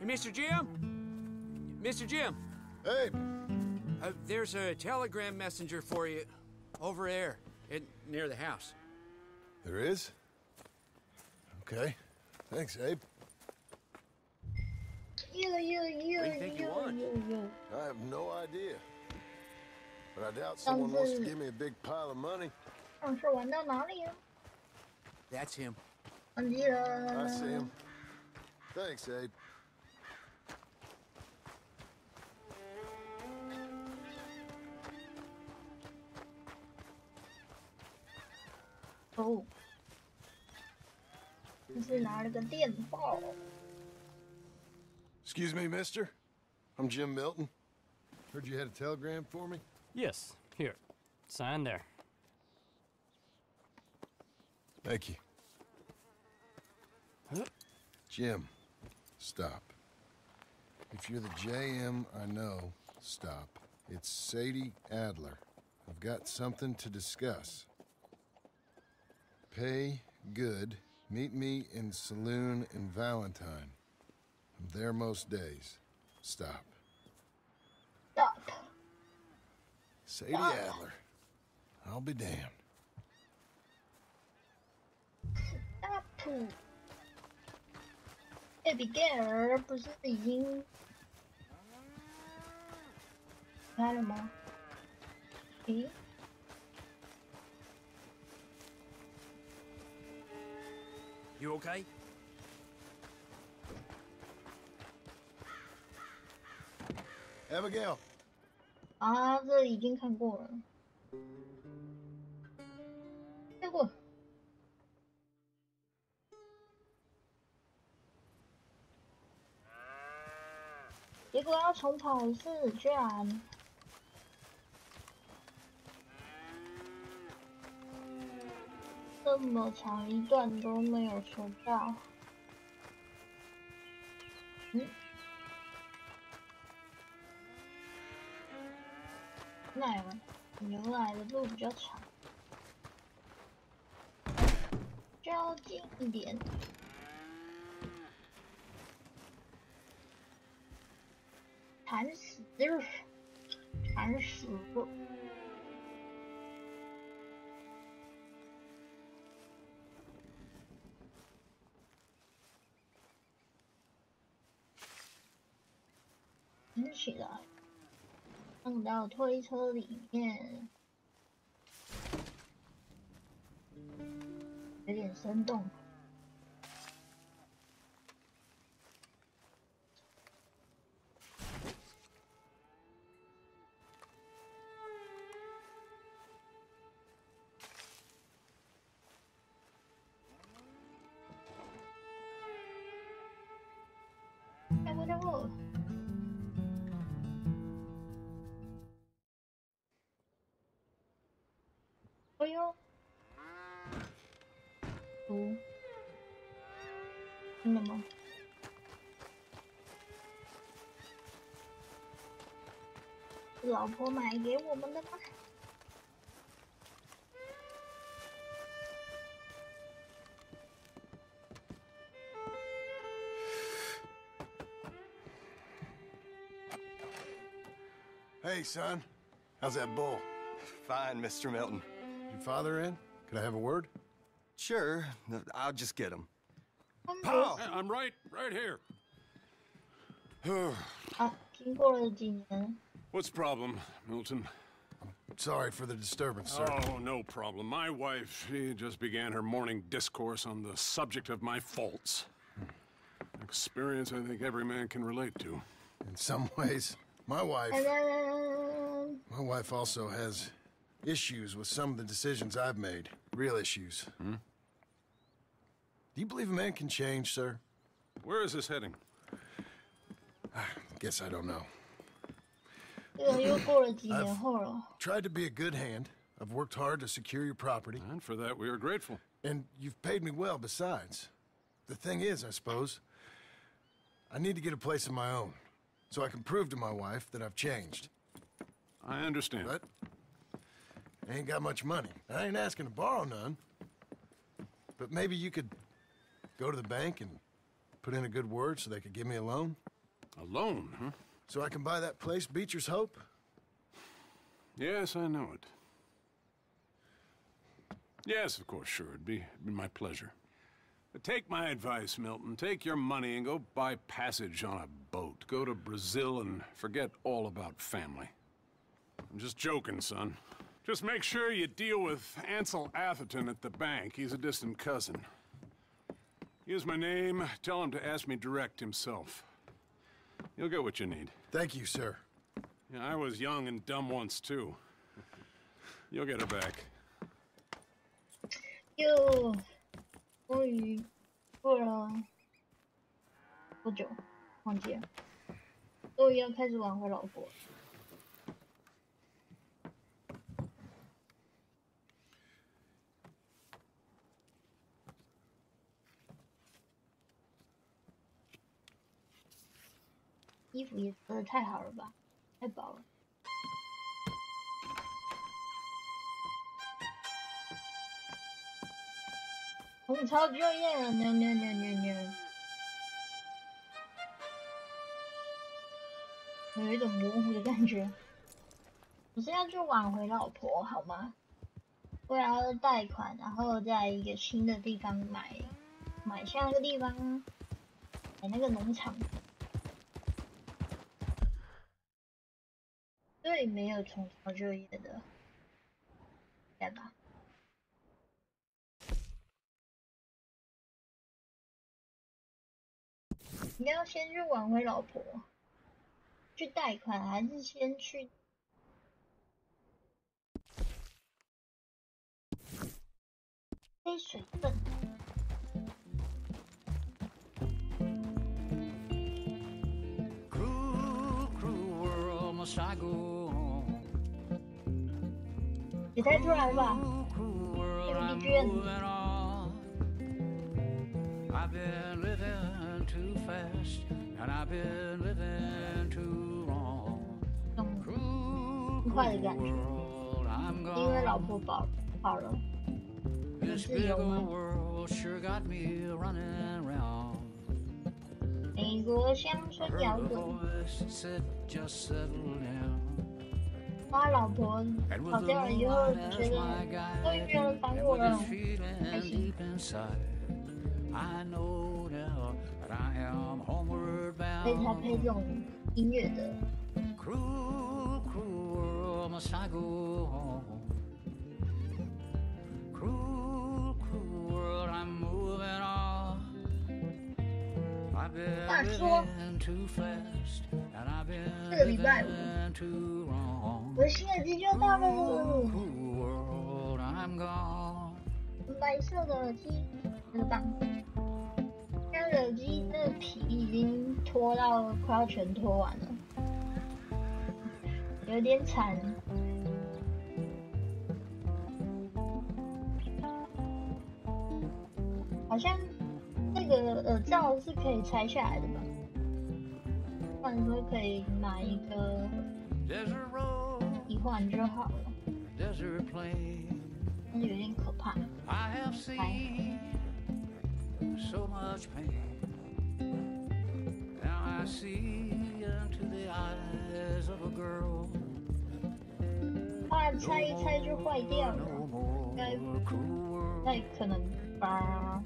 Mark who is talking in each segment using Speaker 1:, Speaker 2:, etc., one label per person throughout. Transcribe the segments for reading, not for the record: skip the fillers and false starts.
Speaker 1: Hey, Mr. Jim? Mr. Jim?
Speaker 2: Hey!
Speaker 1: There's a telegram messenger for you over there, near the house.
Speaker 2: There is? Okay. Thanks, Abe.
Speaker 1: What do you think you want?
Speaker 2: I have no idea. But I doubt someone wants to give me a big pile of money.
Speaker 3: 上次玩到哪里了？
Speaker 1: That's him.
Speaker 3: 忘记了。
Speaker 2: I see him. Thanks, Abe.
Speaker 3: 哦，这是拿了个电报。
Speaker 2: Excuse me, mister. I'm Jim Milton. Heard you had a telegram for me?
Speaker 4: Yes, here. Sign there.
Speaker 2: Thank you. Jim, stop. If you're the JM I know, stop. It's Sadie Adler. I've got something to discuss. Pay good. Meet me in saloon in Valentine. I'm there most days. Stop.
Speaker 3: Stop.
Speaker 2: Sadie Adler. I'll be damned.
Speaker 3: Stop. Abigail 不是已经开了吗？诶
Speaker 1: You okay?
Speaker 2: Abigail.
Speaker 3: 啊，这已经看过了。看过。结果要重跑一次，居然这么长一段都没有收到。那原来的路比较长，较近一点。惨死了，惨死了！捡起来，放到推车里面，有点生动。太过。哎呦，真的吗？老婆买给我们的吗？
Speaker 2: Hey, son. How's that bull?
Speaker 5: Fine, Mr. Milton.
Speaker 2: Your father in? Could I have a word?
Speaker 5: Sure. I'll just get him.
Speaker 3: Pal,
Speaker 6: I'm right here.
Speaker 3: 啊，经过了几年。
Speaker 6: What's the problem, Milton?
Speaker 2: Sorry for the disturbance, sir.
Speaker 6: Oh, no problem. My wife, she just began her morning discourse on the subject of my faults. Experience I think every man can relate to.
Speaker 2: In some ways, my wife also has issues with some of the decisions I've made. Real issues.
Speaker 6: Hmm?
Speaker 2: Do you believe a man can change, sir?
Speaker 6: Where is this heading?
Speaker 2: Guess I don't know.
Speaker 3: 这个又过了几年后了。
Speaker 2: Tried to be a good hand. I've worked hard to secure your property.
Speaker 6: And for that, we are grateful.
Speaker 2: And you've paid me well besides. The thing is, I suppose, I need to get a place of my own, so I can prove to my wife that I've changed.
Speaker 6: I understand.
Speaker 2: But I ain't got much money. I ain't asking to borrow none. But maybe you could go to the bank and put in a good word so they could give me a loan?
Speaker 6: Alone, huh?
Speaker 2: So I can buy that place, Beecher's Hope?
Speaker 6: Yes, I know it. Yes, of course, sure. It'd be my pleasure. But take my advice, Milton. Take your money and go buy passage on a boat. Go to Brazil and forget all about family. I'm just joking, son. Just make sure you deal with Ansel Atherton at the bank. He's a distant cousin. Use my name. Tell him to ask me direct himself. You'll get what you need.
Speaker 2: Thank you, sir.
Speaker 6: Yeah, I was young and dumb once, too. You'll get it back.
Speaker 3: 又终于过了多久？忘记了。终于要开始挽回老婆。衣服也折得太好了吧，太薄了。红潮就业了，牛牛牛牛牛，有一种模糊的感觉。我是要去挽回老婆，好吗？我要贷款，然后在一个新的地方买下那个地方，买那个农场。对，没有从潮就业的，对吧？你要先去挽回老婆，去贷款，还是先去？黑水分。也太突然了吧！有一句。快的感觉，因为老婆跑了，有自由吗？美国乡村摇滚，他老婆跑掉了以后，觉得终于没有人烦我了，开心。所以才配这种音乐的。话说，这个礼拜五，我的新耳机就到了，白色的耳机，很棒。这耳机的皮已经脱到快要全脱完了，有点惨。好像这个耳罩是可以拆下来的吧？不然说可以买一个一换就好了，但是有点可怕。So much pain. Now I see into the eyes of a girl. 怕拆一拆就坏掉了，应该可能吧。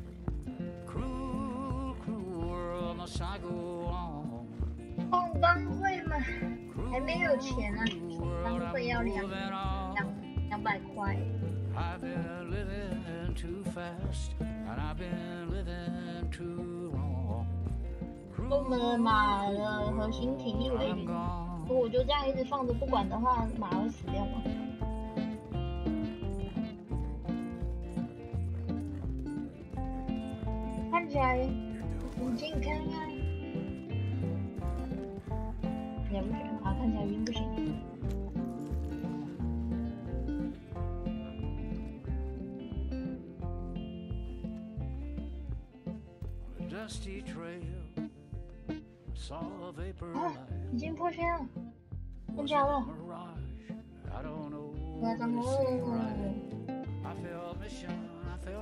Speaker 3: 逛帮会嘛，还没有钱啊，帮会要200块。我们马的核心体力为零，如果我就这样一直放着不管的话，马会死掉吗？看起来很健康啊，也不行，马看起来晕不行。啊，已经破圈了，真假的？我怎么？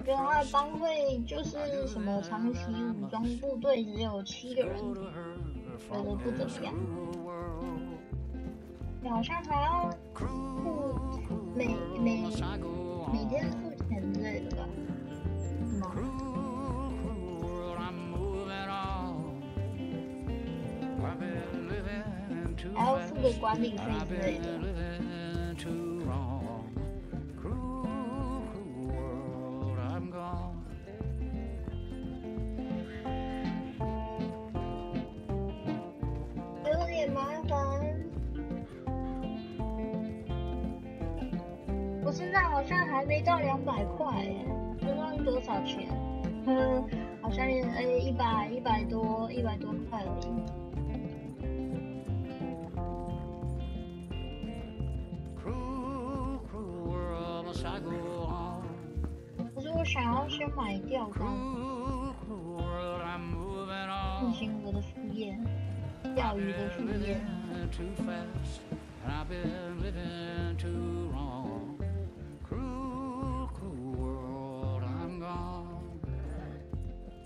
Speaker 3: 原来帮会就是什么长期武装部队，只有7个人，觉得不怎么样。你好像还要付每天付钱之类的吧？是吗？还要付个管理费之类的。有点麻烦。我现在好像还没到200块耶，这样多少钱？好像100多块而已。可是我想要先买钓竿，进行我的副业，钓鱼的副业。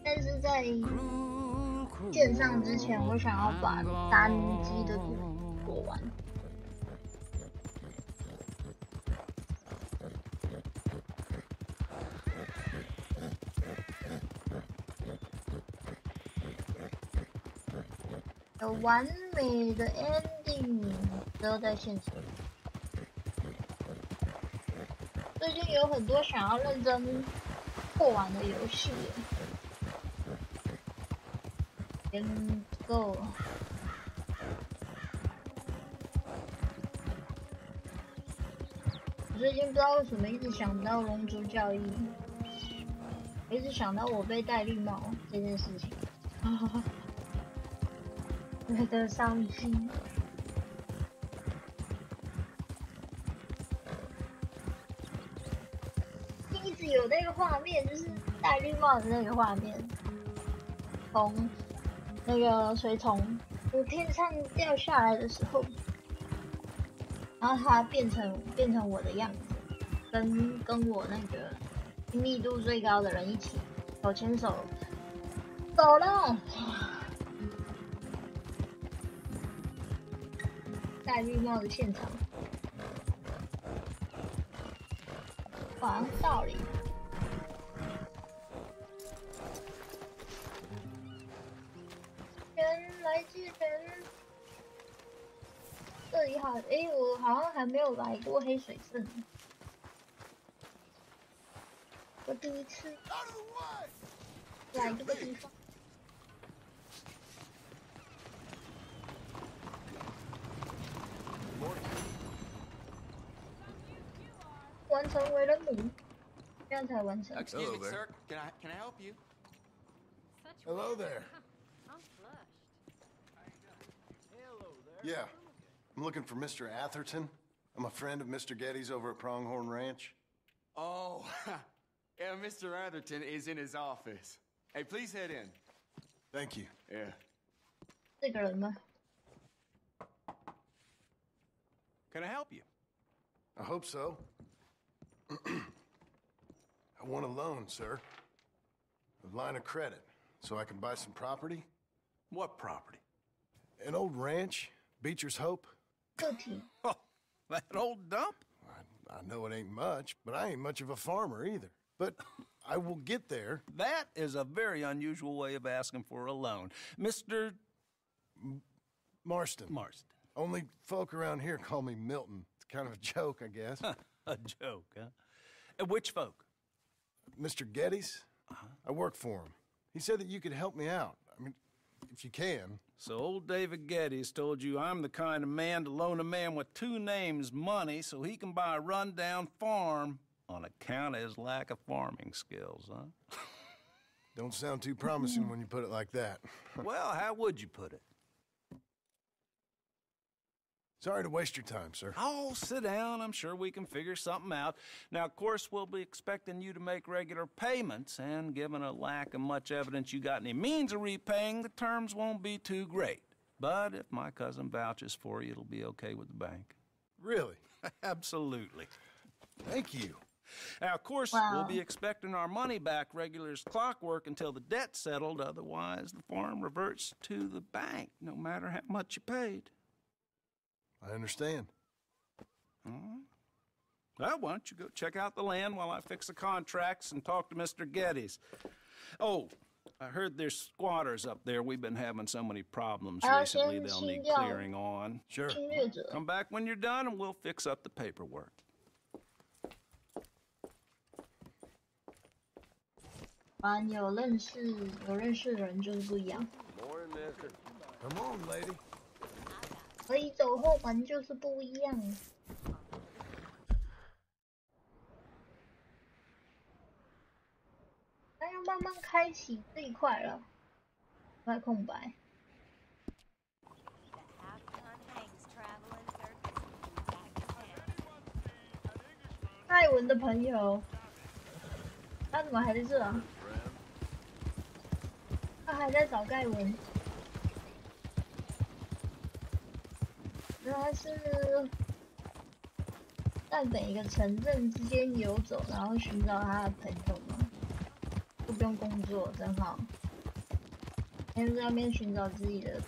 Speaker 3: 但是在线上之前，我想要把单机的过完。有完美的 ending 都在现实。最近有很多想要认真过完的游戏。Let's go。我最近不知道为什么一直想到龙族教义，我一直想到我被戴绿帽这件事情，觉得伤心。一直有那个画面，就是戴绿帽的那个画面，从那个水从天上掉下来的时候，然后它变成我的样子，跟我那个亲密度最高的人一起手牵手走了。戴绿帽的现场，哇，道理。钱来之前，这里好，我好像还没有来过黑水镇，我第一次来这个地方。完成为人母，这样才完成。
Speaker 5: Excuse me, sir. Can I help you?
Speaker 2: Hello there. Yeah, I'm looking for Mr. Atherton. I'm a friend of Mr. Getty's over at Pronghorn Ranch.
Speaker 7: Oh, yeah, Mr. Atherton is in his office. Hey, please head in.
Speaker 2: Thank you.
Speaker 7: Yeah.
Speaker 3: 这个人吗？
Speaker 7: Can I help you?
Speaker 2: I hope so. I want a loan, sir. A line of credit, so I can buy some property.
Speaker 6: What property?
Speaker 2: An old ranch, Beecher's Hope.
Speaker 3: 个体。
Speaker 6: Oh, that old dump?
Speaker 2: I know it ain't much, but I ain't much of a farmer either. But I will get there.
Speaker 8: That is a very unusual way of asking for a loan. Mr.
Speaker 2: Marston.
Speaker 8: Marston.
Speaker 2: Only folk around here call me Milton. It's kind of a joke, I guess.
Speaker 8: A joke, huh? And which folk?
Speaker 2: Mr. Getty's? I work for him. He said that you could help me out. I mean, if you can.
Speaker 8: So old David Geddes told you I'm the kind of man to loan a man with two names money so he can buy a rundown farm on account of his lack of farming skills, huh?
Speaker 2: Don't sound too promising when you put it like that.
Speaker 8: Well, how would you put it?
Speaker 2: Sorry to waste your time, sir.
Speaker 8: Oh, sit down. I'm sure we can figure something out. Now, of course, we'll be expecting you to make regular payments, and given a lack of much evidence you got any means of repaying, the terms won't be too great. But if my cousin vouches for you, it'll be okay with the bank.
Speaker 2: Really?
Speaker 8: Absolutely.
Speaker 2: Thank you.
Speaker 8: Now, of course, we'll be expecting our money back regular as clockwork until the debt's settled. Otherwise, the farm reverts to the bank, no matter how much you paid.
Speaker 2: I understand.
Speaker 8: Well, why don't you go check out the land while I fix the contracts and talk to Mr. Geddes. Oh, I heard there's squatters up there. We've been having so many problems recently, they'll need clearing on.
Speaker 2: Sure.
Speaker 8: Come back when you're done and we'll fix up the paperwork.
Speaker 3: 有认识的人就是不一样。
Speaker 2: Come on, lady.
Speaker 3: 可以走后门就是不一样。那要慢慢开启这一块了，块空白。艾文的朋友，他怎么还在这啊？他还在找盖文。他是在每个城镇之间游走，然后寻找他的朋友吗？都不用工作，真好。先在那边寻找自己的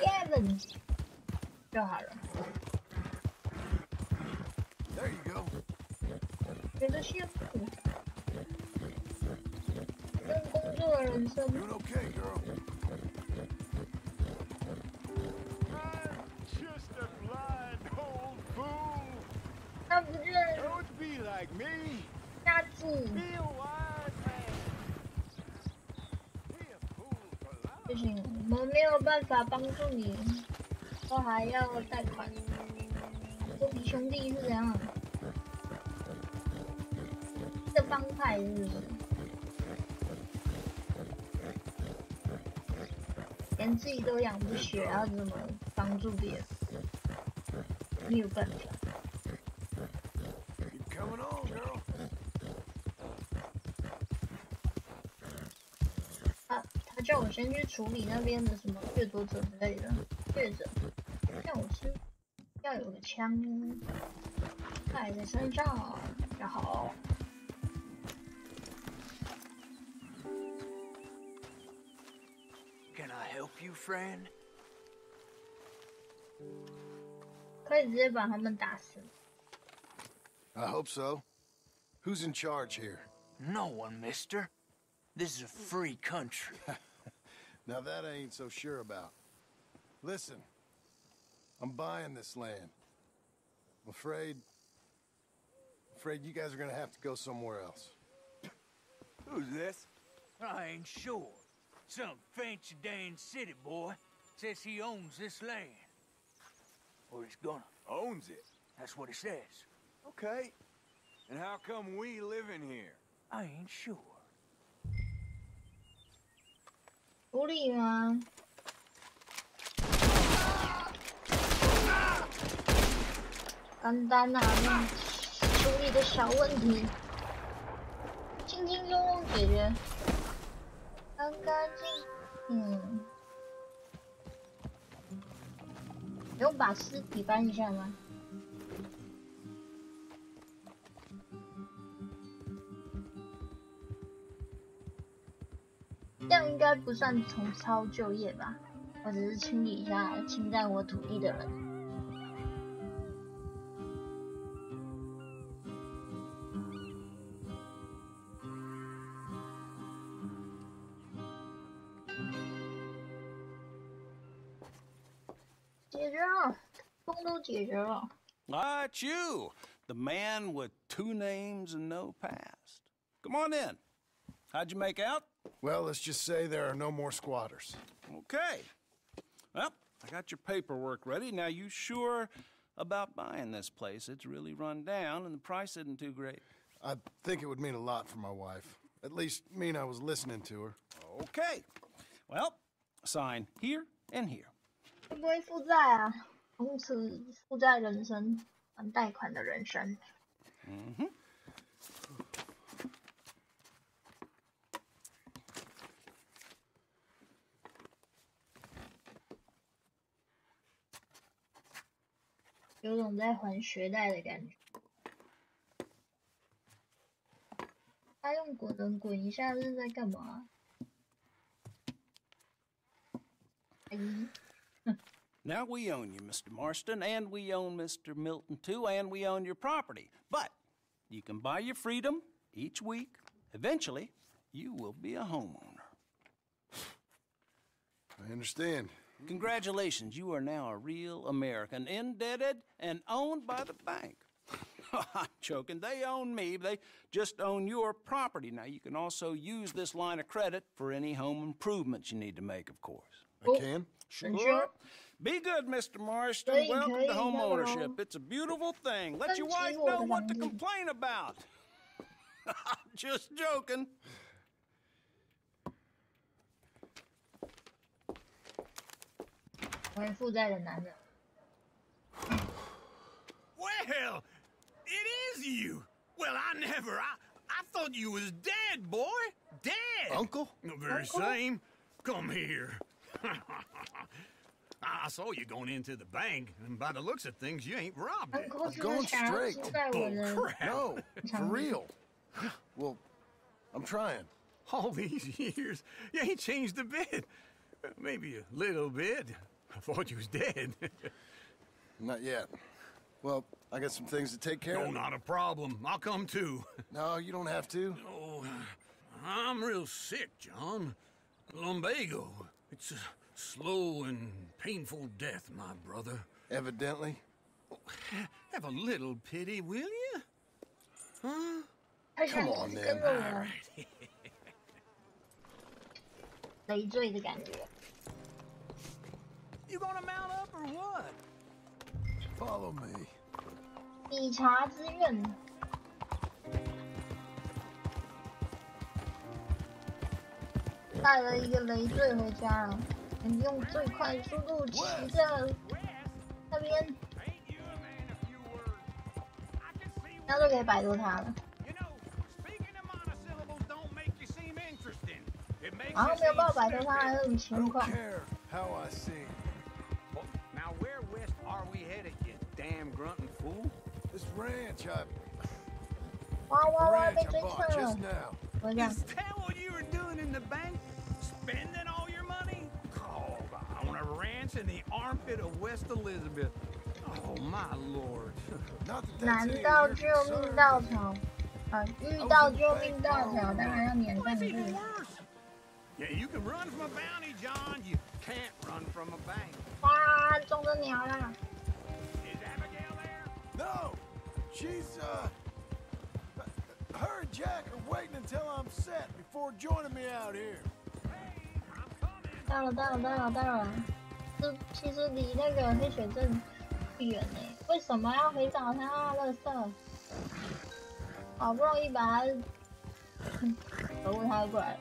Speaker 3: Gavin 就好了。
Speaker 2: There you go.
Speaker 3: 觉得羡慕，跟工作的人生。
Speaker 2: Doing okay, girl.
Speaker 3: Don't
Speaker 7: be like me.
Speaker 3: 下次。不行，我们没有办法帮助你，都还要贷款。多比兄弟是怎样？这帮派是不是？连自己都养不起，要怎么帮助别人？没有办法。
Speaker 2: Coming on, girl.
Speaker 3: 他叫我先去处理那边的什么掠夺者之类的掠者，让我吃，要有个枪带在身上比较好。
Speaker 1: Can I help you, friend?
Speaker 3: 可以直接把他们打死。
Speaker 2: I hope so. Who's in charge here?
Speaker 1: No one, mister. This is a free country.
Speaker 2: Now that I ain't so sure about. Listen, I'm buying this land. I'm afraid you guys are gonna have to go somewhere else.
Speaker 7: Who's this?
Speaker 1: I ain't sure. Some fancy Dan city boy says he owns this land. Or he's gonna.
Speaker 7: Owns it.
Speaker 1: That's what he says.
Speaker 7: Okay. And how come we live in here?
Speaker 1: I ain't sure.
Speaker 3: 处理吗？简单啊，处理的小问题，轻轻松松解决，干干净。不用把尸体搬一下吗？这样应该不算重操旧业吧？我只是清理一下侵占我土地的人。解决了，通都解决了。
Speaker 8: Not you, the man with 2 names and no past. Come on in. How'd you make out?
Speaker 2: Well, let's just say there are no more squatters.
Speaker 8: Okay. Well, I got your paperwork ready. Now, you sure about buying this place? It's really run down, and the price isn't too great.
Speaker 2: I think it would mean a lot for my wife. At least mean I was listening to her.
Speaker 8: Okay. Well, sign here and here.
Speaker 3: 会不会负债啊？从此负债人生，还贷款的人生。有种在还学贷的感觉。滚人滚一下是在干嘛？阿姨。
Speaker 8: Now we own you, Mr. Marston, and we own Mr. Milton too, and we own your property. But you can buy your freedom each week. Eventually, you will be a homeowner.
Speaker 2: I understand.
Speaker 8: Congratulations, you are now a real American, indebted and owned by the bank. I'm joking. They own me. They just own your property. Now, you can also use this line of credit for any home improvements you need to make, of course.
Speaker 2: I can?
Speaker 8: Sure. Be good, Mr. Marston. Welcome to home ownership. It's a beautiful thing. Let your wife know what to complain about. Just joking.
Speaker 1: Well, it is you. Well, I thought you was dead, boy. Dead.
Speaker 2: Uncle?
Speaker 1: The very same. Come here. I saw you going into the bank, and by the looks of things, you ain't robbed it.
Speaker 2: I'm going straight.
Speaker 1: Oh, crap.
Speaker 2: No, for real. Well, I'm trying.
Speaker 1: All these years, you ain't changed a bit. Maybe a little bit. I thought you was dead.
Speaker 2: Not yet. Well, I got some things to take care of.
Speaker 1: No, not a problem. I'll come too.
Speaker 2: No, you don't have to.
Speaker 1: Oh, I'm real sick, John. Lumbago. It's a slow and painful death, my brother.
Speaker 2: Evidently.
Speaker 1: Have a little pity, will you? Huh?
Speaker 2: Come on, then.
Speaker 1: All right.
Speaker 3: 累赘的感觉。
Speaker 1: You gonna mount up or what?
Speaker 2: Follow me.
Speaker 3: 以茶之愿。带了一个累赘回家了，能用最快速度骑着那边，那就可以摆脱他了。然后没有办法摆脱他，还有情况。
Speaker 2: How I sing.
Speaker 1: Now where west are we headed, you damn grunting fool?
Speaker 2: This ranch
Speaker 3: 哇，被
Speaker 2: I
Speaker 3: 追
Speaker 2: bought
Speaker 3: 上
Speaker 2: just
Speaker 3: 了！
Speaker 2: now.
Speaker 3: 我讲，
Speaker 1: Is that what you were doing in the bank? Spending all your money? Oh, on a ranch in the armpit of West Elizabeth. Oh, my lord.
Speaker 2: Not that
Speaker 3: 难
Speaker 2: that's
Speaker 3: 道
Speaker 2: any
Speaker 3: 救
Speaker 2: of
Speaker 3: 命
Speaker 2: your
Speaker 3: 稻
Speaker 2: concern.
Speaker 3: 草？遇到救命稻草，当然要撵上
Speaker 1: That's
Speaker 3: 去。
Speaker 1: even worse. Yeah, you can run from a bounty, John. You can't run from a bank.
Speaker 3: 哇，中了鸟啦！
Speaker 1: Is Abigail there?
Speaker 2: No! She's, her and Jack are waiting until I'm set before joining me out here.
Speaker 1: Hey, I'm coming.
Speaker 3: 到了！这其实离那个黑水镇不远呢。为什么要回找他啊？垃圾！好不容易把他，可恶，他又过来了。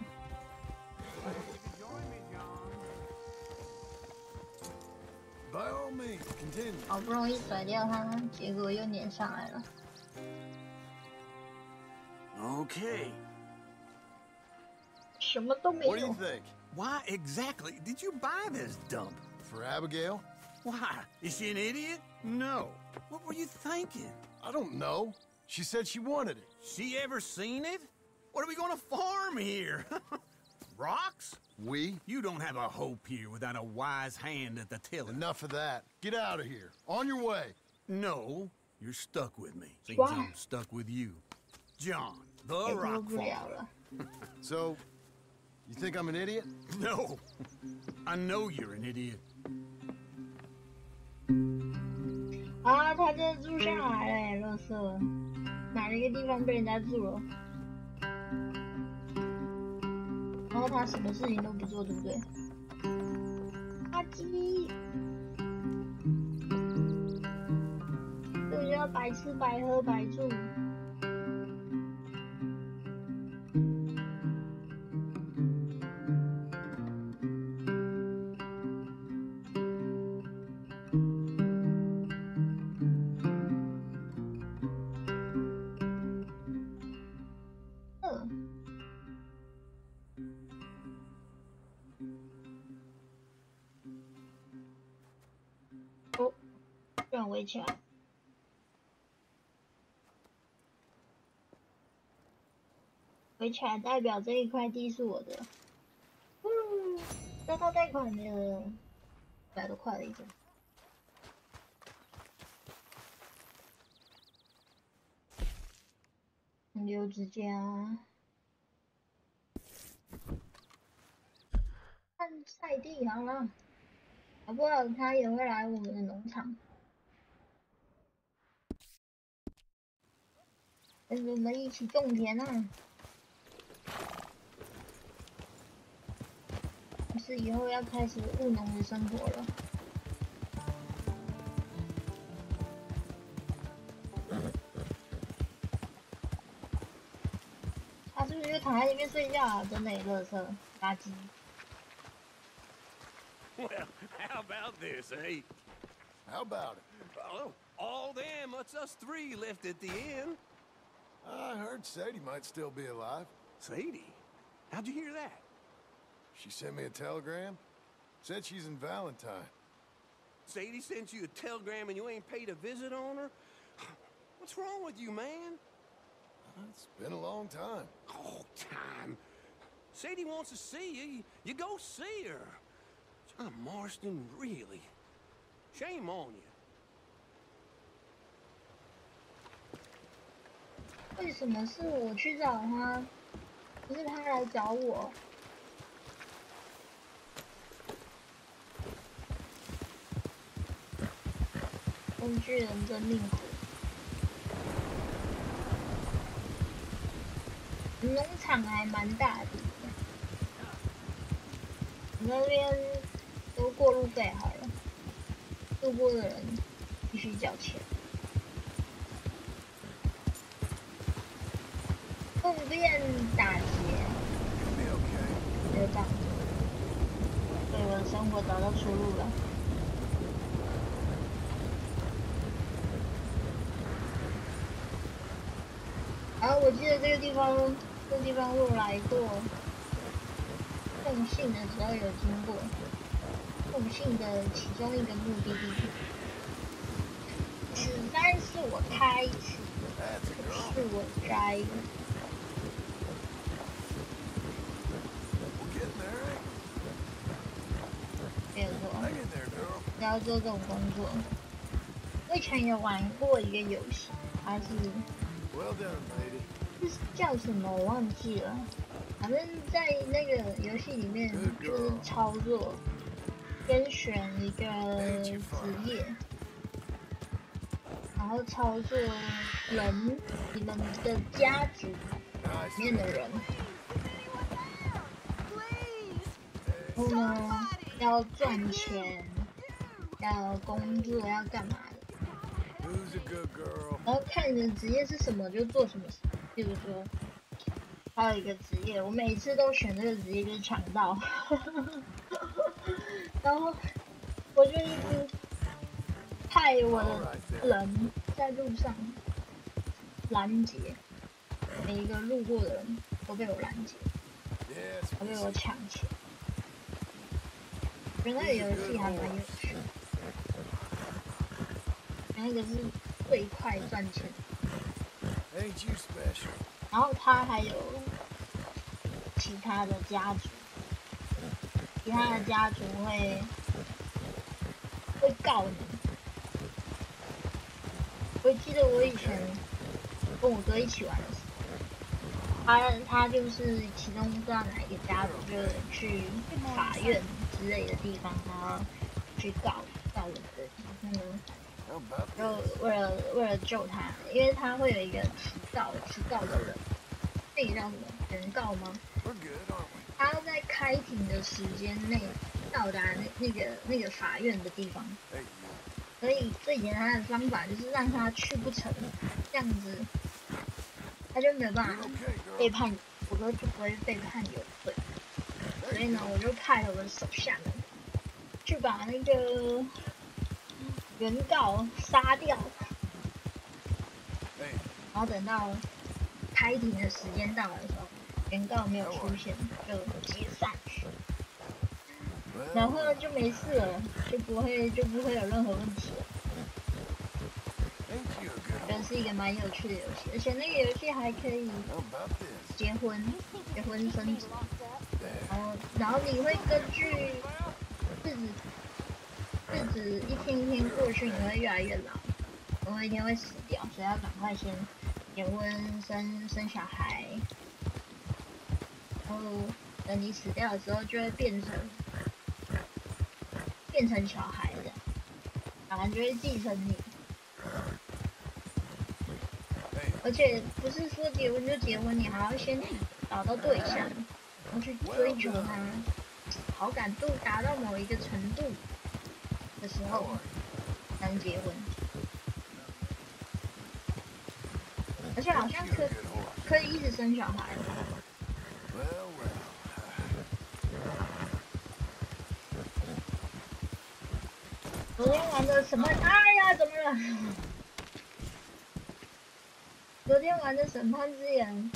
Speaker 2: By all means, continue.
Speaker 3: 好不容易甩掉他，结果又撵上来了。
Speaker 1: Okay.
Speaker 3: 什么都没
Speaker 2: What do
Speaker 3: 有
Speaker 2: you。think?
Speaker 1: Why exactly did you buy this dump?
Speaker 2: For Abigail?
Speaker 1: Why? Is she an idiot? No. What were you thinking?
Speaker 2: I don't know. She said she wanted it.
Speaker 1: She ever seen it? What are we gonna farm here? Rocks?
Speaker 2: We?
Speaker 1: You don't have a hope here without a wise hand at the tiller.
Speaker 2: Enough of that. Get out of here. On your way.
Speaker 1: No, you're stuck with me. Seems
Speaker 3: Why?
Speaker 1: I'm stuck with you. John, the
Speaker 3: 也做
Speaker 1: rock
Speaker 3: 不了
Speaker 1: farmer.
Speaker 3: 了。
Speaker 2: So, you think I'm an idiot?
Speaker 1: No, I know you're an idiot.
Speaker 3: 啊，他真的住下来了，垃圾，买了一个地方被人家住了，然后他什么事情都不做，对不对？垃圾，所以我就要白吃白喝白住。哦，这样围起来。围围起来代表这一块地是我的。收到贷款的100多块了一张。留指甲。看菜地好了，搞不好他也会来我们的农场。跟着我们一起种田啊！不是以后要开始务农的生活了。他是不是就躺在里面睡觉啊？真的，垃圾垃圾。
Speaker 1: Well, how about this, eh?
Speaker 2: How about it?
Speaker 1: Oh, all them, it's us 3 left at the inn.
Speaker 2: I heard Sadie might still be alive.
Speaker 1: Sadie? How'd you hear that?
Speaker 2: She sent me a telegram. Said she's in Valentine.
Speaker 1: Sadie sent you a telegram and you ain't paid a visit on her? What's wrong with you, man?
Speaker 2: It's been a long time.
Speaker 1: Oh, time. Sadie wants to see you. You go see her. John Marston, really? Shame on you.
Speaker 3: 为什么是我去找他，不是他来找我？工具人真命苦。农场还蛮大的，你那边都过路费好了，路过的人必须缴钱。顺便打劫，就这样，为我的生活找到出路了。然后我记得这个地方我来过，送信的时候有经过，送信的其中一个目的地。此山是我开启，是我摘的。没有错，要做这种工作。我以前有玩过一个游戏，它是。这是叫什么我忘记了，反正在那个游戏里面就是操作，跟选一个职业，然后操作人，你们的家族里面的人，然后呢要赚钱，要工作，要干嘛的？然后看你的职业是什么就做什么事，比如说，还有一个职业，我每次都选这个职业就是强盗，然后我就一直派我的人在路上拦截，每一个路过的人都被我拦截，都被我抢钱。我觉得那个游戏还蛮有趣的。那个是最快赚钱，然后他还有其他的家族，其他的家族会告你。我记得我以前跟我哥一起玩的时候，他就是其中不知道哪一个家族，就去法院之类的地方，然后去告我哥，然后呢。就为了救他，因为他会有一个提告的人，那个叫什么原告吗？他要在开庭的时间内到达那个法院的地方，所以最简单的方法就是让他去不成，这样子他就没有办法被判，我哥就不会被判有罪。所以呢，我就派了我的手下们去把那个原告杀掉，然后等到开庭的时间到的时候，原告没有出现，就解散，然后就没事了，就不会有任何问题了。觉得是一个蛮有趣的游戏，而且那个游戏还可以结婚生子，然后你会根据日子一天一天过去，你会越来越老，总有一天会死掉，所以要赶快先结婚生小孩，然后等你死掉的时候就会变成小孩的，小孩就会继承你。而且不是说结婚就结婚，你还要先找到对象，然后去追求他，好感度达到某一个程度的时候才能结婚。而且好像可以一直生小孩。昨天玩的什么？哎呀，怎么了？昨天玩的审判之眼，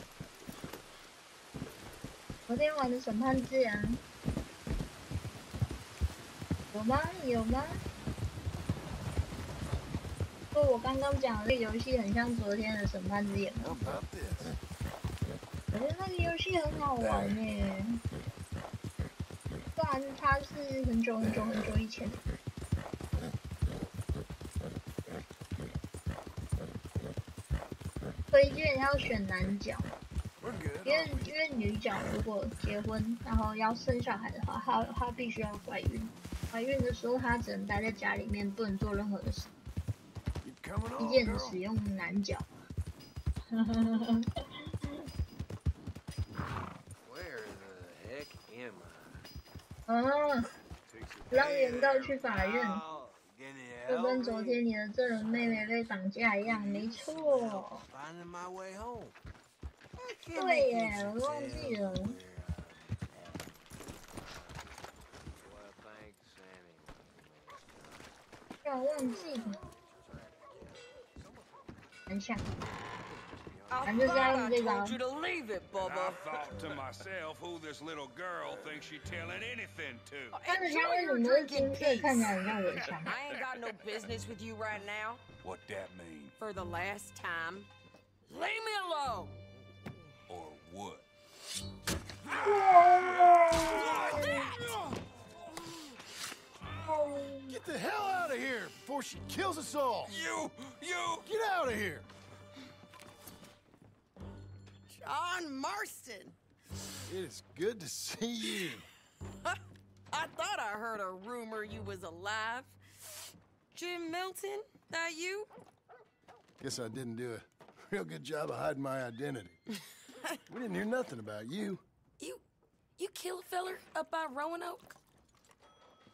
Speaker 3: 有吗？说我刚刚讲的那个游戏很像昨天的审判之眼，我觉得那个游戏很好玩耶，虽然它是很久以前的。推荐要选男角，因为女角如果结婚然后要生小孩的话，她必须要怀孕，怀孕的时候她只能待在家里面，不能做任何的事。推荐使用男角。让原告去法院。就跟昨天你的证人妹妹被绑架一样，没错。对耶，我忘记了。让我忘记了。很像。反正就是要用这招。
Speaker 1: I thought to myself who this little girl thinks she's telling anything to.
Speaker 3: 但是他为什么是金色，看起来很像尾枪。
Speaker 9: I ain't got no business with you right now.
Speaker 1: What that mean?
Speaker 9: For the last time, leave me alone.
Speaker 1: Or what?
Speaker 2: Get the hell out of here before she kills us all!
Speaker 1: You!
Speaker 2: Get out of here!
Speaker 9: John Marston.
Speaker 2: It is good to see you.
Speaker 9: I thought I heard a rumor you was alive. Jim Milton, that you?
Speaker 2: Guess I didn't do a real good job of hiding my identity. We didn't hear nothing about you.
Speaker 9: You kill a feller up by Roanoke?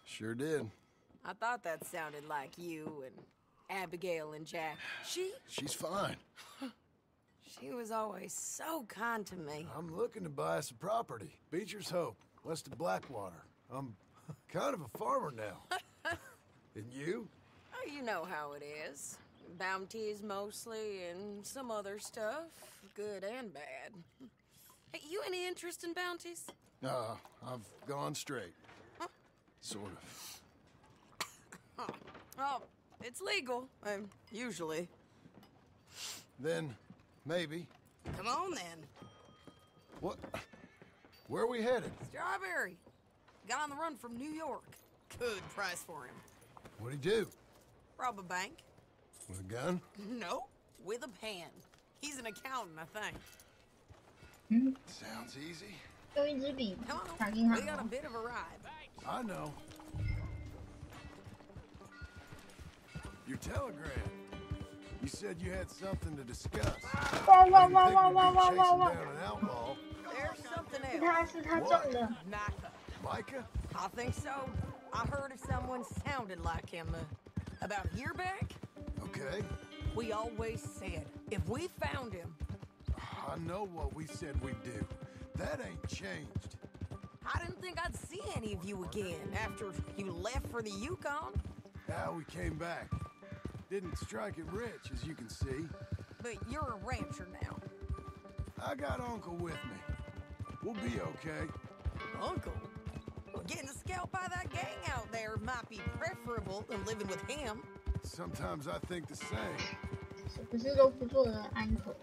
Speaker 2: Sure did.
Speaker 9: I thought that sounded like you and Abigail and Jack.
Speaker 2: She's fine.
Speaker 9: She was always so kind to me.
Speaker 2: I'm looking to buy us a property. Beecher's Hope, west of Blackwater. I'm kind of a farmer now. And you?
Speaker 9: Oh, you know how it is. Bounties mostly and some other stuff, good and bad. Hey, you any interest in bounties?
Speaker 2: I've gone straight.
Speaker 9: Huh?
Speaker 2: Sort of.
Speaker 9: Oh, it's legal, usually.
Speaker 2: Then, maybe.
Speaker 9: Come on, then.
Speaker 2: What? Where are we headed?
Speaker 9: Strawberry. Got on the run from New York. Good price for him.
Speaker 2: What'd he do?
Speaker 9: Rob a bank.
Speaker 2: With a gun?
Speaker 9: No, with a pen. He's an accountant, I think.
Speaker 2: Sounds easy.
Speaker 3: 用一支笔
Speaker 9: Come
Speaker 3: 打
Speaker 9: on,
Speaker 3: 银
Speaker 9: we
Speaker 3: 行
Speaker 9: got a bit of a ride.
Speaker 2: I know. Your telegram. You said you had something to discuss. I didn't think we'd be chasing down an outlaw.
Speaker 9: There's something
Speaker 3: 是
Speaker 9: else.
Speaker 3: 他中的。
Speaker 9: Micah.
Speaker 2: Micah?
Speaker 9: I think so. I heard of someone sounded like him about a year back.
Speaker 2: Okay.
Speaker 9: We always said if we found him.
Speaker 2: I know what we said we'd do. That ain't changed.
Speaker 9: I didn't think I'd see any of you again after you left for the Yukon.
Speaker 2: Now we came back. Didn't strike it rich, as you can see.
Speaker 9: But you're a rancher now.
Speaker 2: I got Uncle with me. We'll be okay.
Speaker 9: Uncle? Well, getting scalped by that gang out there might be preferable than living with him.
Speaker 2: Sometimes I think the same.
Speaker 3: 什么事都不做的安可。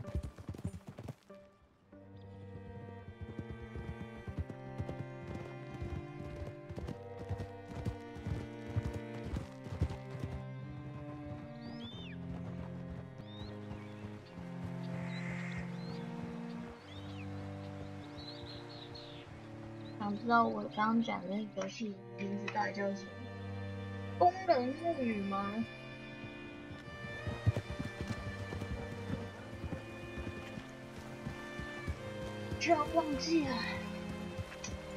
Speaker 3: 想知道我刚刚讲的那个游戏名字到底叫什么？工人物语吗？居然忘记了。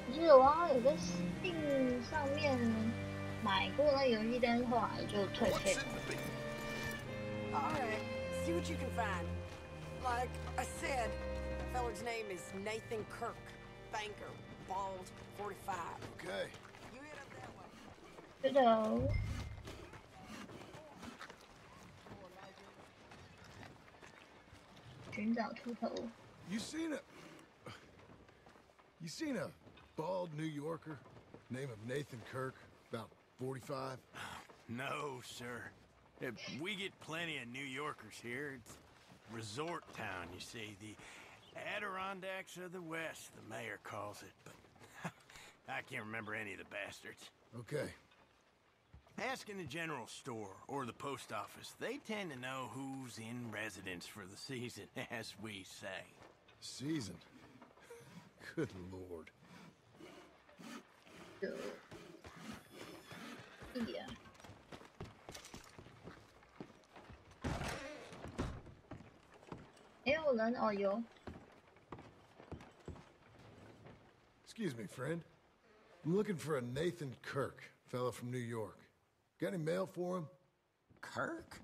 Speaker 3: 我记得我好像有在 Steam 上面买过那游戏，但是后来就退费了。
Speaker 9: Alright, see what you can find. Like I said, the feller's name is Nathan Kirk. Banker, bald, 45.
Speaker 2: Okay.
Speaker 9: You hit up that way.
Speaker 3: 是的。寻找秃头。
Speaker 2: You seen a bald New Yorker, name of Nathan Kirk, about 45?
Speaker 1: No, sir. We get plenty of New Yorkers here. It's resort town, you see. The Adirondacks of the West, the mayor calls it. But I can't remember any of the bastards.
Speaker 2: Okay.
Speaker 1: Ask in the general store or the post office. They tend to know who's in residence for the season, as we say.
Speaker 2: Season? Good lord.
Speaker 3: Yeah.
Speaker 2: Excuse me, friend. I'm looking for a Nathan Kirk, fella from New York. Got any mail for him?
Speaker 10: Kirk?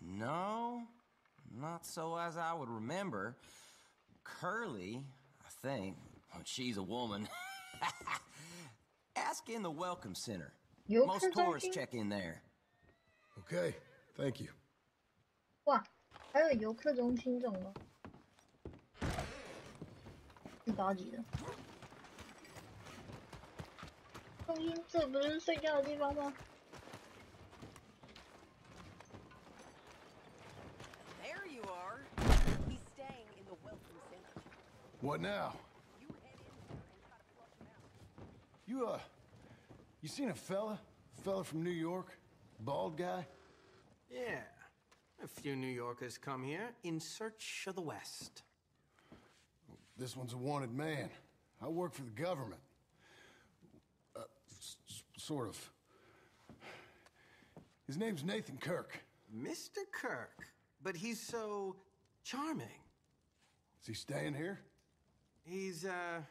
Speaker 10: No, not so as I would remember. Curly, I think. Oh, she's a woman. Ask in the Welcome Center. Most tourists check in there.
Speaker 2: Okay, thank you.
Speaker 3: 哇，还有游客中心这种的，挺高级的。中心这不是睡觉的地方吗？
Speaker 9: There you are. He's staying in the Welcome Center.
Speaker 2: What now? You seen a fella from New York? Bald guy?
Speaker 1: Yeah. A few New Yorkers come here in search of the West.
Speaker 2: This one's a wanted man. I work for the government. Sort of. His name's Nathan Kirk.
Speaker 1: Mr. Kirk? But he's so charming.
Speaker 2: Is he staying here?
Speaker 1: He's, up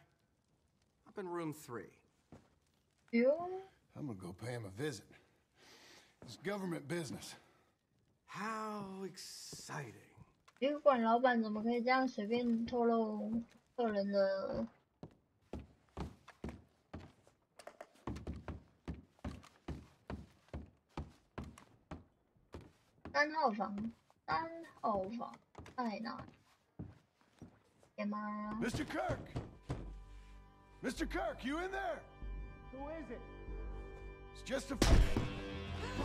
Speaker 1: in room 3.
Speaker 2: I'm gonna go pay him a visit. It's government business.
Speaker 1: How exciting.
Speaker 3: 旅馆老板怎么可以这样随便透露客人的？3号房在哪？天吗
Speaker 2: Mr. Kirk! Mr. Kirk, you in there?
Speaker 7: Who is it?
Speaker 2: It's just a...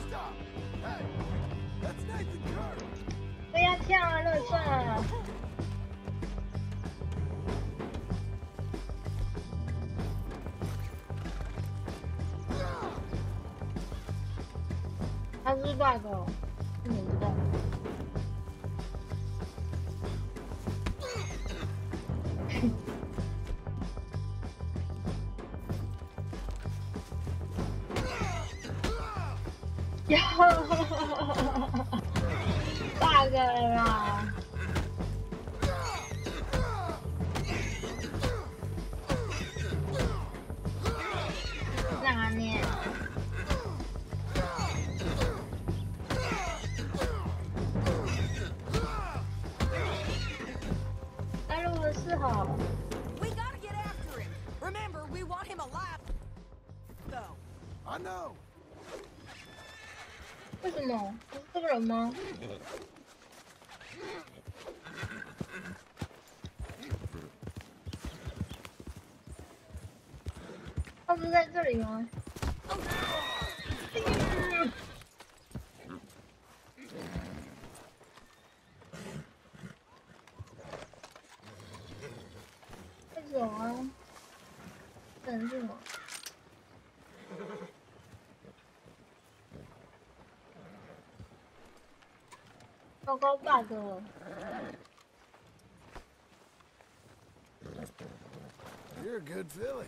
Speaker 2: Stop! Hey! That's Nathan Kirk!
Speaker 3: 不要跳啊，乐色！他是 bug 哦，不能不动。呀，bug 了啦！哪呢？该录的是好。
Speaker 9: We gotta get after him. Remember, we want him alive. Though.
Speaker 2: I know!
Speaker 3: 为什么？不是这个人吗？他不是在这里吗？能进吗？糟糕 bug 了。
Speaker 2: You're a good filly.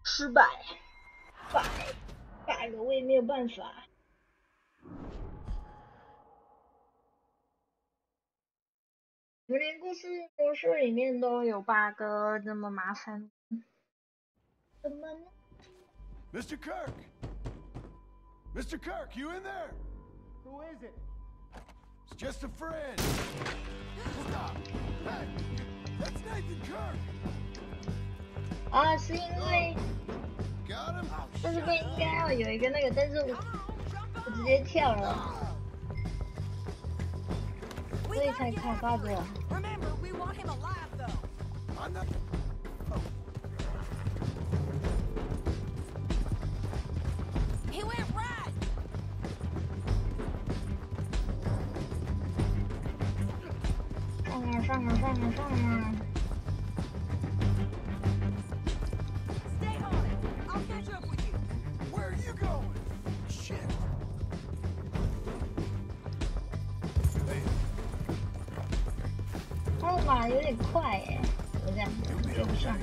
Speaker 3: 失败，败了，我也没有办法。我们连故事模式里面都有 bug， 这么麻烦，怎么呢
Speaker 2: Mr. Kirk! Mr. Kirk, you in there?
Speaker 7: Who is it?
Speaker 2: It's just a friend. Stop! Hey, that's Nathan Kirk.
Speaker 3: 啊，是因为
Speaker 2: Got him?
Speaker 3: 这是不应该要有一个那个，但是我直接跳了，所以才卡 bug。Remember,
Speaker 9: we want him alive, though.
Speaker 2: I'm not.
Speaker 9: He went right.
Speaker 3: 上啊！
Speaker 9: Stay on it. I'll catch up with you.
Speaker 2: Where are you going? Shit. Hey,
Speaker 3: 他的马有点快哎，我这样追不上。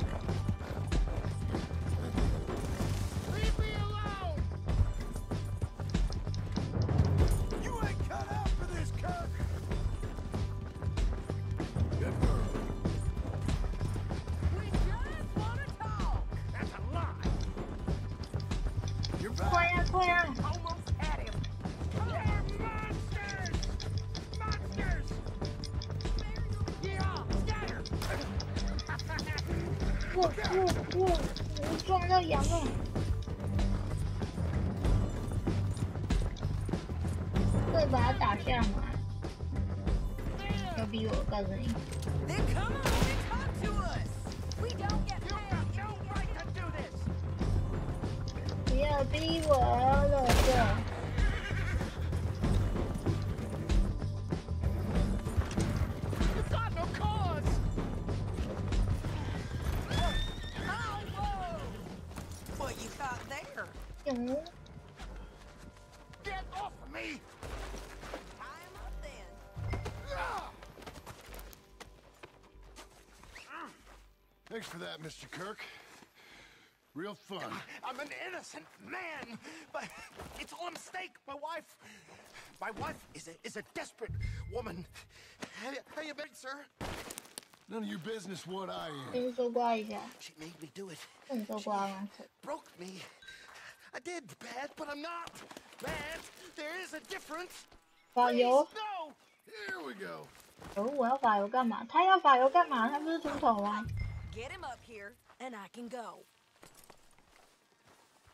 Speaker 2: leave me alone! You ain't cut out for this, Kirk. Good girl.
Speaker 9: We just want to talk.
Speaker 1: That's a lie.
Speaker 2: You're back.
Speaker 3: 快呀！
Speaker 9: Almost had him.
Speaker 1: They're monsters! Monsters! Yeah, scatter!
Speaker 3: 我撞到羊了。会把它打下吗？要逼我告诉你。
Speaker 9: Then come on and talk to us. We don't get
Speaker 1: You have no right to do this!
Speaker 3: 不要逼我了，这。
Speaker 1: You've got no cause!
Speaker 9: Oh, whoa! What you got there?
Speaker 3: 嗯，
Speaker 1: Get off of me!
Speaker 9: Tie him up then.
Speaker 2: Thanks for that, Mr. Kirk. Real fun.
Speaker 1: I'm an innocent man, but it's all a mistake. My wife is a desperate woman. How you been, sir?
Speaker 2: None of your business what I am.
Speaker 3: 先搜刮一下，
Speaker 1: She made me do it.
Speaker 3: 是你搜刮吗？
Speaker 1: Broke me. I did bad, but I'm not bad. There is a difference.
Speaker 3: 法油，
Speaker 1: No.
Speaker 2: Here we go.
Speaker 3: 我要法油干嘛？他要法油干嘛？他不是秃头吗？
Speaker 9: Get him up here, and I can go.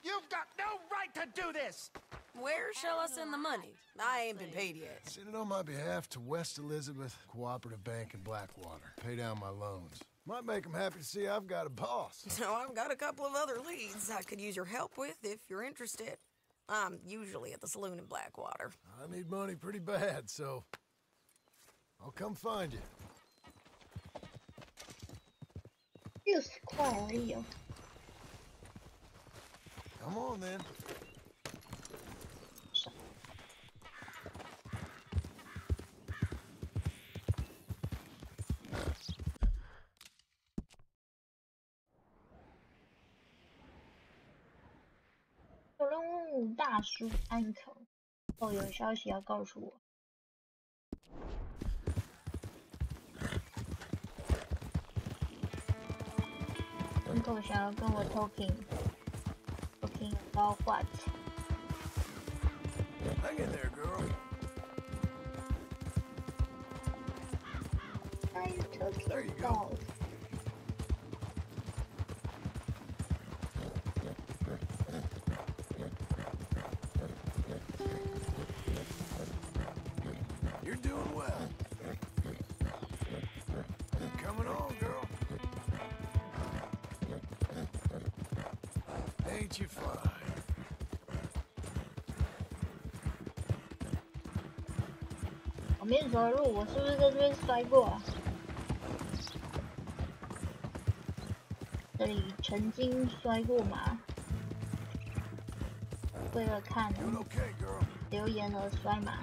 Speaker 1: You've got no right to do this.
Speaker 9: Where shall I send the money? I ain't been paid yet.
Speaker 2: Send it on my behalf to West Elizabeth Cooperative Bank in Blackwater. Pay down my loans. Might make them happy to see I've got a boss.
Speaker 9: So I've got a couple of other leads I could use your help with if you're interested. I'm usually at the saloon in Blackwater.
Speaker 2: I need money pretty bad, so I'll come find you.
Speaker 3: 60块而已哦。
Speaker 2: Come on, then.
Speaker 3: 有任务大叔安口，哦，有消息要告诉我。安口想要跟我 talking about what？
Speaker 2: Hang in there, girl.
Speaker 3: What are you
Speaker 2: There you
Speaker 3: talking
Speaker 2: go.
Speaker 3: about？
Speaker 2: You're doing well. Coming on, girl. Ain't you fine?
Speaker 3: 旁边走路，我是不是在这边摔过啊？这里曾经摔过吗？为了看留言而摔吗？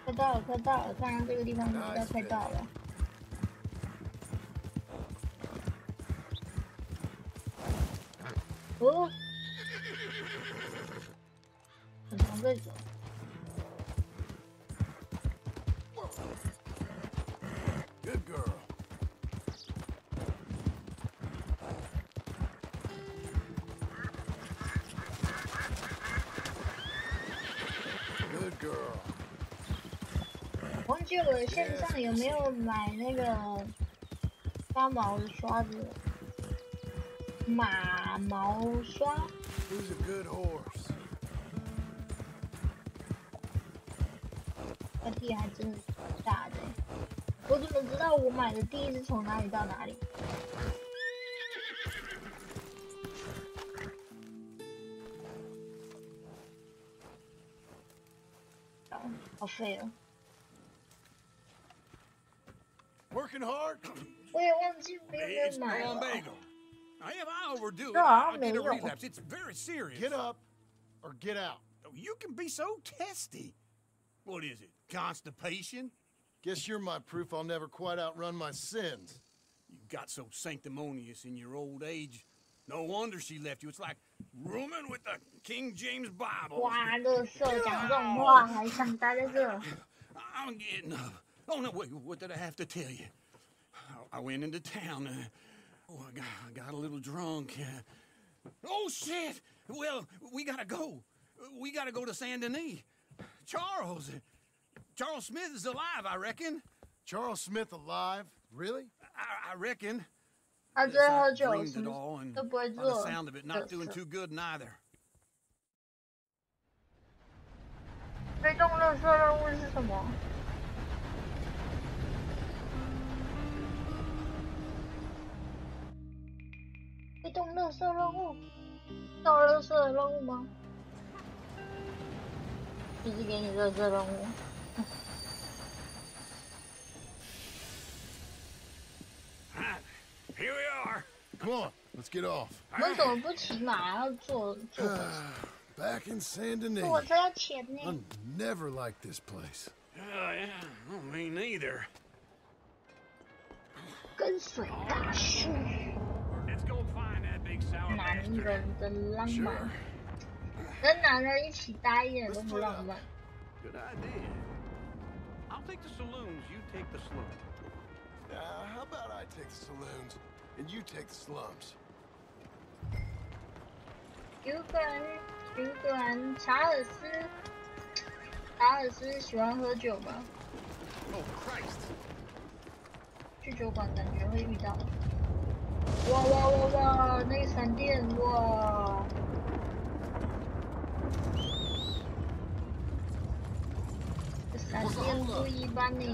Speaker 3: 快到了，快到了！刚刚这个地方就知道快到了。哦，很常这种。
Speaker 2: Good girl. Good girl.
Speaker 3: 忘记我线上有没有买那个刷毛的刷子？马毛刷。
Speaker 2: Who's a good horse?
Speaker 3: 那地还真的挺大的。我怎么知道我买的地是从哪里到哪里？好废了。
Speaker 2: Working hard?
Speaker 3: 我也忘记我有没有买了。
Speaker 1: If I overdo it,
Speaker 3: 这好
Speaker 1: I'll
Speaker 3: 像没
Speaker 1: get a
Speaker 3: 有。
Speaker 1: relapse. It's very serious.
Speaker 2: Get up or get out.
Speaker 1: You can be so testy. What is it? Constipation?
Speaker 2: Guess you're my proof I'll never quite outrun my sins.
Speaker 1: You got so sanctimonious in your old age. No wonder she left you. It's like rooming with the King James Bible.
Speaker 3: 哇，乐色讲这种话还想待在这？
Speaker 1: I'm getting up. Oh, no, wait, what did I have to tell you? I went into town. I got a little drunk. Oh, shit! Well, we gotta go. We gotta go to Saint Denis. Charles Smith is alive, I reckon.
Speaker 2: Charles Smith alive? Really?
Speaker 1: I reckon.
Speaker 3: 他最后喝酒
Speaker 1: Dreamed
Speaker 3: 什
Speaker 1: it
Speaker 3: 么
Speaker 1: all, and
Speaker 3: 都不会
Speaker 1: by the
Speaker 3: 做。
Speaker 1: sound of it, not doing too good neither.
Speaker 3: 被动乐色任务是什么？被动乐色任务？到乐色的任务吗？就是给你乐色任务。
Speaker 1: Here we are.
Speaker 2: Come on, let's get off.
Speaker 3: 为什么不骑马要坐
Speaker 2: Back in Saint Denis.
Speaker 3: 坐车要钱呢？
Speaker 2: I never liked this place.
Speaker 1: Yeah, well, me neither.
Speaker 3: 跟随大叔，
Speaker 1: Let's go find that big sour
Speaker 3: 男
Speaker 1: bastard.
Speaker 3: 人真浪漫，跟男人一起待一点都不浪漫。
Speaker 1: Good idea. I'll take the saloons, you take the slums.
Speaker 2: How about I take the saloons and you take the slums?
Speaker 3: 酒馆，查尔斯喜欢喝酒吗？
Speaker 1: Oh, Christ.
Speaker 3: 去酒馆感觉会遇到。哇！那个闪电，哇！这闪电不一般呢。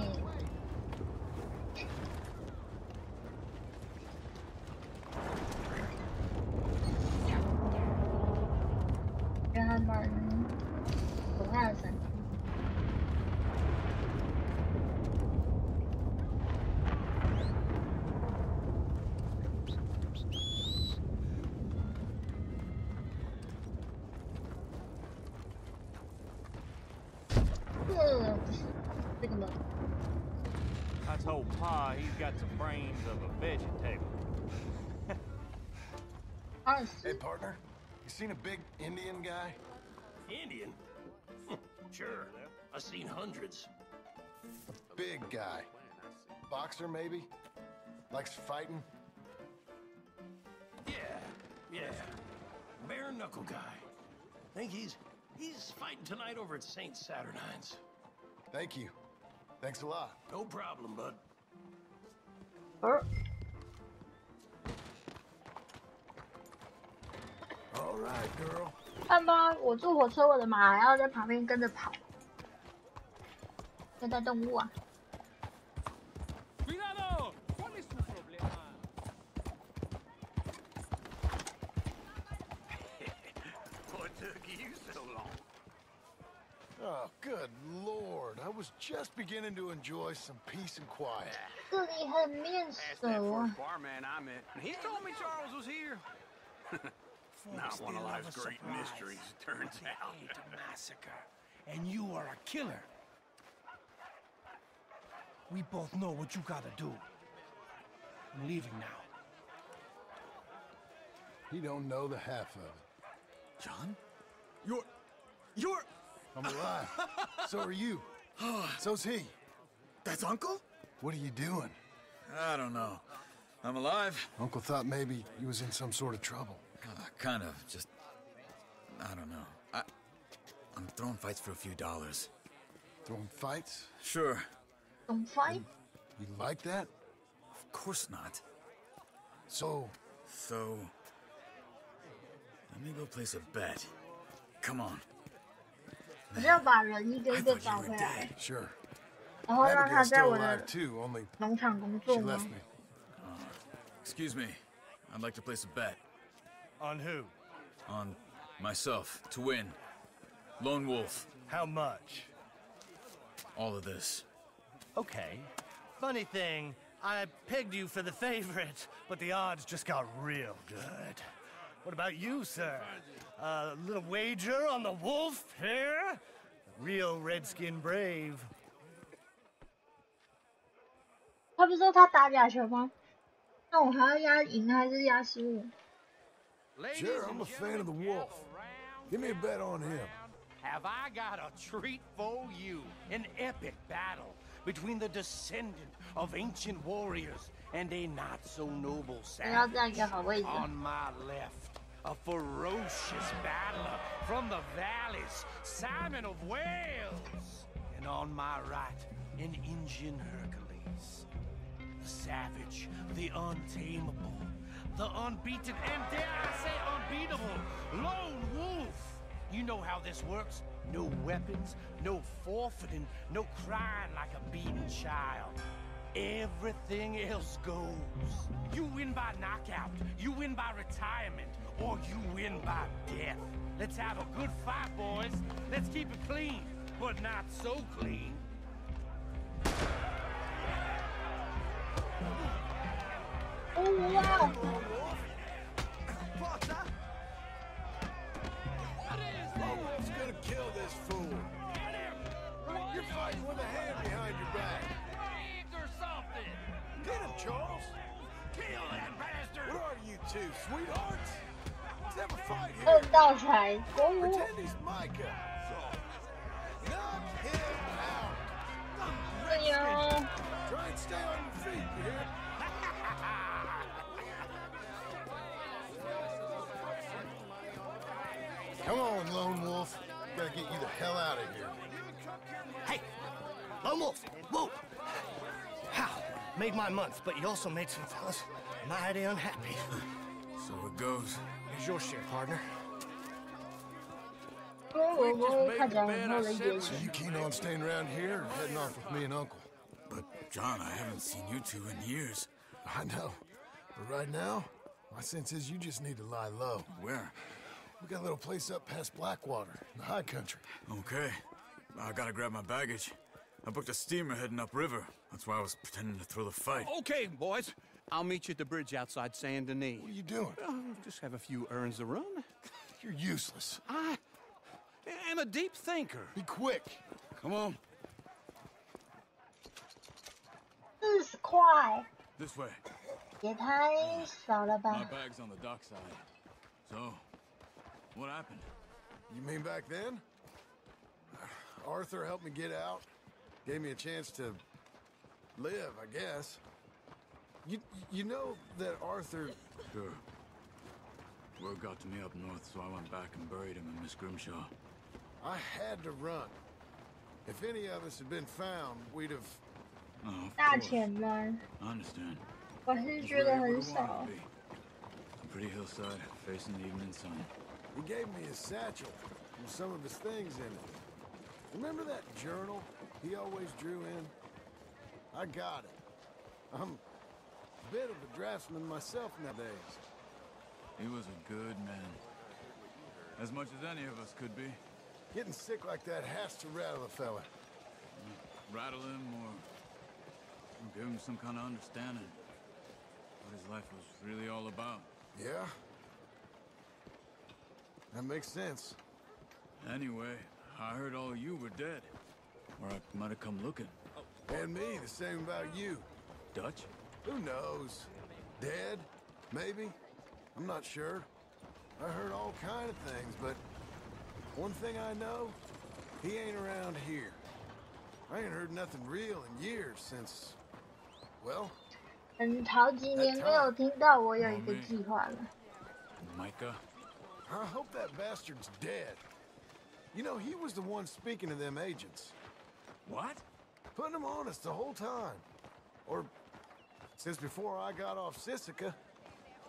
Speaker 3: 觉得还蛮可怕的闪电。 这个门。
Speaker 11: I told Pa he's got the brains of a vegetable.
Speaker 2: Hey, partner, you seen a big Indian guy?
Speaker 12: Indian? Sure, I've seen hundreds.
Speaker 2: A big guy. Boxer, maybe? Likes fighting?
Speaker 12: Yeah. Bare knuckle guy. Think he's fighting tonight over at St. Saturnine's.
Speaker 2: Thank you. Thanks a lot.
Speaker 12: No problem, bud.
Speaker 2: All right, girl.
Speaker 3: 看吧，我坐火车，我的马还要在旁边跟着跑，在带动物啊。
Speaker 11: Cuidado! ¿Cuál es
Speaker 2: Oh, good lord. I was just beginning to enjoy some peace and quiet.
Speaker 3: 这里很面熟啊。
Speaker 11: barman I met. He told me Charles was here.
Speaker 1: Not one of life's great mysteries, it turns out.
Speaker 12: A massacre, and you are a killer. We both know what you gotta do. I'm leaving now.
Speaker 2: He don't know the half of it.
Speaker 12: John? You're...
Speaker 2: I'm alive. So are you. So's he.
Speaker 13: That's Uncle?
Speaker 2: What are you doing?
Speaker 13: I don't know. I'm alive.
Speaker 2: Uncle thought maybe he was in some sort of trouble.
Speaker 13: Kind of. Just... I don't know. I'm throwing fights for a few dollars.
Speaker 2: Throwing fights?
Speaker 13: Sure.
Speaker 3: Don't fight?
Speaker 2: You like that?
Speaker 13: Of course not.
Speaker 2: So...
Speaker 13: Let me go place a bet. Come on.
Speaker 3: 我就要把人一个一个找回来，
Speaker 2: Sure.
Speaker 3: 然后让他
Speaker 2: Abigail's
Speaker 3: 在
Speaker 2: still
Speaker 3: 我的
Speaker 2: alive too, only
Speaker 3: 农场工
Speaker 2: she
Speaker 3: 作吗
Speaker 2: left me.
Speaker 13: Excuse me. I'd like to place a bet.
Speaker 12: On who?
Speaker 13: On myself, to win. Lone Wolf.
Speaker 12: How much?
Speaker 13: All of this.
Speaker 12: Okay. Funny thing, I pegged you for the favorite, but the odds just got real good. What about you, sir? A little wager on the wolf here? Real redskin brave.
Speaker 3: 他不是说他打假球吗？那我还要压赢还是压输？
Speaker 2: Sure, I'm a fan of the wolf. Give me a bet on him.
Speaker 12: Have I got a treat for you? An epic battle between the descendant of ancient warriors and a not-so-noble
Speaker 3: 我要这样一
Speaker 12: savage.
Speaker 3: 个好位置。
Speaker 12: On my left, a ferocious battler from the valleys, Simon of Wales. And on my right, an Indian Hercules. The savage, the untamable, the unbeaten, and dare I say unbeatable, Lone Wolf. You know how this works. No weapons, no forfeiting, no crying like a beaten child. Everything else goes. You win by knockout, you win by retirement, or you win by death. Let's have a good fight, boys. Let's keep it clean, but not so clean.
Speaker 3: Oh, wow.
Speaker 2: Who's gonna kill this fool? You're fighting with a hand behind your back.
Speaker 12: Or something.
Speaker 2: Get him, Charles.
Speaker 12: Kill that bastard.
Speaker 2: What are you two, sweethearts? Let's have a fight
Speaker 3: 二
Speaker 2: here.
Speaker 3: 道才公
Speaker 2: Pretend he's Micah. Knock him out.
Speaker 3: 对呀，
Speaker 2: Try and stay on your feet, you hear? Come on, Lone Wolf. Gotta get you the hell out of here.
Speaker 12: Hey, Lone Wolf, whoa! How? Made my month, but you also made some fellas mighty unhappy.
Speaker 13: So it goes.
Speaker 12: Here's your share, partner.
Speaker 3: 因为我不会看起来很厚的一点
Speaker 2: So you keen on staying around here or heading off with me and Uncle?
Speaker 13: But, John, I haven't seen you two in years.
Speaker 2: I know. But right now, my sense is you just need to lie low.
Speaker 13: Where?
Speaker 2: We got a little place up past Blackwater, in the high country.
Speaker 13: Okay. I gotta grab my baggage. I booked a steamer heading upriver. That's why I was pretending to throw the fight.
Speaker 1: Okay, boys. I'll meet you at the bridge outside Saint Denis.
Speaker 2: What are you doing?
Speaker 1: Just have a few errands to run.
Speaker 2: You're useless.
Speaker 1: I am a deep thinker.
Speaker 2: Be quick.
Speaker 13: Come on.
Speaker 3: 40块
Speaker 13: This way.
Speaker 3: 也太少了
Speaker 13: My
Speaker 3: 吧？
Speaker 13: bag's on the dockside. So, what happened?
Speaker 2: You mean back then? Arthur helped me get out. Gave me a chance to live, I guess. You know that Arthur...
Speaker 13: Sure. Word got to me up north, so I went back and buried him in Miss Grimshaw.
Speaker 2: I had to run. If any of us had been found, we'd have...
Speaker 13: Oh, of
Speaker 3: 大
Speaker 13: course.
Speaker 3: 钱呢？
Speaker 13: I understand.
Speaker 3: 我是
Speaker 13: Just
Speaker 3: 觉得
Speaker 13: where you
Speaker 3: 很
Speaker 13: would've
Speaker 3: 少
Speaker 13: wanted to。be. A pretty hillside facing the evening sun.
Speaker 2: He gave me his satchel with some of his things in it. Remember that journal he always drew in? I got it. I'm a bit of a draftsman myself nowadays.
Speaker 13: He was a good man. As much as any of us could be.
Speaker 2: Getting sick like that has to rattle a fella.
Speaker 13: Rattle him or give him some kind of understanding what his life was really all about.
Speaker 2: Yeah? That makes sense.
Speaker 13: Anyway, I heard all you were dead. Or I might have come looking.
Speaker 2: And me, the same about you.
Speaker 13: Dutch?
Speaker 2: Who knows? Dead? Maybe? I'm not sure. I heard all kind of things, but one thing I know, he ain't around here. I ain't heard nothing real in years since, well...
Speaker 3: 好几年没有听到我有一个计划了。
Speaker 13: Micah?
Speaker 2: I hope that bastard's dead. You know, he was the one speaking to them agents.
Speaker 13: What?
Speaker 2: Putting them on us the whole time. Or since before I got off Sisika.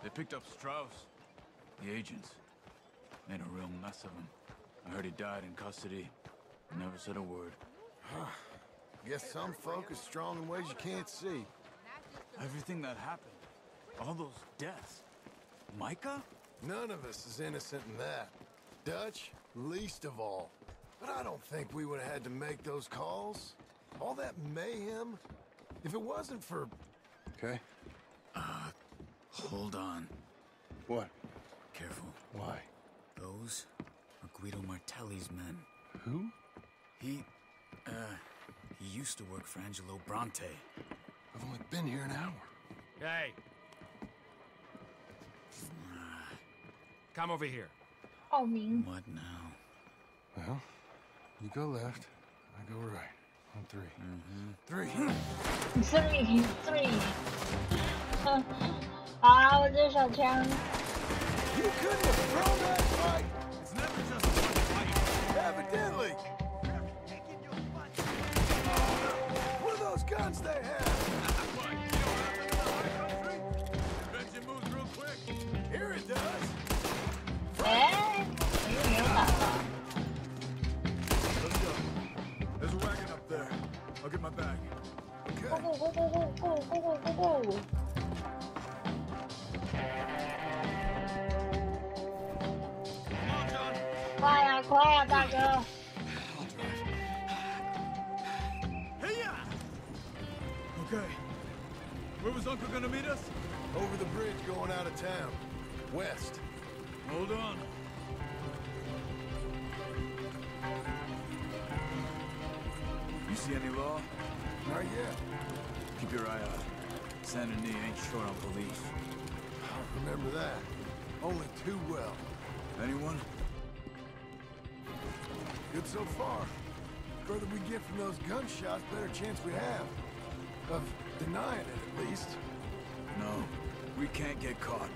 Speaker 13: They picked up Strauss. The agents. Made a real mess of him. I heard he died in custody. Never said a word.
Speaker 2: Guess some folk is strong in ways you can't see.
Speaker 13: Everything that happened. All those deaths. Micah?
Speaker 2: None of us is innocent in that. Dutch, least of all. But I don't think we would have had to make those calls. All that mayhem. If it wasn't for...
Speaker 6: Okay.
Speaker 13: Hold on.
Speaker 6: What?
Speaker 13: Careful.
Speaker 6: Why?
Speaker 13: Those are Guido Martelli's men.
Speaker 6: Who?
Speaker 13: He used to work for Angelo Bronte.
Speaker 6: I've only been here an hour.
Speaker 12: Hey. Come over here.
Speaker 3: Oh, me.
Speaker 13: What now?
Speaker 2: Well, you go left, I go right. On three. Three.
Speaker 3: Three. 好啊，我这手枪。
Speaker 2: You couldn't have thrown that fight. It's never just one fight. Evidently. What are those guns they have?
Speaker 13: What? You don't have to know our country? Bet you moves real quick.
Speaker 2: Here it does.
Speaker 3: 哎，没有打到。
Speaker 13: Let's go. There's a wagon up there. I'll get my bag.
Speaker 2: Okay.
Speaker 3: Go. 快呀，大哥！
Speaker 13: Hey, yeah. Okay. Where was Uncle gonna meet us?
Speaker 2: Over the bridge going out of town. West.
Speaker 13: Hold on. You see any law?
Speaker 2: Not yet.
Speaker 13: Keep your eye out. Saint Denis ain't short on police.
Speaker 2: I remember that. Only too well.
Speaker 13: Anyone?
Speaker 2: Good so far. The further we get from those gunshots, better chance we have. Of denying it, at least.
Speaker 13: No, we can't get caught.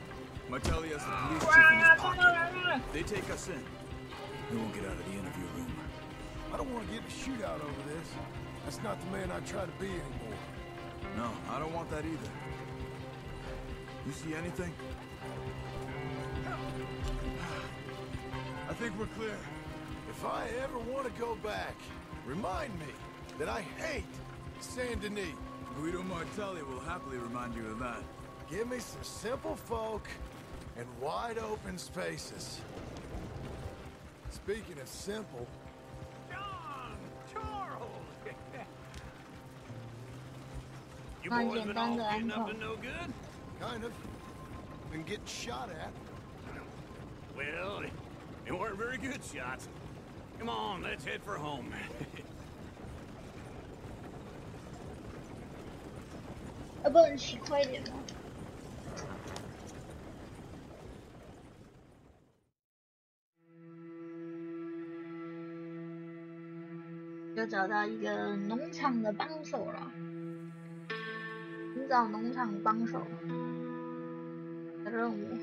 Speaker 13: Martelli has the police chief in his pocket. They take us in. We won't get out of the interview room.
Speaker 2: I don't want to get in a shootout over this. That's not the man I try to be anymore.
Speaker 13: No, I don't want that either. You see anything? I think we're clear.
Speaker 2: If I ever want to go back, remind me that I hate Saint Denis.
Speaker 13: Guido Martelli will happily remind you of that.
Speaker 2: Give me some simple folk and wide open spaces. Speaking of simple...
Speaker 1: John! Charles! You
Speaker 3: Not
Speaker 1: boys
Speaker 3: yet
Speaker 1: been
Speaker 3: done
Speaker 1: all
Speaker 3: the
Speaker 1: getting up
Speaker 3: encore.
Speaker 1: to no good?
Speaker 2: Kind of. Been getting shot at.
Speaker 1: Well, they weren't very good shots. Come on, let's head for home.
Speaker 3: 不能骑快一点吗？又找到一个农场的帮手了，寻找农场帮手的任务。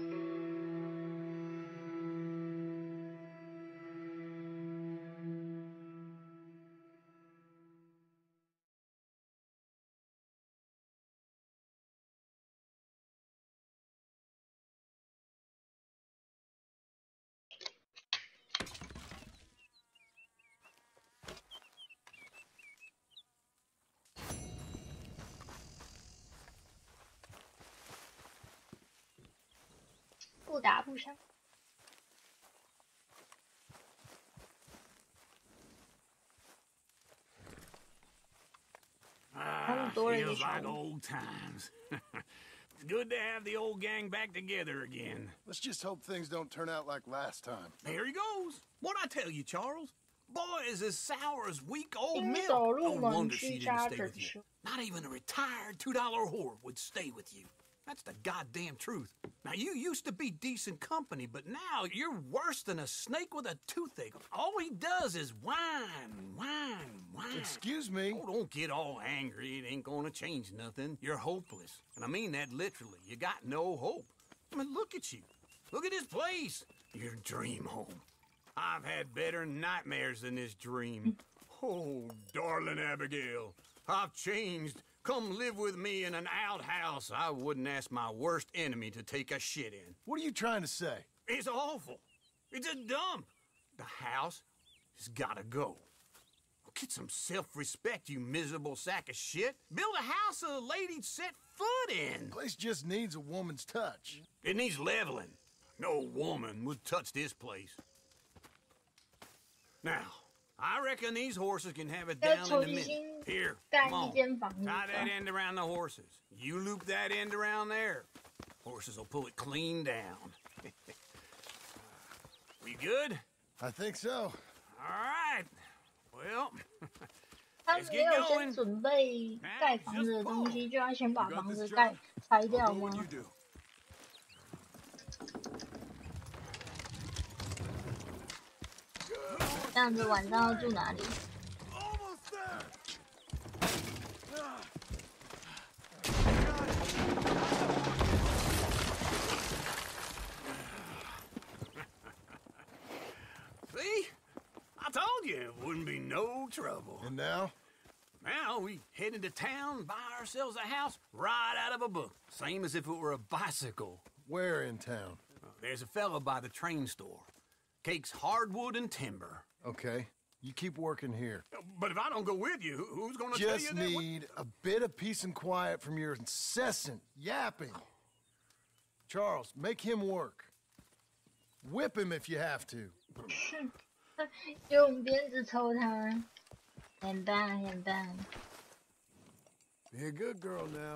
Speaker 3: 不打不相。多了一个
Speaker 1: Feels
Speaker 3: 小
Speaker 1: like
Speaker 3: 屋。
Speaker 1: old times. It's good to have the old gang back together again.
Speaker 2: Let's just hope things don't turn out like last time.
Speaker 1: Here he goes. What'd I tell you, Charles? Boy is as sour as week-old
Speaker 3: 新
Speaker 1: milk.
Speaker 3: 手入
Speaker 1: No
Speaker 3: 门
Speaker 1: wonder she
Speaker 3: 居
Speaker 1: didn't
Speaker 3: 家
Speaker 1: stay
Speaker 3: 整
Speaker 1: with you.
Speaker 3: 修。
Speaker 1: Not even a retired $2 whore would stay with you. That's the goddamn truth. Now, you used to be decent company, but now you're worse than a snake with a toothache. All he does is whine, whine, whine.
Speaker 2: Excuse me?
Speaker 1: Oh, don't get all angry. It ain't gonna change nothing. You're hopeless. And I mean that literally. You got no hope. I mean, look at you. Look at this place. Your dream home. I've had better nightmares than this dream. Oh, darling Abigail, I've changed. Come live with me in an outhouse I wouldn't ask my worst enemy to take a shit in.
Speaker 2: What are you trying to say?
Speaker 1: It's awful. It's a dump. The house has gotta go. Get some self-respect, you miserable sack of shit. Build a house a lady'd set foot in.
Speaker 2: The place just needs a woman's touch.
Speaker 1: It needs leveling. No woman would touch this place. Now, I reckon these horses can have it
Speaker 3: 要
Speaker 1: down in
Speaker 3: 重
Speaker 1: a minute.
Speaker 3: 新
Speaker 1: Here,
Speaker 3: 盖
Speaker 1: come
Speaker 3: 一
Speaker 1: on.
Speaker 3: 间房子
Speaker 1: Tie that
Speaker 3: 吧。
Speaker 1: end around the horses. You loop that end around there. Horses will pull it clean down. We good?
Speaker 2: I think so.
Speaker 1: All right. Well,
Speaker 3: 他
Speaker 1: let's
Speaker 3: 没
Speaker 1: get
Speaker 3: 有先
Speaker 1: going.
Speaker 3: 准备盖房子的东西，就要先把房子拆掉吗？ 这样子晚上要住哪里？
Speaker 1: See? I told you it wouldn't be no trouble.
Speaker 2: And now?
Speaker 1: Now we head into town, buy ourselves a house right out of a book. Same as if it were a bicycle.
Speaker 2: Where in town?
Speaker 1: There's a fellow by the train store. Cakes hardwood and timber.
Speaker 2: Okay. You keep working here.
Speaker 1: But if I don't go with you, who's gonna tell you
Speaker 2: Just
Speaker 1: that?
Speaker 2: need a bit of peace and quiet from your incessant yapping. Charles, make him work. Whip him if you have to.
Speaker 3: 用鞭子抽他，很棒很棒。
Speaker 2: Be a good girl now.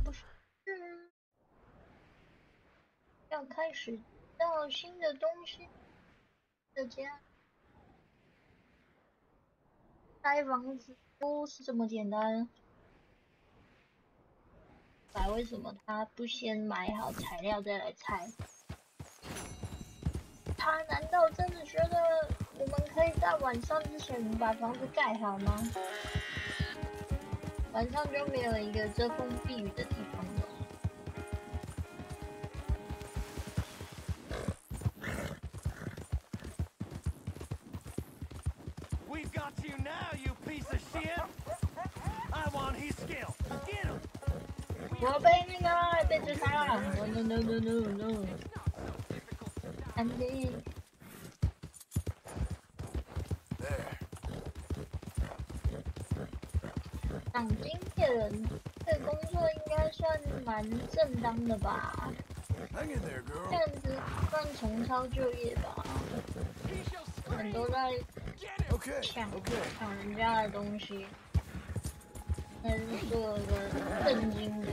Speaker 3: 不是，要开始到新的东西的家，拆房子不是这么简单。为什么他不先买好材料再来拆？他难道真的觉得我们可以在晚上之前把房子盖好吗？晚上就没有一个遮风避雨的地方了。
Speaker 12: We've got you now, you piece of shit! I want his skill. Get him!
Speaker 3: 我被那个被追杀了 ！No no no no no！ 安静。赏金片，这个工作应该算蛮正当的吧？这样子算重操旧业吧？很多在抢人家的东西。 还是做个正经的。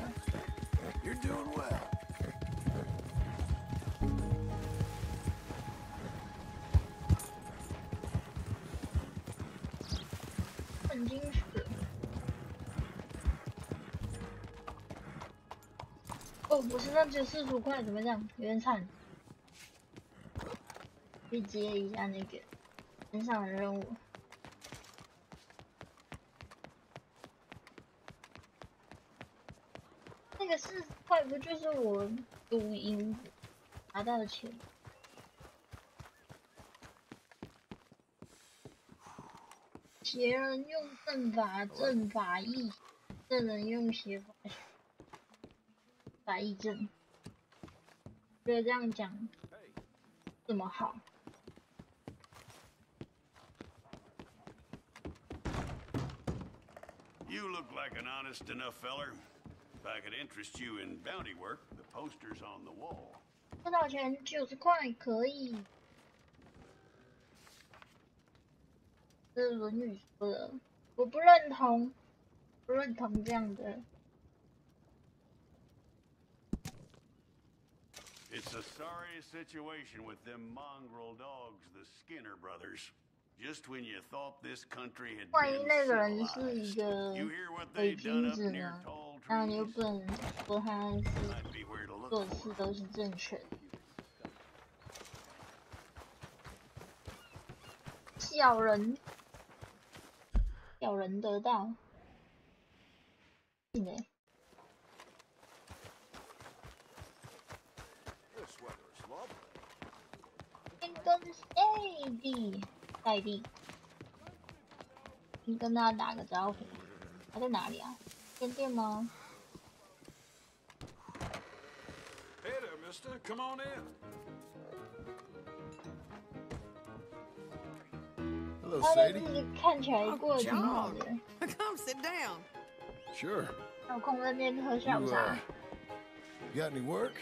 Speaker 2: You're doing well.
Speaker 3: 正经是。哦，不是，那只有40块，怎么这样？有点惨。去接一下那个身上的任务。 那个40块不就是我录音拿到的钱？邪人用正法，正法义；正人用邪法，法义正。觉得这样讲这么好。
Speaker 14: You look like an honest enough feller. If I could interest you in bounty work, the poster's on the wall.
Speaker 3: 多少钱？90块可以。这是《论语》说的，我不认同，不认同这样的。
Speaker 14: It's a sorry situation with them mongrel dogs, the Skinner brothers. Just when you thought this country had
Speaker 3: 万一
Speaker 14: been
Speaker 3: 那个人是一
Speaker 14: civilized.
Speaker 3: 个
Speaker 14: You hear what
Speaker 3: 伪
Speaker 14: they done
Speaker 3: 君
Speaker 14: up
Speaker 3: 子
Speaker 14: near
Speaker 3: 呢？
Speaker 14: tall
Speaker 3: 那你又
Speaker 14: trees?
Speaker 3: 不能说他是
Speaker 14: Might be where to look
Speaker 3: 做
Speaker 14: for
Speaker 3: 事都是正确的。小人，小人得到。是呢。先跟弟，先跟他打个招呼。他在哪里啊？天店吗？
Speaker 6: Hey there, mister. Come on in.
Speaker 2: Hello,
Speaker 3: 他的
Speaker 2: Sadie.
Speaker 3: 日子看起来过得挺好的。
Speaker 9: Come sit down.
Speaker 2: Sure.
Speaker 3: 有空在那边喝下午
Speaker 2: You,
Speaker 3: 茶。
Speaker 2: you got any work?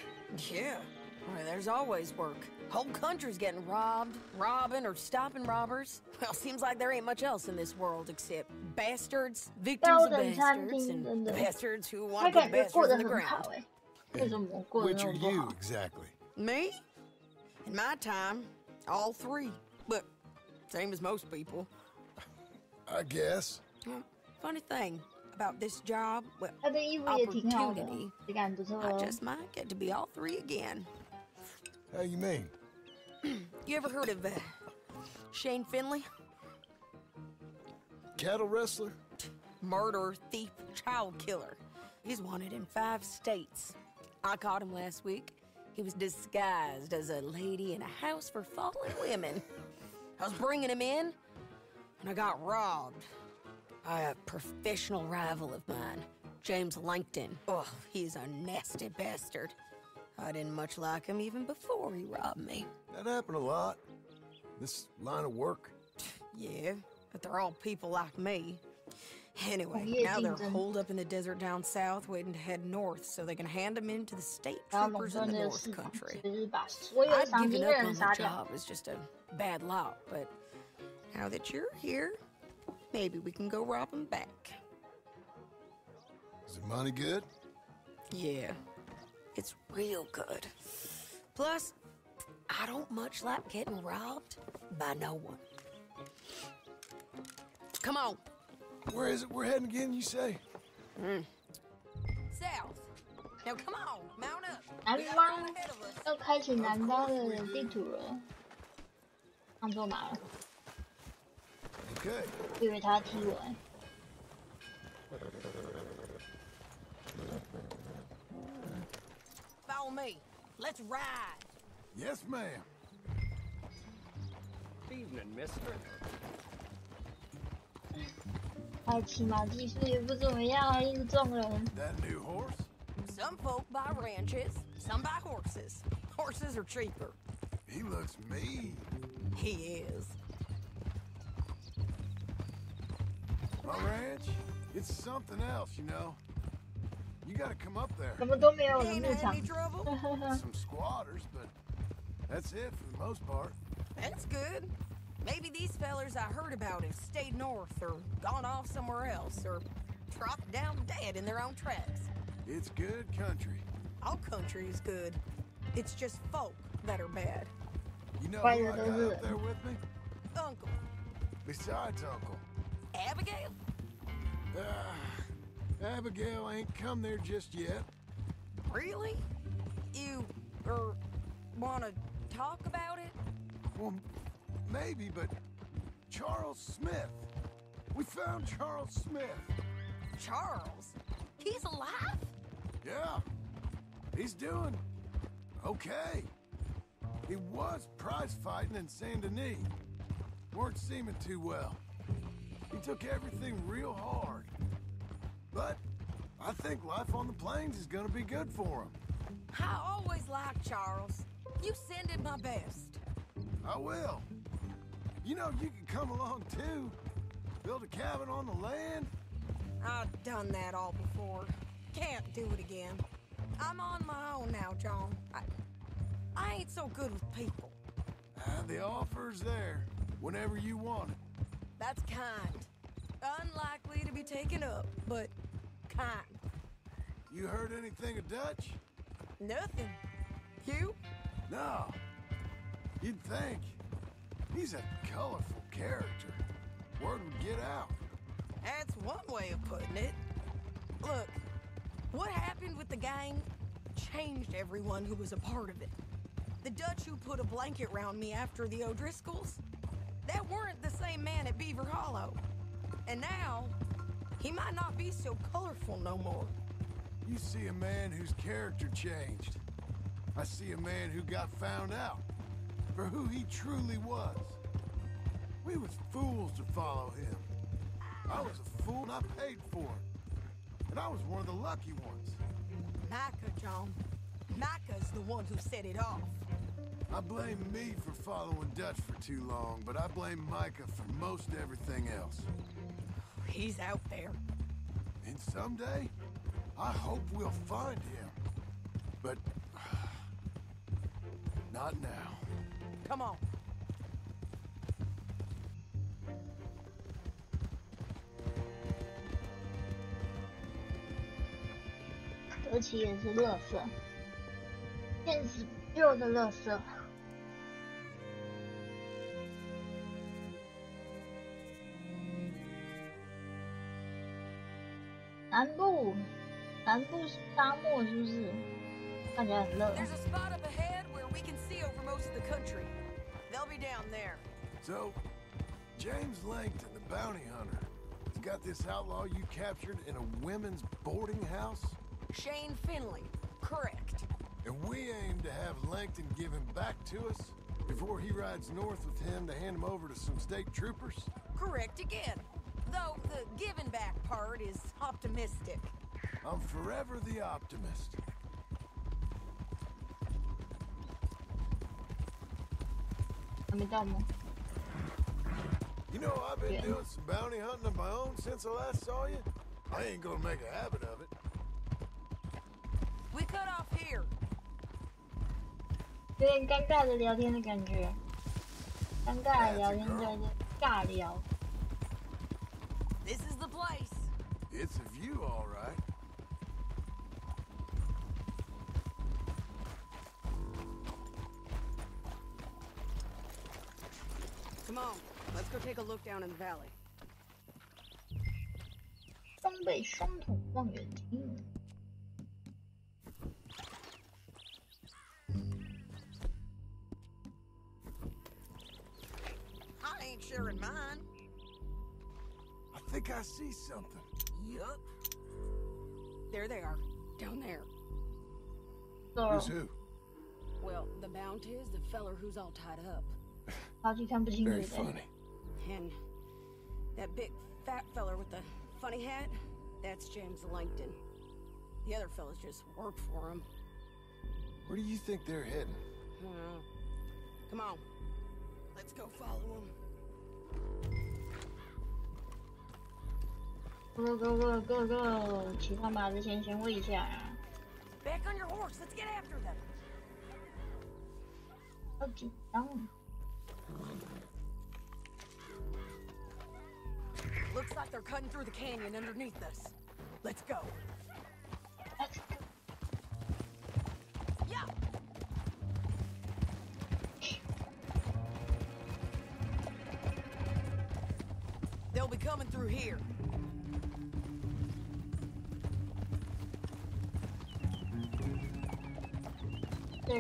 Speaker 9: Yeah. Well, there's always work. Whole country's getting robbed, robbing, or stopping robbers. Well, seems like there ain't much else in this world except bastards, victims of bastards, and bastards who
Speaker 3: 他
Speaker 9: want to
Speaker 3: 感
Speaker 9: put
Speaker 3: 觉过
Speaker 9: bastards
Speaker 3: 得
Speaker 9: in the
Speaker 3: 很好
Speaker 9: ground.
Speaker 3: 哎，为什么过得
Speaker 2: Which
Speaker 3: 那
Speaker 2: are
Speaker 3: 么不
Speaker 2: you
Speaker 3: 好？
Speaker 2: exactly?
Speaker 9: Me? In my time, all three. But same as most people.
Speaker 2: I guess.
Speaker 9: Well, funny thing about this job, well,
Speaker 3: 他的衣服也挺好的，
Speaker 9: opportunity,
Speaker 3: 质感不错
Speaker 9: I
Speaker 3: 哦。
Speaker 9: just might get to be all three again.
Speaker 2: How you mean?
Speaker 9: You ever heard of Shane Finley?
Speaker 2: Cattle wrestler?
Speaker 9: Murderer, thief, child killer. He's wanted in 5 states. I caught him last week. He was disguised as a lady in a house for fallen women. I was bringing him in, and I got robbed by a professional rival of mine, James Langton. Oh, he's a nasty bastard. I didn't much like him even before he robbed me.
Speaker 2: That happened a lot. This line of work.
Speaker 9: Yeah, but they're all people like me. Anyway,
Speaker 3: Yeah,
Speaker 9: now they're
Speaker 3: Jason.
Speaker 9: holed up in the desert down south, waiting to head north so they can hand them in to the state
Speaker 3: 然后垄
Speaker 9: troopers
Speaker 3: 断
Speaker 9: in
Speaker 3: 这
Speaker 9: the
Speaker 3: 个
Speaker 9: North
Speaker 3: 市场，
Speaker 9: Country.
Speaker 3: 就是把所有的
Speaker 9: I'd
Speaker 3: 赏
Speaker 9: given
Speaker 3: 金
Speaker 9: up
Speaker 3: 的人
Speaker 9: on
Speaker 3: 杀
Speaker 9: the
Speaker 3: 掉。
Speaker 9: job as just a bad lot, but now that you're here, maybe we can go rob them back.
Speaker 2: Is the money good?
Speaker 9: Yeah, it's real good. Plus, I don't much like getting robbed by no one. Come on.
Speaker 2: Where is it we're heading again, you say?
Speaker 9: South. Now come on, mount up.
Speaker 3: 南
Speaker 9: We got
Speaker 3: 方
Speaker 9: road ahead of us.
Speaker 3: 要开启南方的地图了，上坐马了，
Speaker 2: Okay.
Speaker 3: 我以为他踢我欸。
Speaker 9: Follow me. Let's ride.
Speaker 2: Yes, ma'am.
Speaker 4: Evening, mister.
Speaker 3: 他骑马技术也不怎么样啊，一直撞人。
Speaker 2: That new horse?
Speaker 9: Some folk buy ranches, some buy horses. Horses are cheaper.
Speaker 2: He looks mean.
Speaker 9: He is.
Speaker 2: My ranch? It's something else, you know. You gotta come up there.
Speaker 3: 什么都没有的
Speaker 9: Ain't
Speaker 3: 牧
Speaker 9: had
Speaker 3: 场
Speaker 9: any。trouble?
Speaker 2: Some squatters, but that's it for the most part.
Speaker 9: That's good. Maybe these fellers I heard about have stayed north or gone off somewhere else or dropped down dead in their own tracks.
Speaker 2: It's good country.
Speaker 9: All country is good. It's just folk that are bad.
Speaker 2: You know
Speaker 3: Why
Speaker 2: who
Speaker 3: you
Speaker 2: I
Speaker 3: don't
Speaker 2: got
Speaker 3: do
Speaker 2: up
Speaker 3: it?
Speaker 2: there with me?
Speaker 9: Uncle.
Speaker 2: Besides Uncle.
Speaker 9: Abigail?
Speaker 2: Abigail ain't come there just yet.
Speaker 9: Really? You, wanna talk about it?
Speaker 2: Well, maybe, but Charles Smith. We found Charles Smith.
Speaker 9: Charles? He's alive?
Speaker 2: Yeah. He's doing okay. He was prize fighting in Saint Denis. Weren't seeming too well. He took everything real hard. But I think life on the plains is gonna be good for him.
Speaker 9: I always liked Charles. You send him my best.
Speaker 2: I will. You know, you can come along too. Build a cabin on the land.
Speaker 9: I've done that all before. Can't do it again. I'm on my own now, John. I ain't so good with people.
Speaker 2: The offer's there whenever you want it.
Speaker 9: That's kind. Unlikely to be taken up, but kind.
Speaker 2: You heard anything of Dutch?
Speaker 9: Nothing. You?
Speaker 2: No. You'd think. He's a colorful character. Word would get out.
Speaker 9: That's one way of putting it. Look, what happened with the gang changed everyone who was a part of it. The Dutch who put a blanket round me after the O'Driscolls, that weren't the same man at Beaver Hollow. And now, he might not be so colorful no more.
Speaker 2: You see a man whose character changed. I see a man who got found out for who he truly was. We was fools to follow him. I was a fool and I paid for it. And I was one of the lucky ones.
Speaker 9: Micah, John. Micah's the one who set it off.
Speaker 2: I blame me for following Dutch for too long, but I blame Micah for most everything else.
Speaker 9: He's out there.
Speaker 2: And someday, I hope we'll find him. But not now.
Speaker 9: Come on.
Speaker 3: 德奇也是垃圾，电子肉的垃圾。南部沙漠是不是？看起来很热。
Speaker 9: There's a spot up ahead where we can see over most of the country. They'll be down there.
Speaker 2: So, James Langton, the bounty hunter, has got this outlaw you captured in a women's boarding house?
Speaker 9: Shane Finley, correct.
Speaker 2: And we aim to have Langton give him back to us before he rides north with him to hand him over to some state troopers?
Speaker 9: Correct again. Though the giving back part is optimistic.
Speaker 2: I'm forever the optimist. You know, I've been doing some bounty hunting of my own since I last saw you. I ain't gonna make a habit of it.
Speaker 9: We cut off here.
Speaker 3: 有点尴尬的聊天的感觉，尴尬的聊天就是尬聊。
Speaker 9: This is the place.
Speaker 2: It's a view, all right.
Speaker 9: Come on, let's go take a look down in the valley.
Speaker 3: 双倍双筒望远镜。
Speaker 9: I ain't sharing mine.
Speaker 2: I think I see something.
Speaker 9: Yup. There they are, down there.
Speaker 2: Who's who?
Speaker 9: Well, the bounty is the feller who's all tied up.
Speaker 2: Very funny.
Speaker 9: And that big fat feller with the funny hat, that's James Langton. The other fellas just work for him.
Speaker 2: Where do you think they're heading?
Speaker 9: Come on, let's go follow them.
Speaker 3: Go！ 骑上马之前先问一下。
Speaker 9: Back on your horse, let's get after them.
Speaker 3: 好紧张。
Speaker 9: Looks like they're cutting through the canyon underneath us. Let's go. Yeah. They'll be coming through here.
Speaker 3: There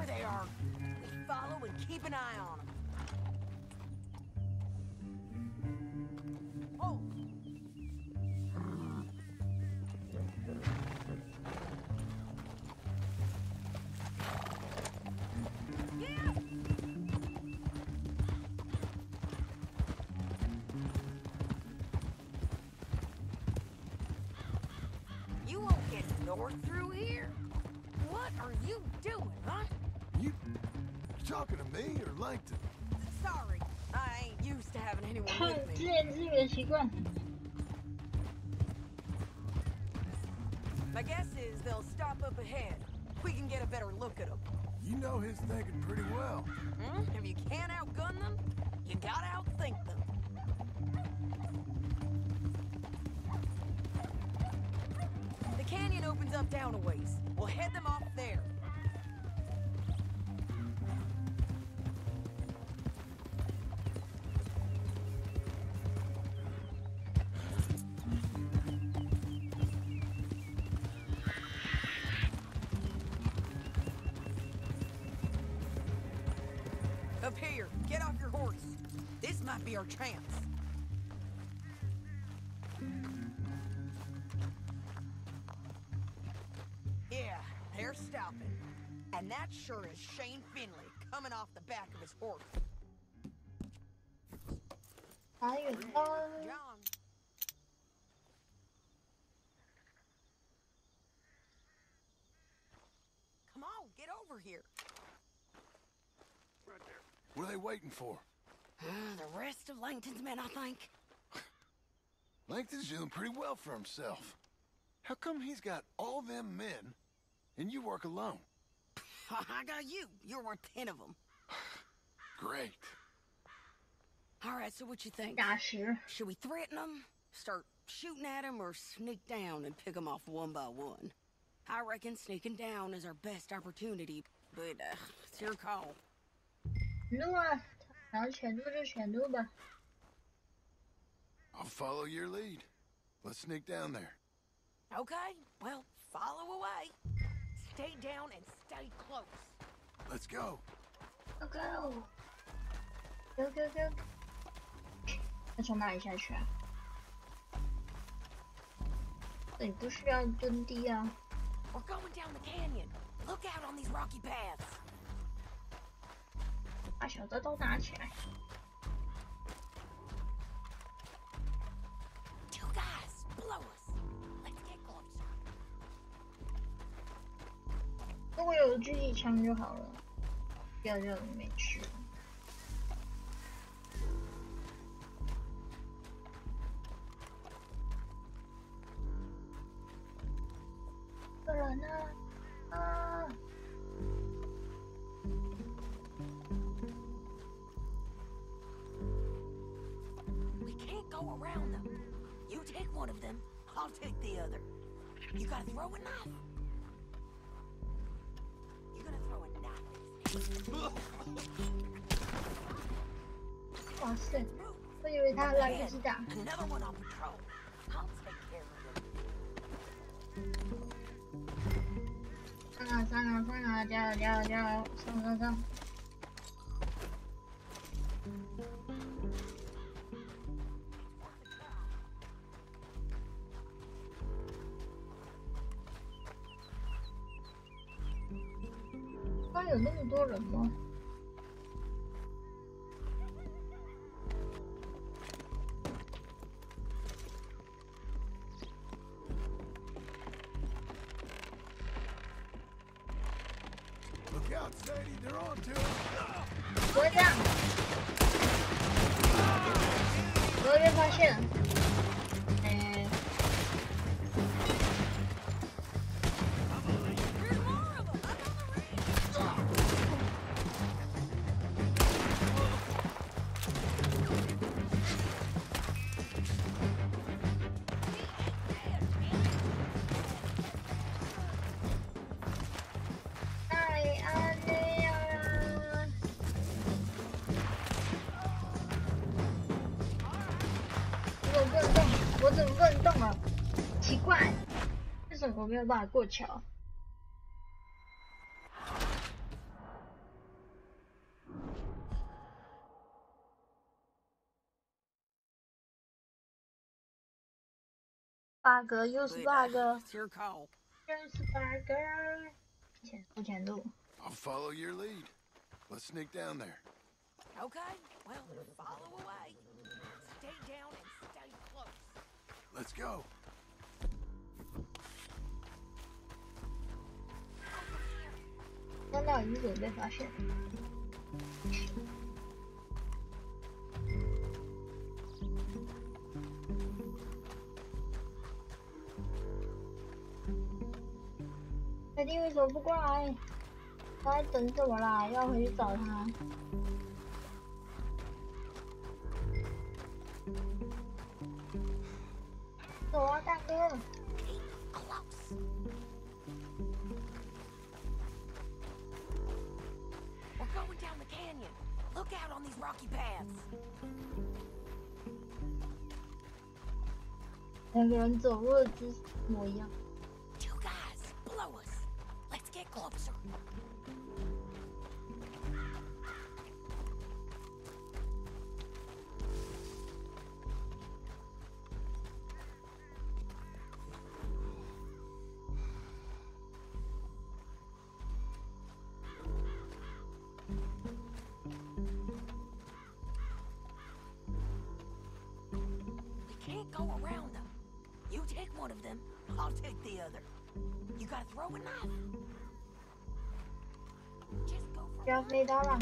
Speaker 9: they are. Let's follow and keep an eye on them. Oh. Yeah. You won't get north through here. What are you doing, huh?
Speaker 2: You talking to me or Langton?
Speaker 9: Sorry, I ain't used to having anyone with me.
Speaker 3: 之前是个习惯。
Speaker 9: My guess is they'll stop up ahead. We can get a a better look at them.
Speaker 2: You know his thinking pretty well.
Speaker 9: If you can't outgun them, you gotta outthink them. The canyon opens up down a ways. We'll head them off there. Up here, get off your horse. This might be our chance. Yeah, they're stopping. And that sure is Shane Finley coming off the back of his horse. John. Come on, get over here.
Speaker 2: Right there. What are they waiting for?
Speaker 9: The rest of Langton's men, I think.
Speaker 2: Langton's doing pretty well for himself. How come he's got all them men, and you work alone?
Speaker 9: I got you. You're worth 10 of them.
Speaker 2: Great.
Speaker 9: All right, so what you think?
Speaker 3: Yeah, sure.
Speaker 9: Should we threaten them, start shooting at them, or sneak down and pick them off one by one? I reckon sneaking down is our best opportunity, but it's your call.
Speaker 3: 路啊，想要全路就全路吧。
Speaker 2: I'll follow your lead. Let's sneak down there.
Speaker 9: Okay, well, follow away. Stay down and stay close.
Speaker 2: Let's go.
Speaker 3: Go go. Go go go. 要从哪里下去啊？你不需要蹲地啊。
Speaker 9: We're going down the canyon. Look out on these rocky paths.
Speaker 3: 把小刀都拿起来。
Speaker 9: Two guys, blow us. Let's get closer.
Speaker 3: 如果有狙击枪就好了，不要就没事。有人呢？啊！
Speaker 9: We can't go around them. You take one of them, I'll take the other. You gotta throw a knife. You're gonna throw a knife.
Speaker 3: 哇塞！我以为他来不及打。
Speaker 9: Another one on patrol. I'll take care of him.
Speaker 3: 上啊！加油加油加油！上！刚有那么多人吗？
Speaker 2: Look out, Sadie. They're on to us.
Speaker 3: 不会这样。我又被发现了。我怎么不能动啊？奇怪，为什么我没有办法过桥？bug 又是 bug， 又是 bug， 前路。
Speaker 2: I'll follow your lead. Let's sneak down there.
Speaker 9: Okay, well, follow away. Stay down and stay close.
Speaker 2: Let's go.
Speaker 3: 刚到一个被发现。确定为什什么不过来？他在等什么啦？要回去找他。走啊，大哥！
Speaker 9: We're going down the canyon. Look out on these rocky paths.
Speaker 3: 两个人走路的姿势一模一样。
Speaker 9: Two guys below us. Let's get closer. Can't go around them. You take one of them, I'll take the other. You gotta throw a knife. Just go for
Speaker 3: 要飞刀了。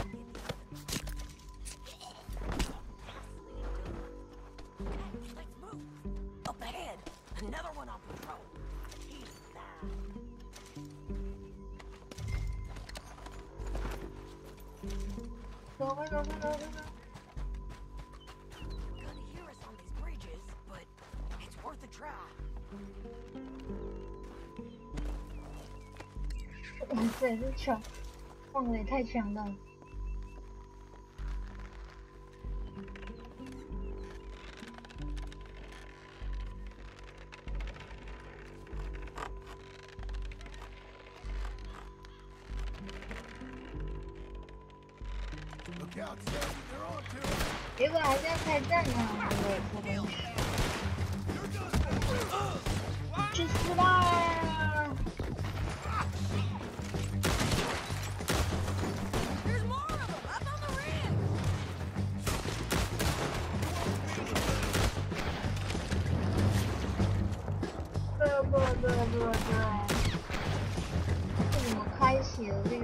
Speaker 9: Let's move. Up ahead, another one on patrol. He's down.
Speaker 3: Go, go, go, go, go.
Speaker 9: Gonna hear us on these bridges, but it's worth a try.
Speaker 3: 这是强，放的也太强了。
Speaker 2: Look out, Sam. They're on to it.
Speaker 3: 结果还是要开战呢，去死吧！
Speaker 9: There's more of them up on the ridge.
Speaker 3: 不，这怎么开启了这个？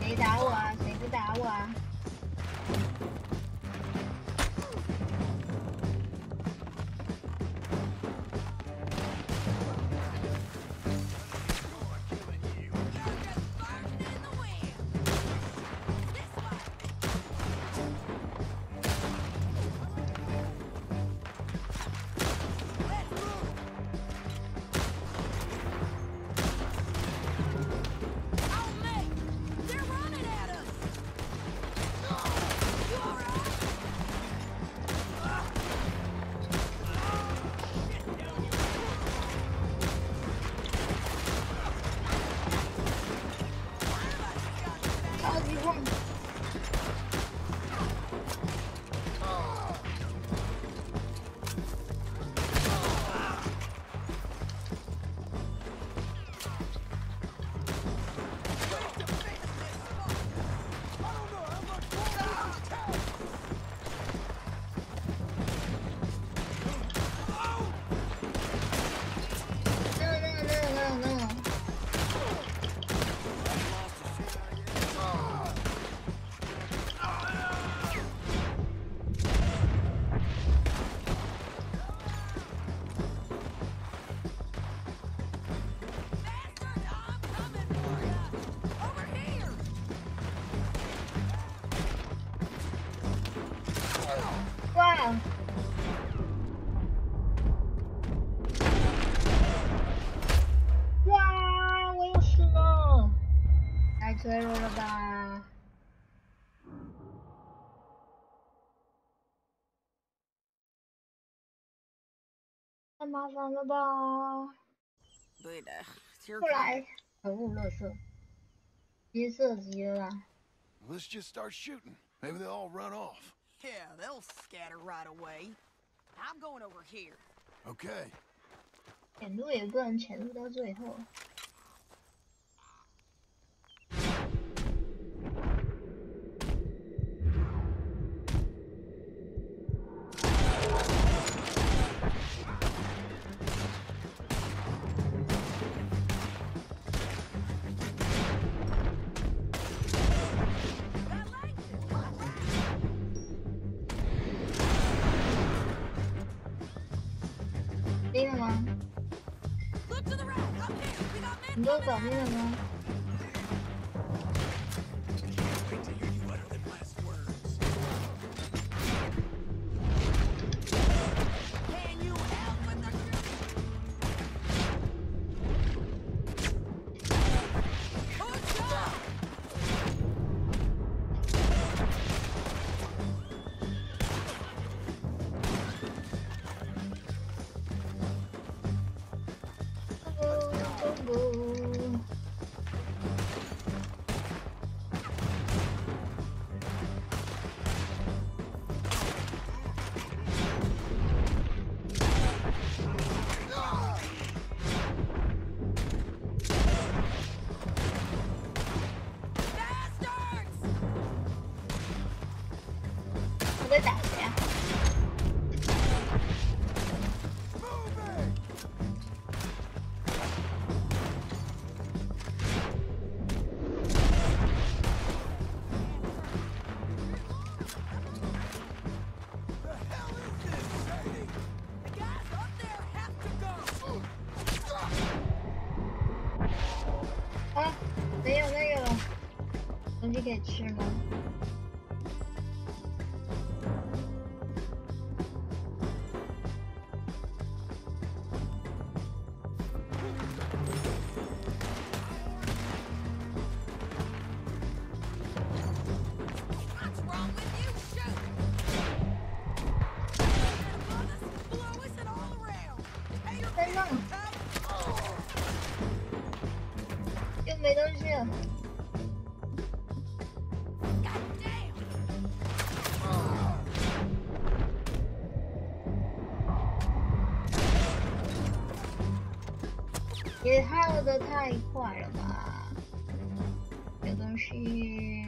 Speaker 3: 谁打我啊？谁不打我啊？超级晃！No. 哇！哇！我又死了，太脆弱了吧！太麻烦了吧！
Speaker 9: But it's your
Speaker 3: 不来，可恶，垃圾，别射击了啦！
Speaker 2: Let's just start shooting. Maybe they'll all run off.
Speaker 9: Yeah, they'll scatter right away. I'm going over here.
Speaker 2: Okay.
Speaker 3: 潜入也不能潜入到最后。你都搞定了吗？我在打谁啊？啊，没有那个东西可以吃吗？在那，又没东西了。也耗得太快了吧？有东西。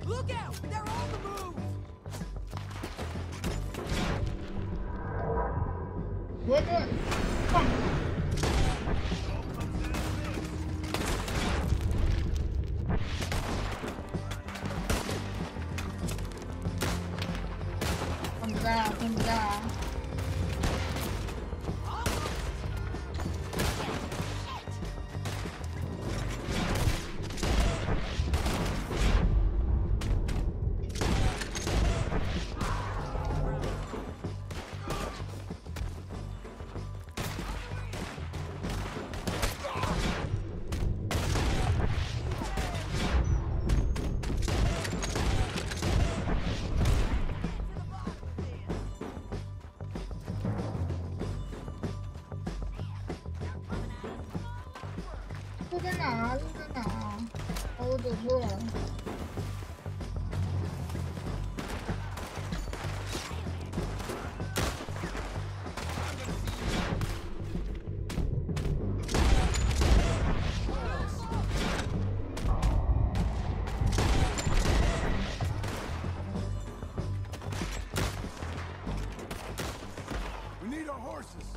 Speaker 9: Look out! They're on the move!
Speaker 3: 我这，快！看不到，看不到。这在哪啊？这在哪啊？哦，我走错了。
Speaker 2: We need our horses.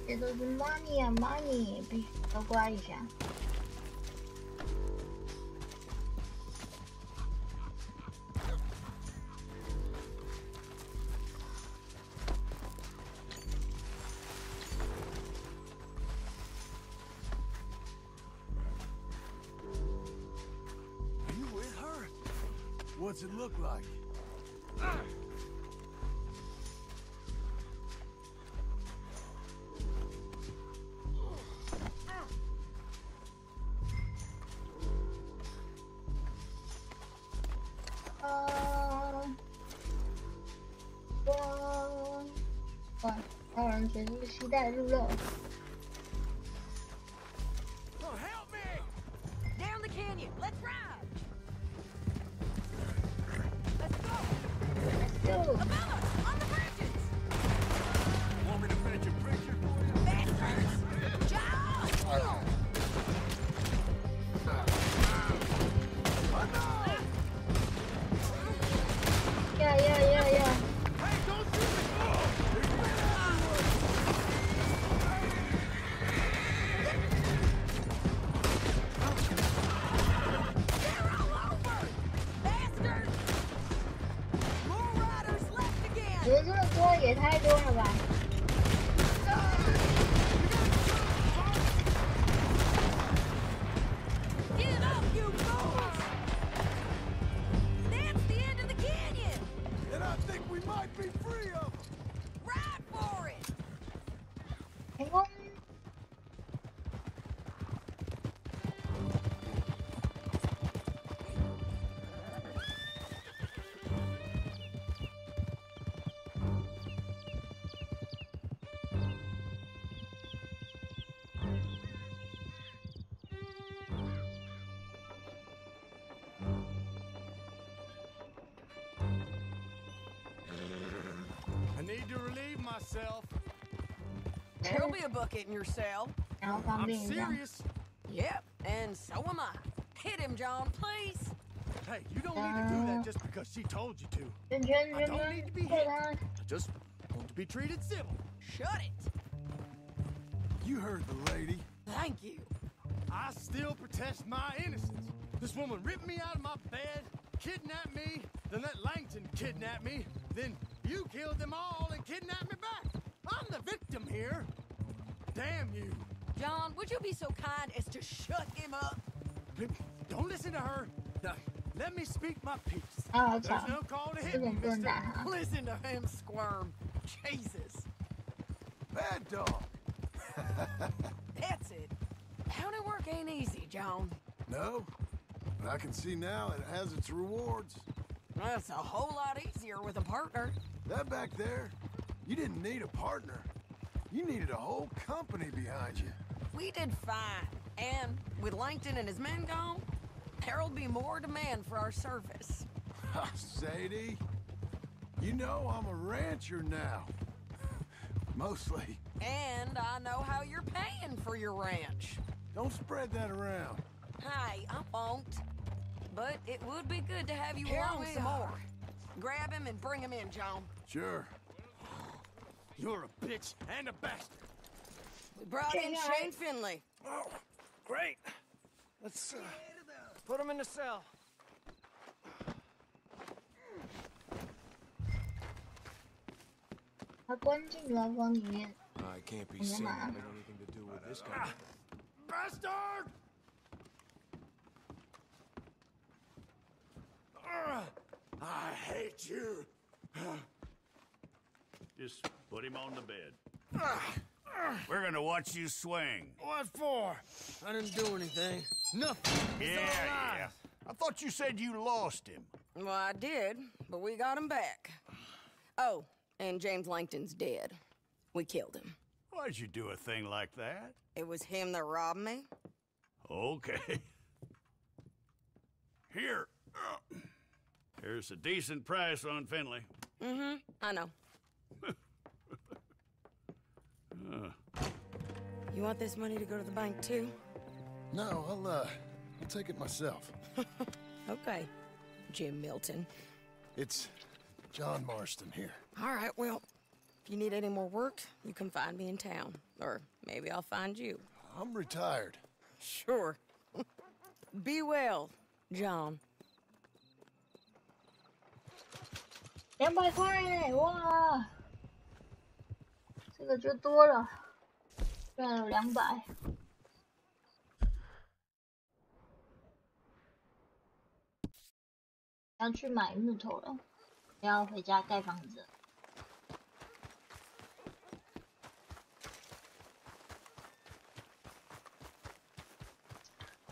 Speaker 2: 这都是 money 啊 money， 必须都刮一下。Are you with her? What's it look like?
Speaker 3: 们随之期待入肉。
Speaker 9: Down the canyon. Let's ride. Let's go.
Speaker 3: Go.
Speaker 9: Abella, on the bridges.
Speaker 14: Want me to finish your preacher for you?
Speaker 9: Bastards. John.
Speaker 3: Yeah.
Speaker 14: Hey, don't shoot me!
Speaker 9: They're all over. Bastards. More riders left
Speaker 3: 你
Speaker 9: again.
Speaker 3: 们这么多也太多了吧？
Speaker 9: Get up, you fools. That's the end of the canyon.
Speaker 2: And I think we might be free of them.
Speaker 9: Ride for it.
Speaker 3: 成功。
Speaker 12: I need to relieve myself.
Speaker 9: There'll be a bucket in your cell.
Speaker 3: 然后方
Speaker 12: I'm
Speaker 3: 便一下。
Speaker 12: serious.
Speaker 9: Yep, and so am I. Hit him, John, please.
Speaker 12: Hey, you don't need to do that just because she told you to.
Speaker 3: 圈圈
Speaker 12: I
Speaker 3: 圈
Speaker 12: don't need to be
Speaker 3: 圈，过
Speaker 12: hit.
Speaker 3: 来。
Speaker 12: I just want to be treated civil.
Speaker 9: Shut it.
Speaker 2: You heard the lady.
Speaker 9: Thank you.
Speaker 12: I still protest my innocence. This woman ripped me out of my bed, kidnapped me, then let Langton kidnap me, then you killed them all and kidnapped me back. I'm the victim here. Damn you.
Speaker 9: John, would you be so kind as to shut him up?
Speaker 12: Don't listen to her. Now, let me speak my piece.
Speaker 3: 啊，好吵
Speaker 12: There's，no call to
Speaker 3: 这
Speaker 12: hit
Speaker 3: 点
Speaker 12: me,
Speaker 3: 不能
Speaker 12: mister.
Speaker 3: 打他。
Speaker 9: Listen to him squirm. Jesus.
Speaker 2: Bad dog.
Speaker 9: That's it. County work ain't easy, John.
Speaker 2: No, but I can see now it has its rewards.
Speaker 9: That's a whole lot easier with a partner.
Speaker 2: That back there, you didn't need a partner. You needed a whole company behind you.
Speaker 9: We did fine. And with Langton and his men gone, there'll be more demand for our service.
Speaker 2: Sadie, you know I'm a rancher now. Mostly.
Speaker 9: And I know how you're paying for your ranch.
Speaker 2: Don't spread that around.
Speaker 9: Hey, I won't. But it would be good to have you
Speaker 3: Here
Speaker 9: along
Speaker 3: we
Speaker 9: some
Speaker 3: are.
Speaker 9: more. Grab him and bring him in, John.
Speaker 2: Sure.
Speaker 12: You're a bitch and a bastard.
Speaker 9: We brought in Shane Finley.
Speaker 12: Oh, great. Let's put him in the cell.
Speaker 3: 他关进牢房里面。
Speaker 13: I can't be
Speaker 3: 干
Speaker 13: seen
Speaker 3: 嘛？
Speaker 13: having anything to do with this guy.
Speaker 12: Bastard! I hate you.
Speaker 14: Just put him on the bed. We're gonna watch you swing.
Speaker 12: What for? I didn't do anything. Nothing. He's
Speaker 14: Yeah,
Speaker 12: still alive.
Speaker 14: yeah. I thought you said you lost him.
Speaker 9: Well, I did, but we got him back. Oh, and James Langton's dead. We killed him.
Speaker 14: Why'd you do a thing like that?
Speaker 9: It was him that robbed me.
Speaker 14: Okay. Here. Here's a decent price on Finley.
Speaker 9: Mm-hmm, I know. You want this money to go to the bank, too?
Speaker 2: No, I'll take it myself.
Speaker 9: Okay, Jim Milton.
Speaker 2: It's John Marston here.
Speaker 9: All right, well, if you need any more work, you can find me in town. Or maybe I'll find you.
Speaker 2: I'm retired.
Speaker 9: Sure. Be well, John.
Speaker 3: 200块，哇！这个就多了，居然有200。要去买木头了，要回家盖房子。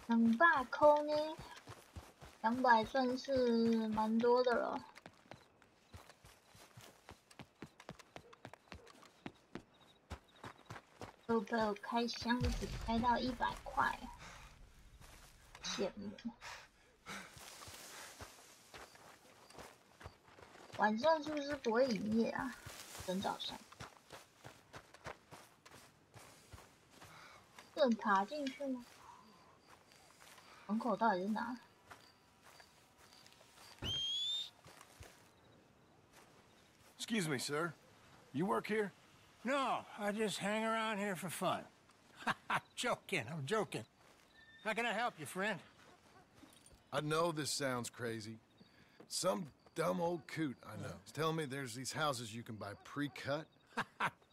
Speaker 3: 200块呢？200算是蛮多的了。都被我开箱子开到100块，羡慕。晚上是不是不会营业啊？等早上。不能爬进去吗？门口到底是哪？
Speaker 2: Excuse me, sir. You work here?
Speaker 12: No, I just hang around here for fun. I'm joking. How can I help you, friend?
Speaker 2: I know this sounds crazy. Some dumb old coot I know is telling me there's these houses you can buy pre-cut.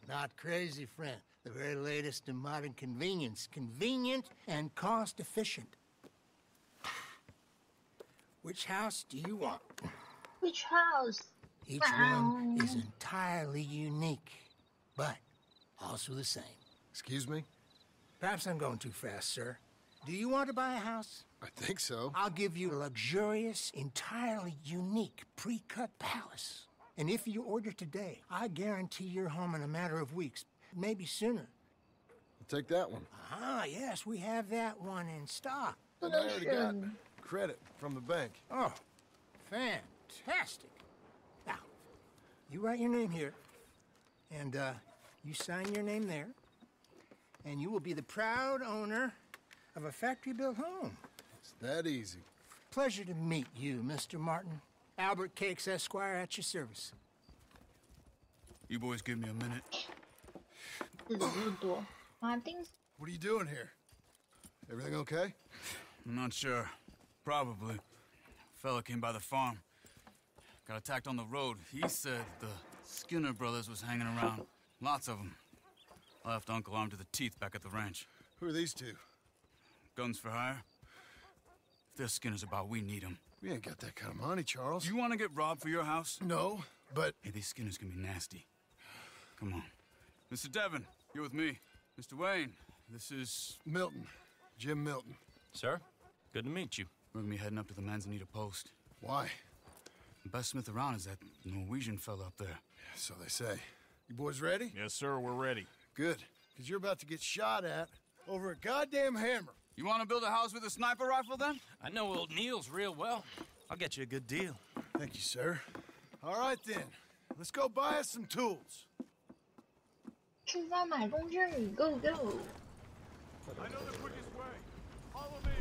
Speaker 12: Not crazy, friend. The very latest in modern convenience. Convenient and cost-efficient. Which house do you want?
Speaker 3: Which house?
Speaker 12: Each one is entirely unique, but also the same.
Speaker 2: Excuse me?
Speaker 12: Perhaps I'm going too fast, sir. Do you want to buy a house?
Speaker 2: I think so.
Speaker 12: I'll give you a luxurious, entirely unique pre-cut palace. And if you order today, I guarantee you're home in a matter of weeks, maybe sooner.
Speaker 2: I'll take that one.
Speaker 12: Ah, yes, we have that one in stock.
Speaker 2: And I already got credit from the bank.
Speaker 12: Oh, fantastic. Now, you write your name here, and you sign your name there, and you will be the proud owner of a factory-built home.
Speaker 2: It's that easy.
Speaker 12: Pleasure to meet you, Mr. Martin. Albert Cakes, Esquire, at your service.
Speaker 13: You boys give me a minute.
Speaker 2: What are you doing here? Everything okay?
Speaker 13: I'm not sure. Probably. Fella came by the farm. Got attacked on the road. He said the Skinner brothers was hanging around. Lots of them. I left Uncle armed to the teeth back at the ranch.
Speaker 2: Who are these two?
Speaker 13: Guns for hire. If there's Skinner's about, we need them.
Speaker 2: We ain't got that kind of money, Charles.
Speaker 13: You want to get robbed for your house?
Speaker 2: No, but...
Speaker 13: Hey, these Skinners can be nasty. Come on. Mr. Devon, you're with me. Mr. Wayne, this is...
Speaker 2: Milton. Jim Milton.
Speaker 11: Sir, good to meet you.
Speaker 13: We're gonna be heading up to the Manzanita post.
Speaker 2: Why?
Speaker 13: The best smith around is that Norwegian fella up there.
Speaker 2: So they say. You boys ready?
Speaker 11: Yes, sir, we're ready.
Speaker 2: Good, because you're about to get shot at over a goddamn hammer.
Speaker 13: You want to build a house with a sniper rifle, then?
Speaker 11: I know old Neil's real well. I'll get you a good deal.
Speaker 2: Thank you, sir. All right, then. Let's go buy us some tools.
Speaker 3: 出发买工具 ，Go Go！
Speaker 14: I know the quickest way. Follow me.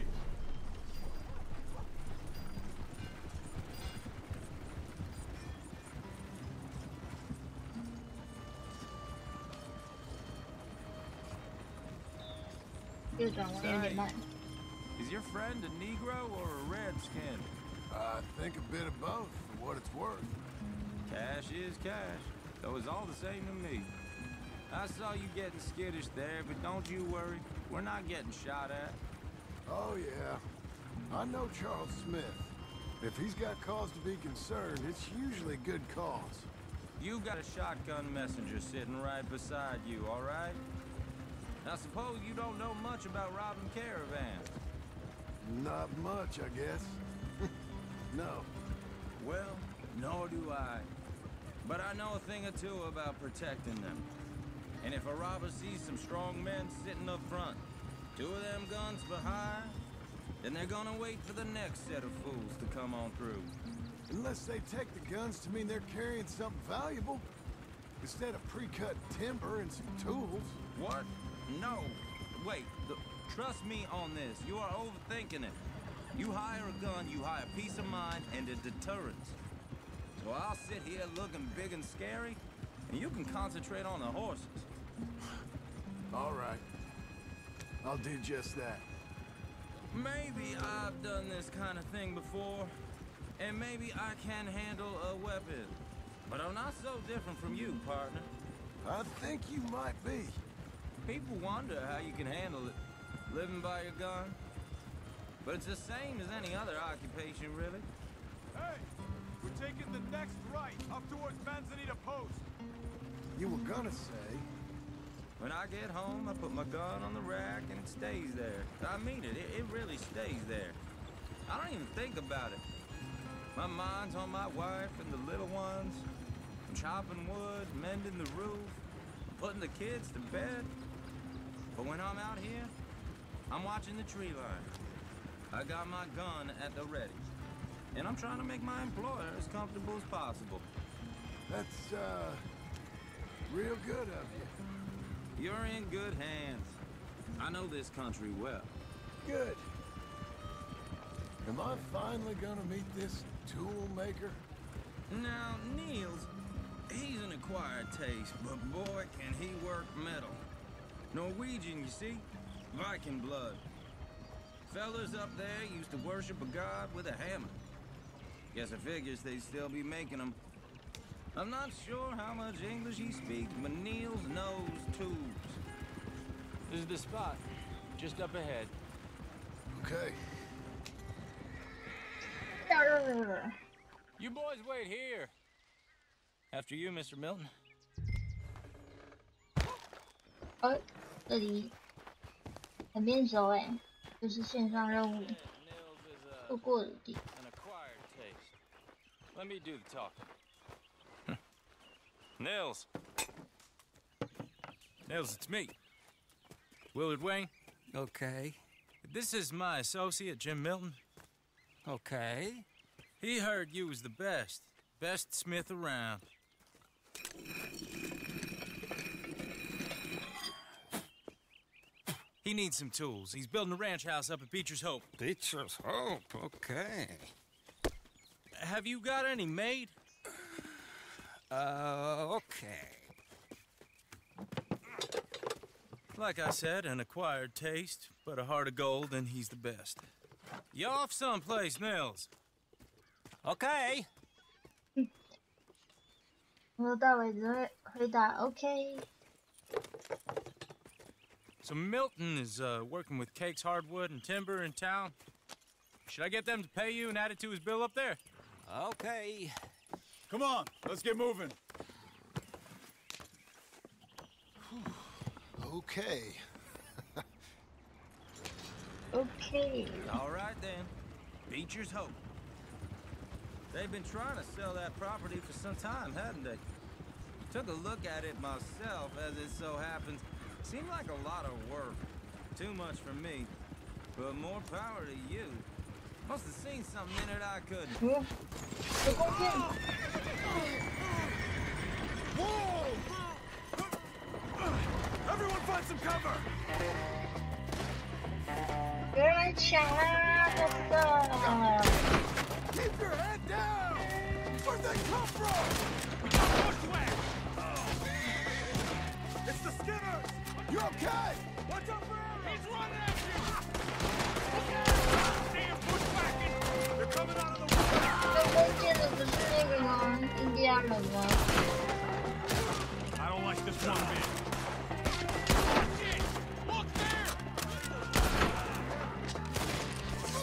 Speaker 3: 右转弯有点慢。
Speaker 11: Is your friend a Negro or a Redskin?
Speaker 2: I think a bit of both, for what it's worth.
Speaker 11: Cash is cash. Though it's all the same to me. I saw you getting skittish there, but don't you worry. We're not getting shot at.
Speaker 2: Oh, yeah. I know Charles Smith. If he's got cause to be concerned, it's usually good cause.
Speaker 11: You got a shotgun messenger sitting right beside you, all right? I suppose you don't know much about robbing caravans.
Speaker 2: Not much, I guess. No.
Speaker 11: Well, nor do I. But I know a thing or two about protecting them. And if a robber sees some strong men sitting up front, 2 of them guns for hire, then they're gonna wait for the next set of fools to come on through.
Speaker 2: Unless they take the guns to mean they're carrying something valuable. Instead of pre-cut timber and some tools.
Speaker 11: What? No. Wait, trust me on this. You are overthinking it. You hire a gun, you hire peace of mind and a deterrence. So I'll sit here looking big and scary, and you can concentrate on the horses.
Speaker 2: All right. I'll do just that.
Speaker 11: Maybe I've done this kind of thing before, and maybe I can handle a weapon. But I'm not so different from you, partner.
Speaker 2: I think you might be.
Speaker 11: People wonder how you can handle it, living by your gun. But it's the same as any other occupation, really.
Speaker 14: Hey, we're taking the next right up towards Manzanita Post.
Speaker 2: You were gonna say...
Speaker 11: When I get home, I put my gun on the rack and it stays there. I mean it, it really stays there. I don't even think about it. My mind's on my wife and the little ones. I'm chopping wood, mending the roof, putting the kids to bed. But when I'm out here, I'm watching the tree line. I got my gun at the ready. And I'm trying to make my employer as comfortable as possible.
Speaker 2: That's, real good of you.
Speaker 11: You're in good hands. I know this country well.
Speaker 2: Good. Am I finally gonna meet this tool maker?
Speaker 11: Now, Niels, he's an acquired taste, but boy, can he work metal. Norwegian, you see? Viking blood. Fellas up there used to worship a god with a hammer. Guess it figures they'd still be making them. I'm not sure how much English he speaks, but Niels knows tools.
Speaker 4: This is the spot, just up ahead.
Speaker 2: Okay.
Speaker 4: You boys wait here.
Speaker 11: After you, Mr. Milton.
Speaker 3: 这里很面熟哎，就是线上任务做过的地。
Speaker 4: Let me do the talking. Nils. Nils, it's me. Willard Wayne.
Speaker 12: Okay.
Speaker 4: This is my associate, Jim Milton.
Speaker 12: Okay.
Speaker 4: He heard you was the best smith around. He needs some tools. He's building a ranch house up at Beecher's Hope.
Speaker 12: Beecher's Hope, okay.
Speaker 4: Have you got any made?
Speaker 12: Okay.
Speaker 4: Like I said, an acquired taste, but a heart of gold, and he's the best. You off someplace, Nils?
Speaker 12: Okay.
Speaker 3: 从头到尾只会回答 OK。
Speaker 4: So Milton is working with Cakes Hardwood and Timber in town. Should I get them to pay you and add it to his bill up there?
Speaker 12: Okay.
Speaker 13: Come on, let's get moving.
Speaker 2: Okay.
Speaker 3: Okay.
Speaker 11: All right then. Beecher's Hope. They've been trying to sell that property for some time, hadn't they? Took a look at it myself, as it so happens. Seemed like a lot of work. Too much for me. But more power to you. Must have seen something in it I couldn't.
Speaker 13: Whoa! Everyone find some cover!
Speaker 3: 别来抢啦！真的。
Speaker 13: Keep your head down! Where'd they come from? Bushwhack! It's the Skinners! You're okay! Watch out for arrows! He's running at you! Damn bushwhacking! They're coming out of the woods!
Speaker 3: 最关键的不是那个吗？印第安人吗？
Speaker 13: I don't like this one bit. Shit! Look there!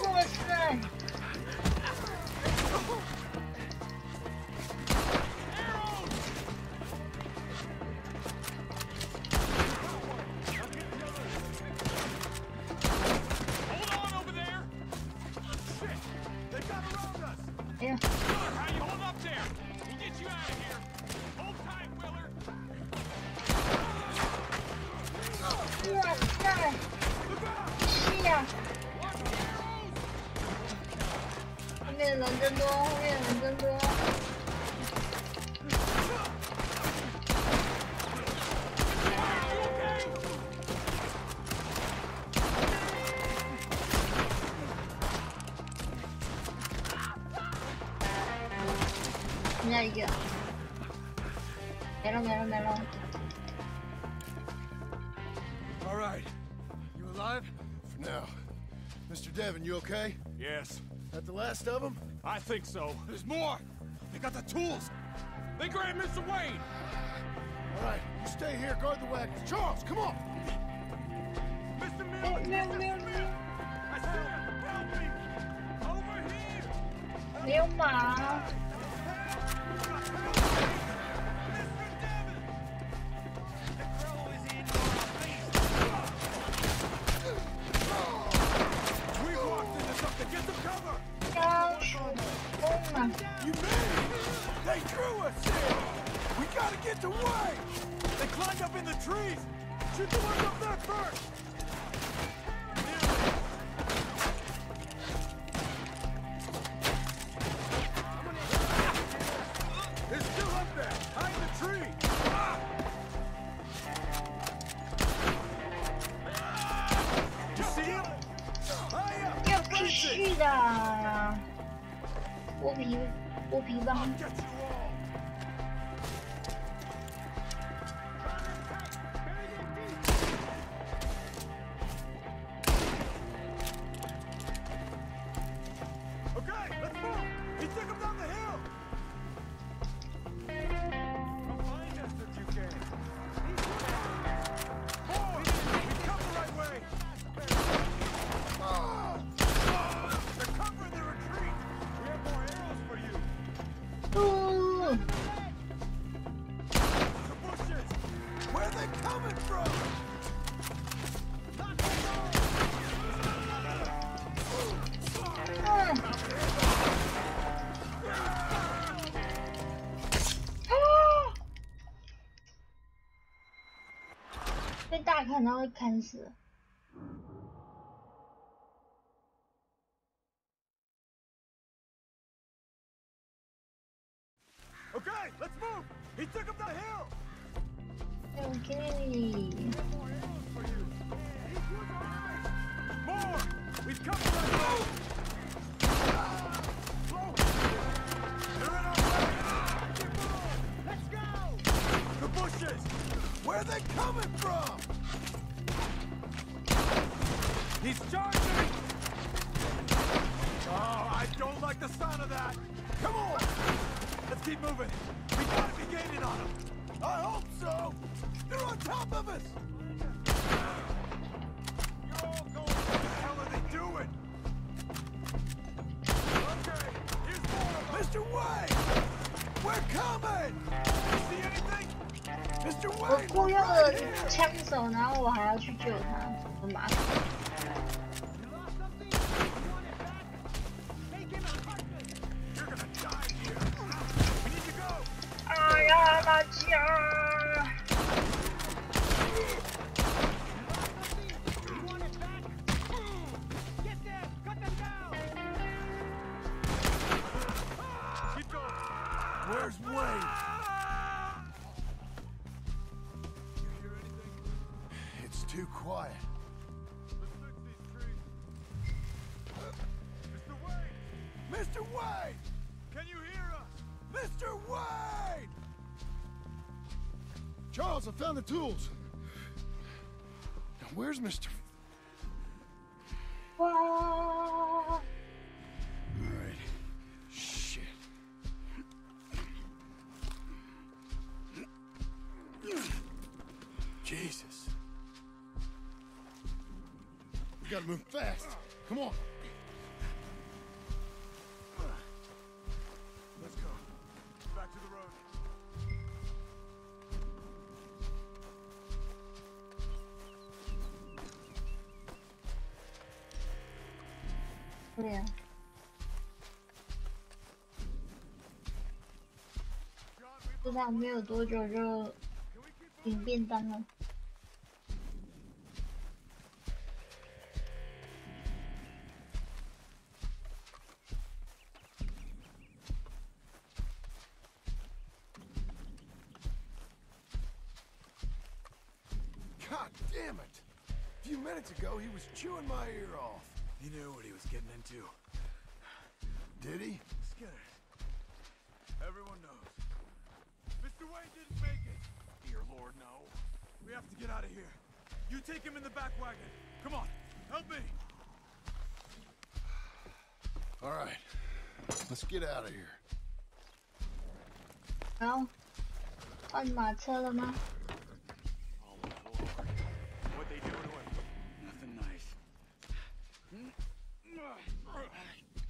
Speaker 3: 哇塞！
Speaker 13: How you hold up there? We'll get you out of here. Hold tight, Willard.
Speaker 3: 哇塞！是呀。后面人真多，后面人真多。剩下一个，没了没了没了。
Speaker 13: All right. You alive?
Speaker 2: For now. Mr. Devon, you okay?
Speaker 13: Yes.
Speaker 2: That the last of them?
Speaker 13: I think so. There's more. They got the tools. They grabbed Mr. Wayne.
Speaker 2: All right, you stay here, guard the wagons. Charles, come on!
Speaker 13: Mr. Mills! Mr. Smith! I see him! Help me! Over here!
Speaker 3: 没有马。
Speaker 13: You made it! They drew us here! We gotta get away! They climbed up in the trees!
Speaker 12: Shoot the ones up there first! They're still up there! Hide the tree! You see him?
Speaker 3: 要继续的，剥皮棒。被大砍到会砍死。
Speaker 12: Okay, let's move. He took him down the hill.
Speaker 3: Okay.
Speaker 12: More. He's coming right now. They're in our way. Let's go. The bushes. Where are they coming from? He's charging. Oh, I don't like the sound of that. Come on. Let's keep moving. We gotta be gaining on them. I hope so. They're on top of us. You're all going. What the hell are they doing? Okay, here's more of them. Mr. Wayne, we're coming. You see anything? Mr.
Speaker 3: 我
Speaker 12: Wayne,
Speaker 3: 雇
Speaker 12: we're
Speaker 3: 佣
Speaker 12: right
Speaker 3: 了
Speaker 12: here.
Speaker 3: 枪手，然后我还要去救他，很麻烦。
Speaker 12: You're gonna die here. We need to go.
Speaker 3: 哎呀，垃圾啊！
Speaker 12: Where's Wayne?
Speaker 2: It's too quiet.
Speaker 12: Mr. Wayne! Can you hear us? Mr. Wayne!
Speaker 2: Charles, I found the tools. Now, where's Mr.
Speaker 3: Wow.
Speaker 2: All right. Shit. Jesus. We gotta move fast. Come on.
Speaker 12: Let's go. Back to the road.
Speaker 3: Yeah. 这场没有多久就领便当了。
Speaker 2: God damn it! A few minutes ago, he was chewing my ear off.
Speaker 12: He knew what he was getting into.
Speaker 2: Did he?
Speaker 12: Skinner. Everyone knows. Mr. Wayne didn't make it. Dear Lord, no. We have to get out of here. You take him in the back wagon. Come on, help me.
Speaker 2: All right. Let's get out of here.
Speaker 3: 好，换马车了吗？
Speaker 12: Oh, Lord. What they doing to him? Nothing nice.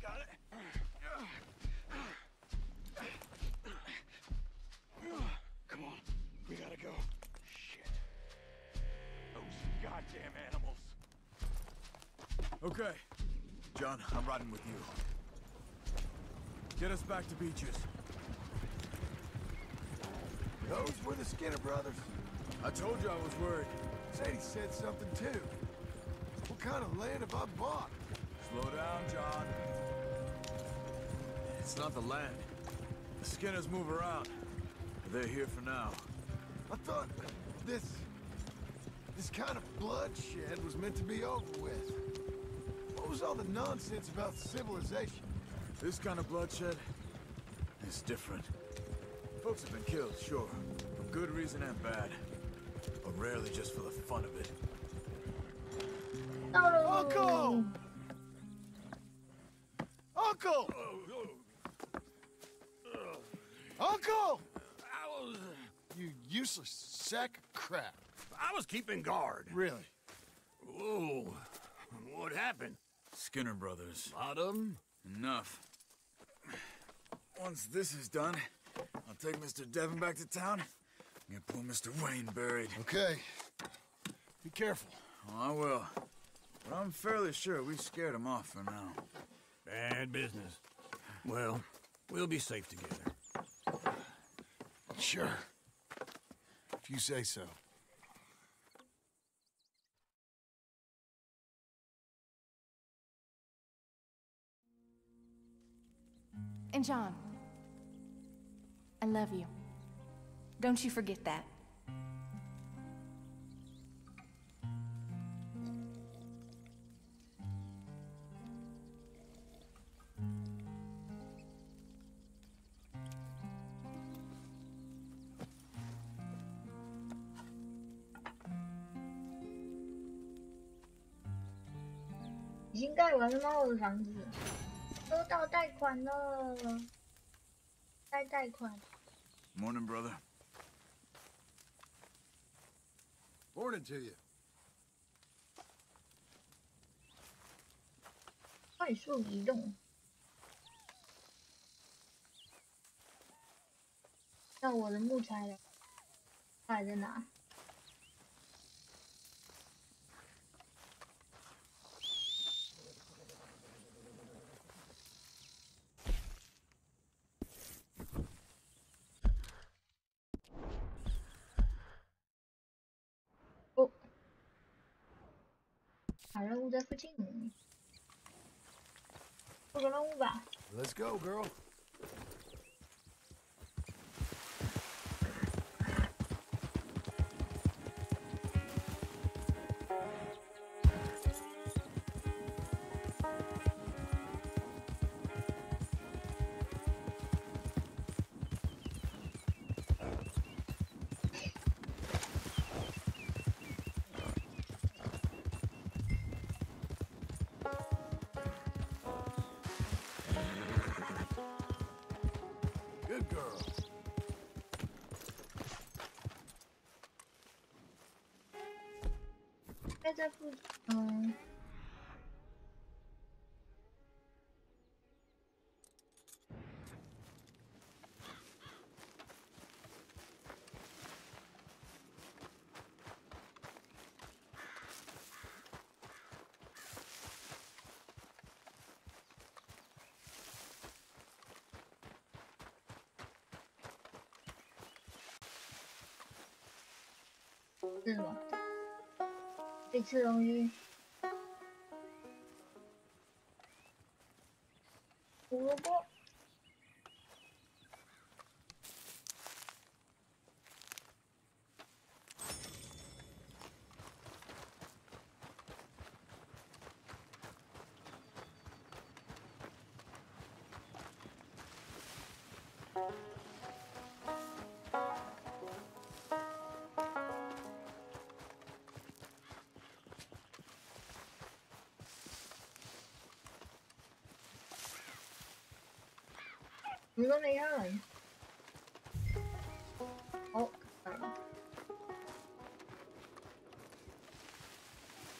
Speaker 12: Got it. Come on. We gotta go. Shit. Those goddamn animals. Okay. John, I'm riding with you. Get us back to Beaches.
Speaker 2: Those were the Skinner brothers.
Speaker 12: I told you I was worried.
Speaker 2: Sadie said something too. What kind of land have I bought?
Speaker 15: Slow down, John. It's not the land. The Skinners move around. They're here for now.
Speaker 2: I thought this kind of bloodshed was meant to be over with. What was all the nonsense about civilization?
Speaker 15: This kind of bloodshed is different. Folks have been killed, sure, for good reason and bad, but rarely just for the fun of it.
Speaker 2: Uncle! Uncle! Uncle! You useless sack of crap.
Speaker 14: I was keeping guard.
Speaker 2: Really?
Speaker 14: Whoa. What happened?
Speaker 15: Skinner brothers.
Speaker 14: Lot of them?
Speaker 15: Enough. Once this is done, I'll take Mr. Devon back to town and get poor Mr. Wayne buried.
Speaker 2: Okay. Be careful.
Speaker 15: Oh, I will. But I'm fairly sure we scared him off for now.
Speaker 14: Bad business. Well, we'll be safe together.
Speaker 2: Sure. If you say so.
Speaker 16: And John, I love you. Don't you forget that.
Speaker 3: 已经盖完了吗？我的房子收到贷款了，贷款。
Speaker 15: Morning, brother.
Speaker 2: Morning to you.
Speaker 3: 快速移动。那我的木材了，它还在哪？ 好任务在附近，做个任务吧。
Speaker 2: Let's go, girl. Good girl.
Speaker 3: 在附近，是什么？这次东西，胡萝卜。你都没看。哦，看了。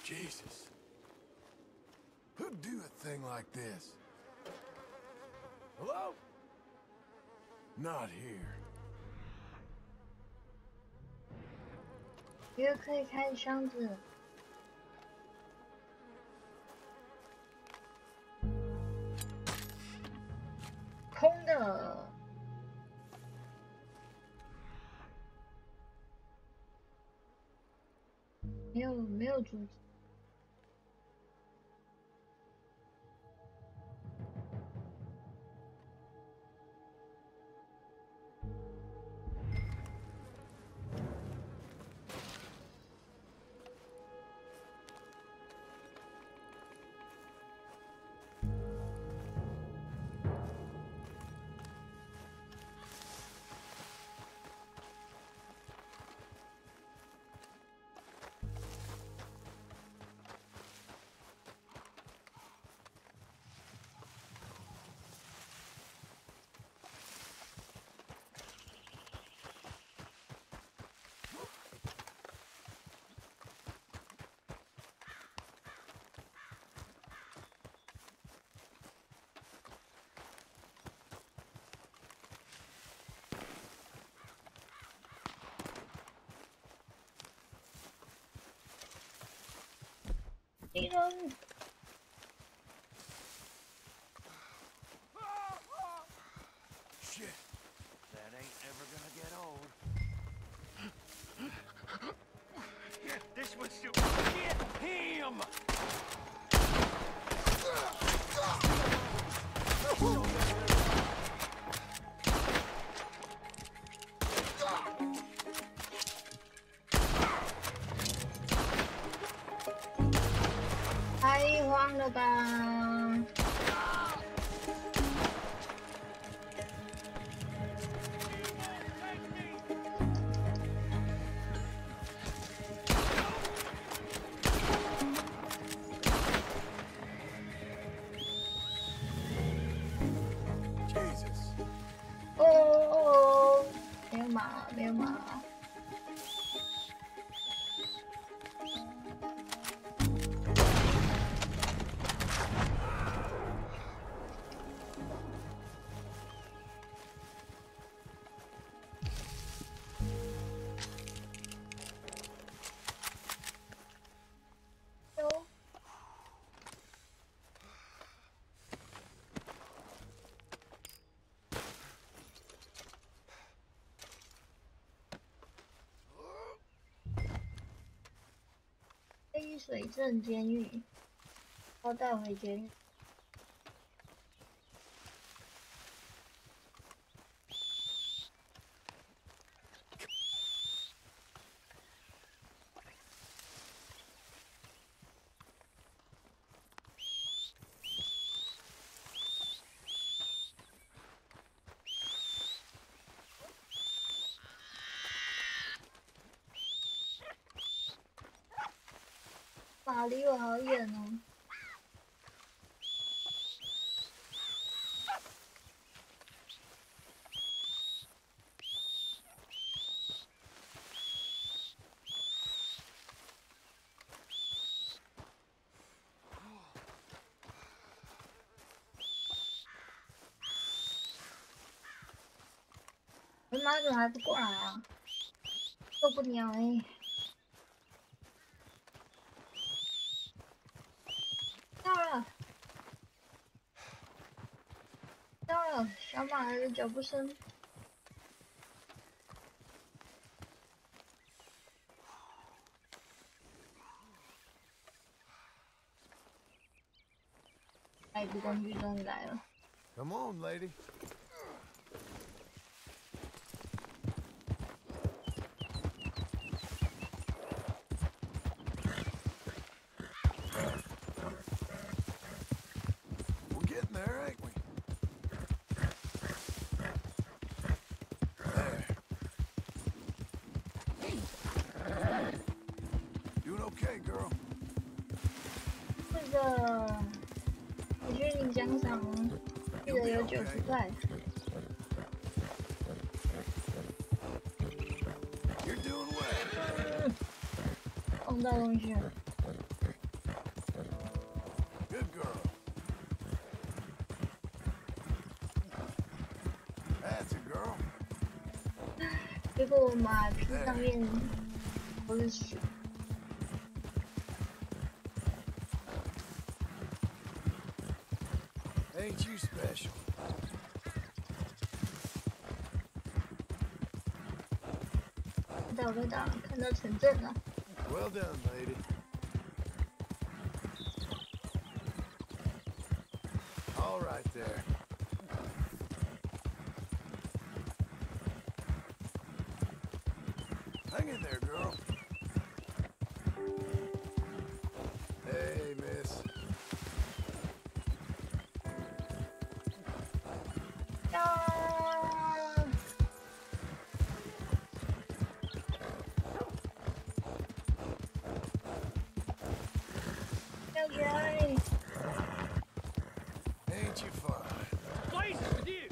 Speaker 2: Jesus. Who'd do a thing like this? Hello? Not here.
Speaker 3: 觉得可以开箱子。空的。没有阻止。敌人。
Speaker 12: Shit, that ain't ever gonna get old. Yeah, this one's too. Get him!
Speaker 3: 太慌了吧！哦，没有马，没有马。黑水镇监狱，要带回监狱。马离我好远哦。我妈怎么还不过来啊？受不了哎！到了，小马的脚步声。爱的工具终于来了。
Speaker 2: Come on, lady. Okay, girl.
Speaker 3: 这个你去领奖赏，记得有90块。
Speaker 2: You're doing well.
Speaker 3: 碰到东西了。
Speaker 2: Good girl. That's a girl.
Speaker 3: 结果我马屁上面都是血。
Speaker 2: Ain't you special?
Speaker 3: 看到看到城镇了。
Speaker 2: Well done, lady. All right there. Hang in there, girl. Hey, miss.
Speaker 3: Okay.
Speaker 2: Ain't you fine?
Speaker 12: Places with you.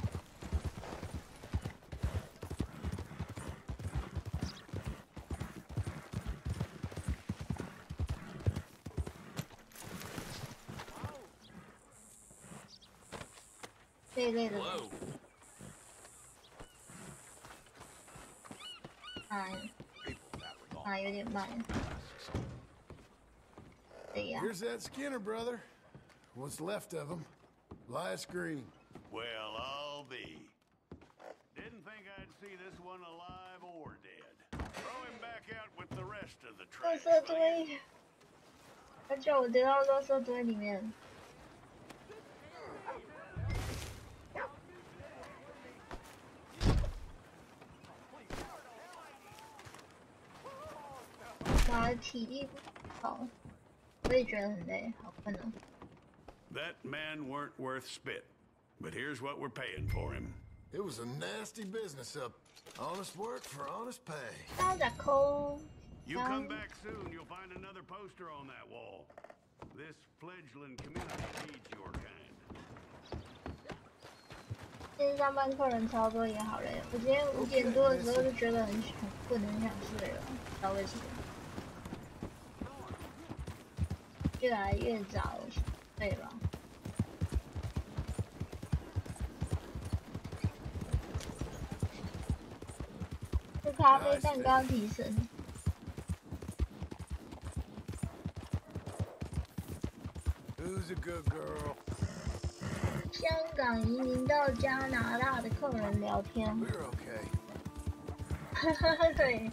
Speaker 3: 累的。有点慢。对呀。
Speaker 2: Here's that Skinner brother. What's left of him. Last green.
Speaker 14: Well, I'll be. Didn't think I'd see this one alive or dead. Throw him back out with the rest of the trash.
Speaker 3: 垃圾堆，他叫我丢到垃圾堆里面。妈的，体力不好，我也觉得很累，好困哦。
Speaker 14: That man weren't worth spit, but here's what we're paying for him.
Speaker 2: It was a nasty business up. Honest work for honest pay.
Speaker 14: You come back soon, you'll find another poster on that wall. This fledgling community needs your kind.
Speaker 3: 今天上班客人超多也好累，我今天5点多的时候就觉得很困，很想睡了，不知道为什么。越来越早睡了。 喝咖啡蛋糕提神。
Speaker 2: Who's a good girl?
Speaker 3: 香港移民到加拿大的客人聊天。
Speaker 2: We're okay.
Speaker 3: 对，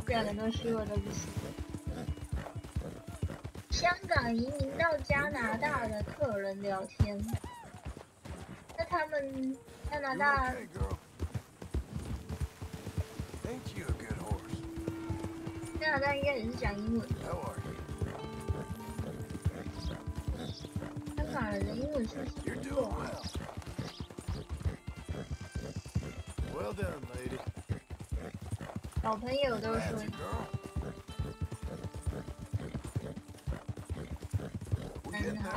Speaker 3: 两个都虚，我都不行。香港移民到加拿大的客人聊天，那他们加拿大。
Speaker 2: Ain't you a good horse?
Speaker 3: 加拿大应该也是讲英文。
Speaker 2: How are you?
Speaker 3: 香港人的英文是不是不错啊？
Speaker 2: Well done, lady.
Speaker 3: 小朋友都说。很好。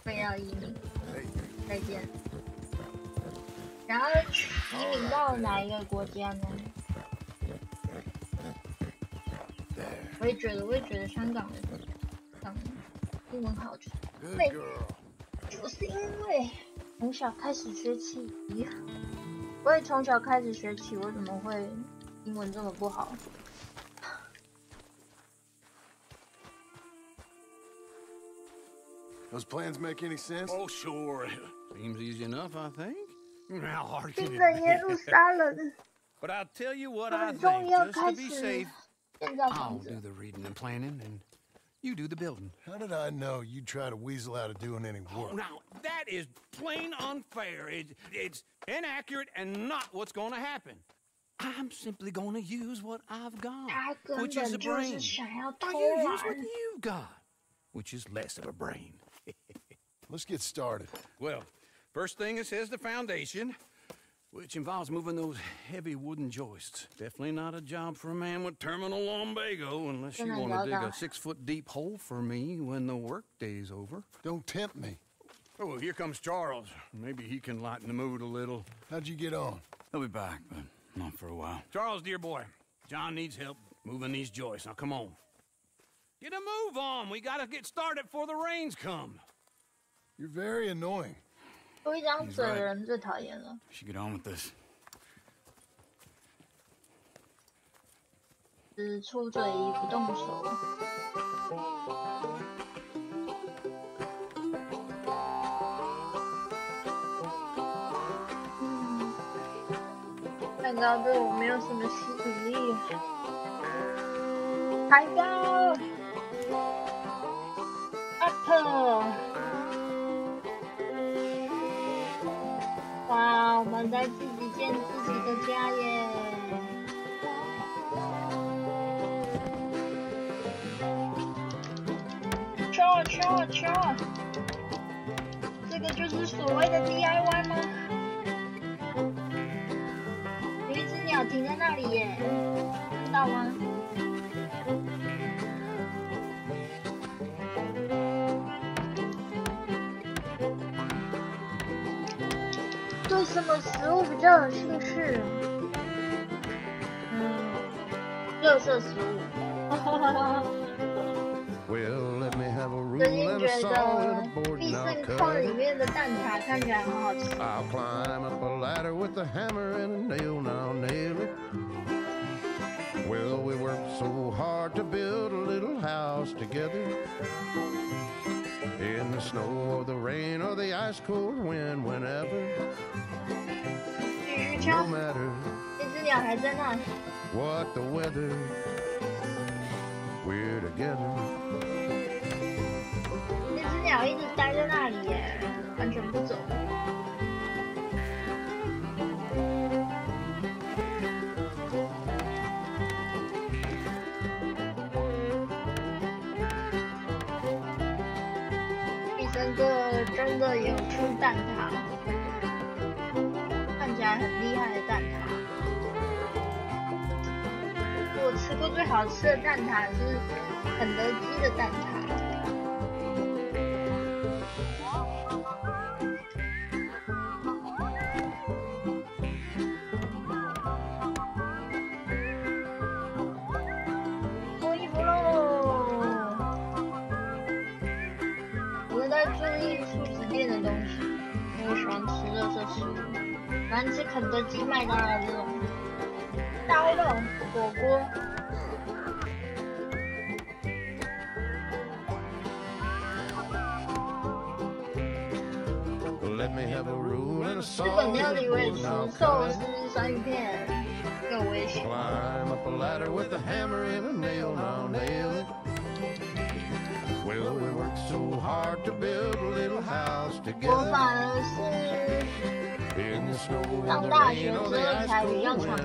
Speaker 3: 非要移民。再见。 然后移民到哪一个国家呢？我也觉得香港的英文好，就是因为从小开始学起。我也从小开始学起，我怎么会英文这么不好？
Speaker 2: Those plans make any sense?
Speaker 6: Oh, sure. Seems easy enough, I think. How hard can it
Speaker 3: be?
Speaker 6: But I'll tell you what I think, just to be safe. I'll do the reading and planning, and you do the building.
Speaker 2: How did I know you'd try to weasel out of doing any work?
Speaker 6: Oh, now, that is plain unfair. It's inaccurate and not what's going to happen. I'm simply going to use what I've got, which is a brain. Now you use what you've got, which is less of a brain.
Speaker 2: Let's get started.
Speaker 6: Well, first thing it says the foundation, which involves moving those heavy wooden joists. Definitely not a job for a man with terminal lumbago, unless you want to dig a 6-foot deep hole for me when the workday's over.
Speaker 2: Don't tempt me.
Speaker 6: Oh, here comes Charles. Maybe he can lighten the mood a little.
Speaker 2: How'd you get on?
Speaker 13: He'll be back, but not for a while.
Speaker 6: Charles, dear boy, John needs help moving these joists. Now, come on. Get a move on. We gotta get started before the rains come.
Speaker 2: You're very annoying.
Speaker 3: 有一张嘴的人最讨厌了。
Speaker 13: Should get on with this.
Speaker 3: 只出嘴不动手。蛋糕对我没有什么吸引力。抬高 ，up。哇，我们在自己建自己的家耶！Sure， 这个就是所谓的 DIY 吗？有一只鸟停在那里耶，看到吗？对什么食物比较有兴趣？垃圾食物。最近觉得必胜客里面的蛋挞看起来很好吃。
Speaker 17: Well, we worked so hard to build a little house together. In the snow or the rain or the ice cold wind, whenever. No matter what the weather, we're together.
Speaker 3: 那只鸟一直待在那里耶，完全不走。真的有出蛋挞，看起来很厉害的蛋挞。我吃过最好吃的蛋挞是肯德基的蛋挞。脱衣服喽！我在注意素食店的东西，因为我喜欢吃垃圾食物，喜欢吃肯德基、麦当劳这种刀肉火锅。日本料理我也吃，寿司、生鱼片，这个我也喜欢。我反而是上大学之后才比较常吃，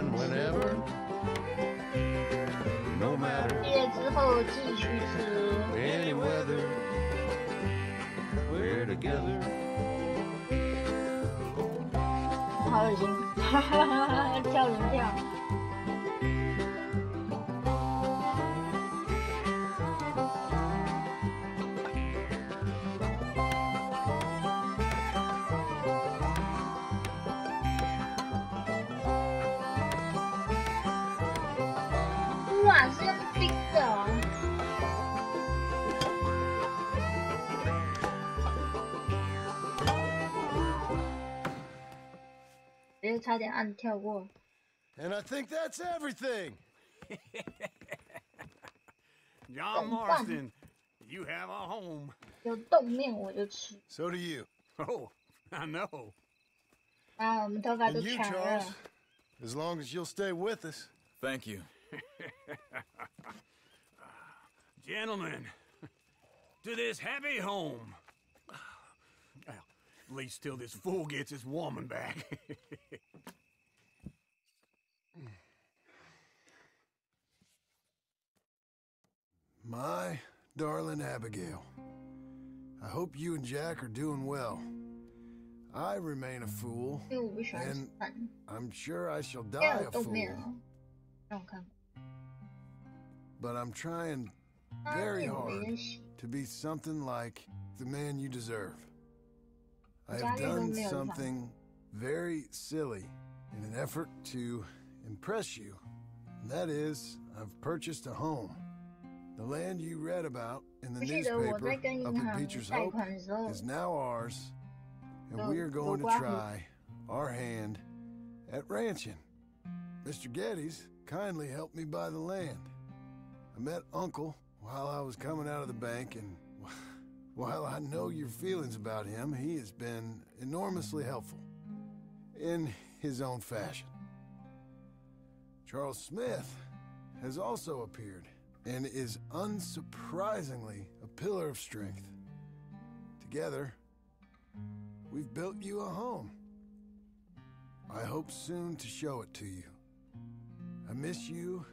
Speaker 3: 毕业之后继续吃。好恶心，哈哈哈哈，跳人跳。哇，是用冰的哦。差点按跳过。
Speaker 2: And I think that's everything.
Speaker 14: John Marston, you have a home.
Speaker 3: 有冻面我就吃。
Speaker 2: So do you.
Speaker 14: Oh, I know.
Speaker 3: 啊，我们头发都
Speaker 2: And you,
Speaker 3: 长了。
Speaker 2: Charles, as long as you'll stay with us.
Speaker 15: Thank you.
Speaker 14: Gentlemen, to this happy home. Well, at least till this fool gets his woman back.
Speaker 2: My darling Abigail, I hope you and Jack are doing well. I remain a fool, and I'm sure I shall die a fool. But I'm trying very hard to be something like the man you deserve. I have done something very silly in an effort to impress you. And that is, I've purchased a home. The land you read about in the newspaper up at Beecher's Hope is now ours, and we are going to try our hand at ranching. Mr. Geddes kindly helped me buy the land. I met Uncle while I was coming out of the bank, and while I know your feelings about him, he has been enormously helpful in his own fashion. Charles Smith has also appeared and is unsurprisingly a pillar of strength. Together, we've built you a home. I hope soon to show it to you. I miss you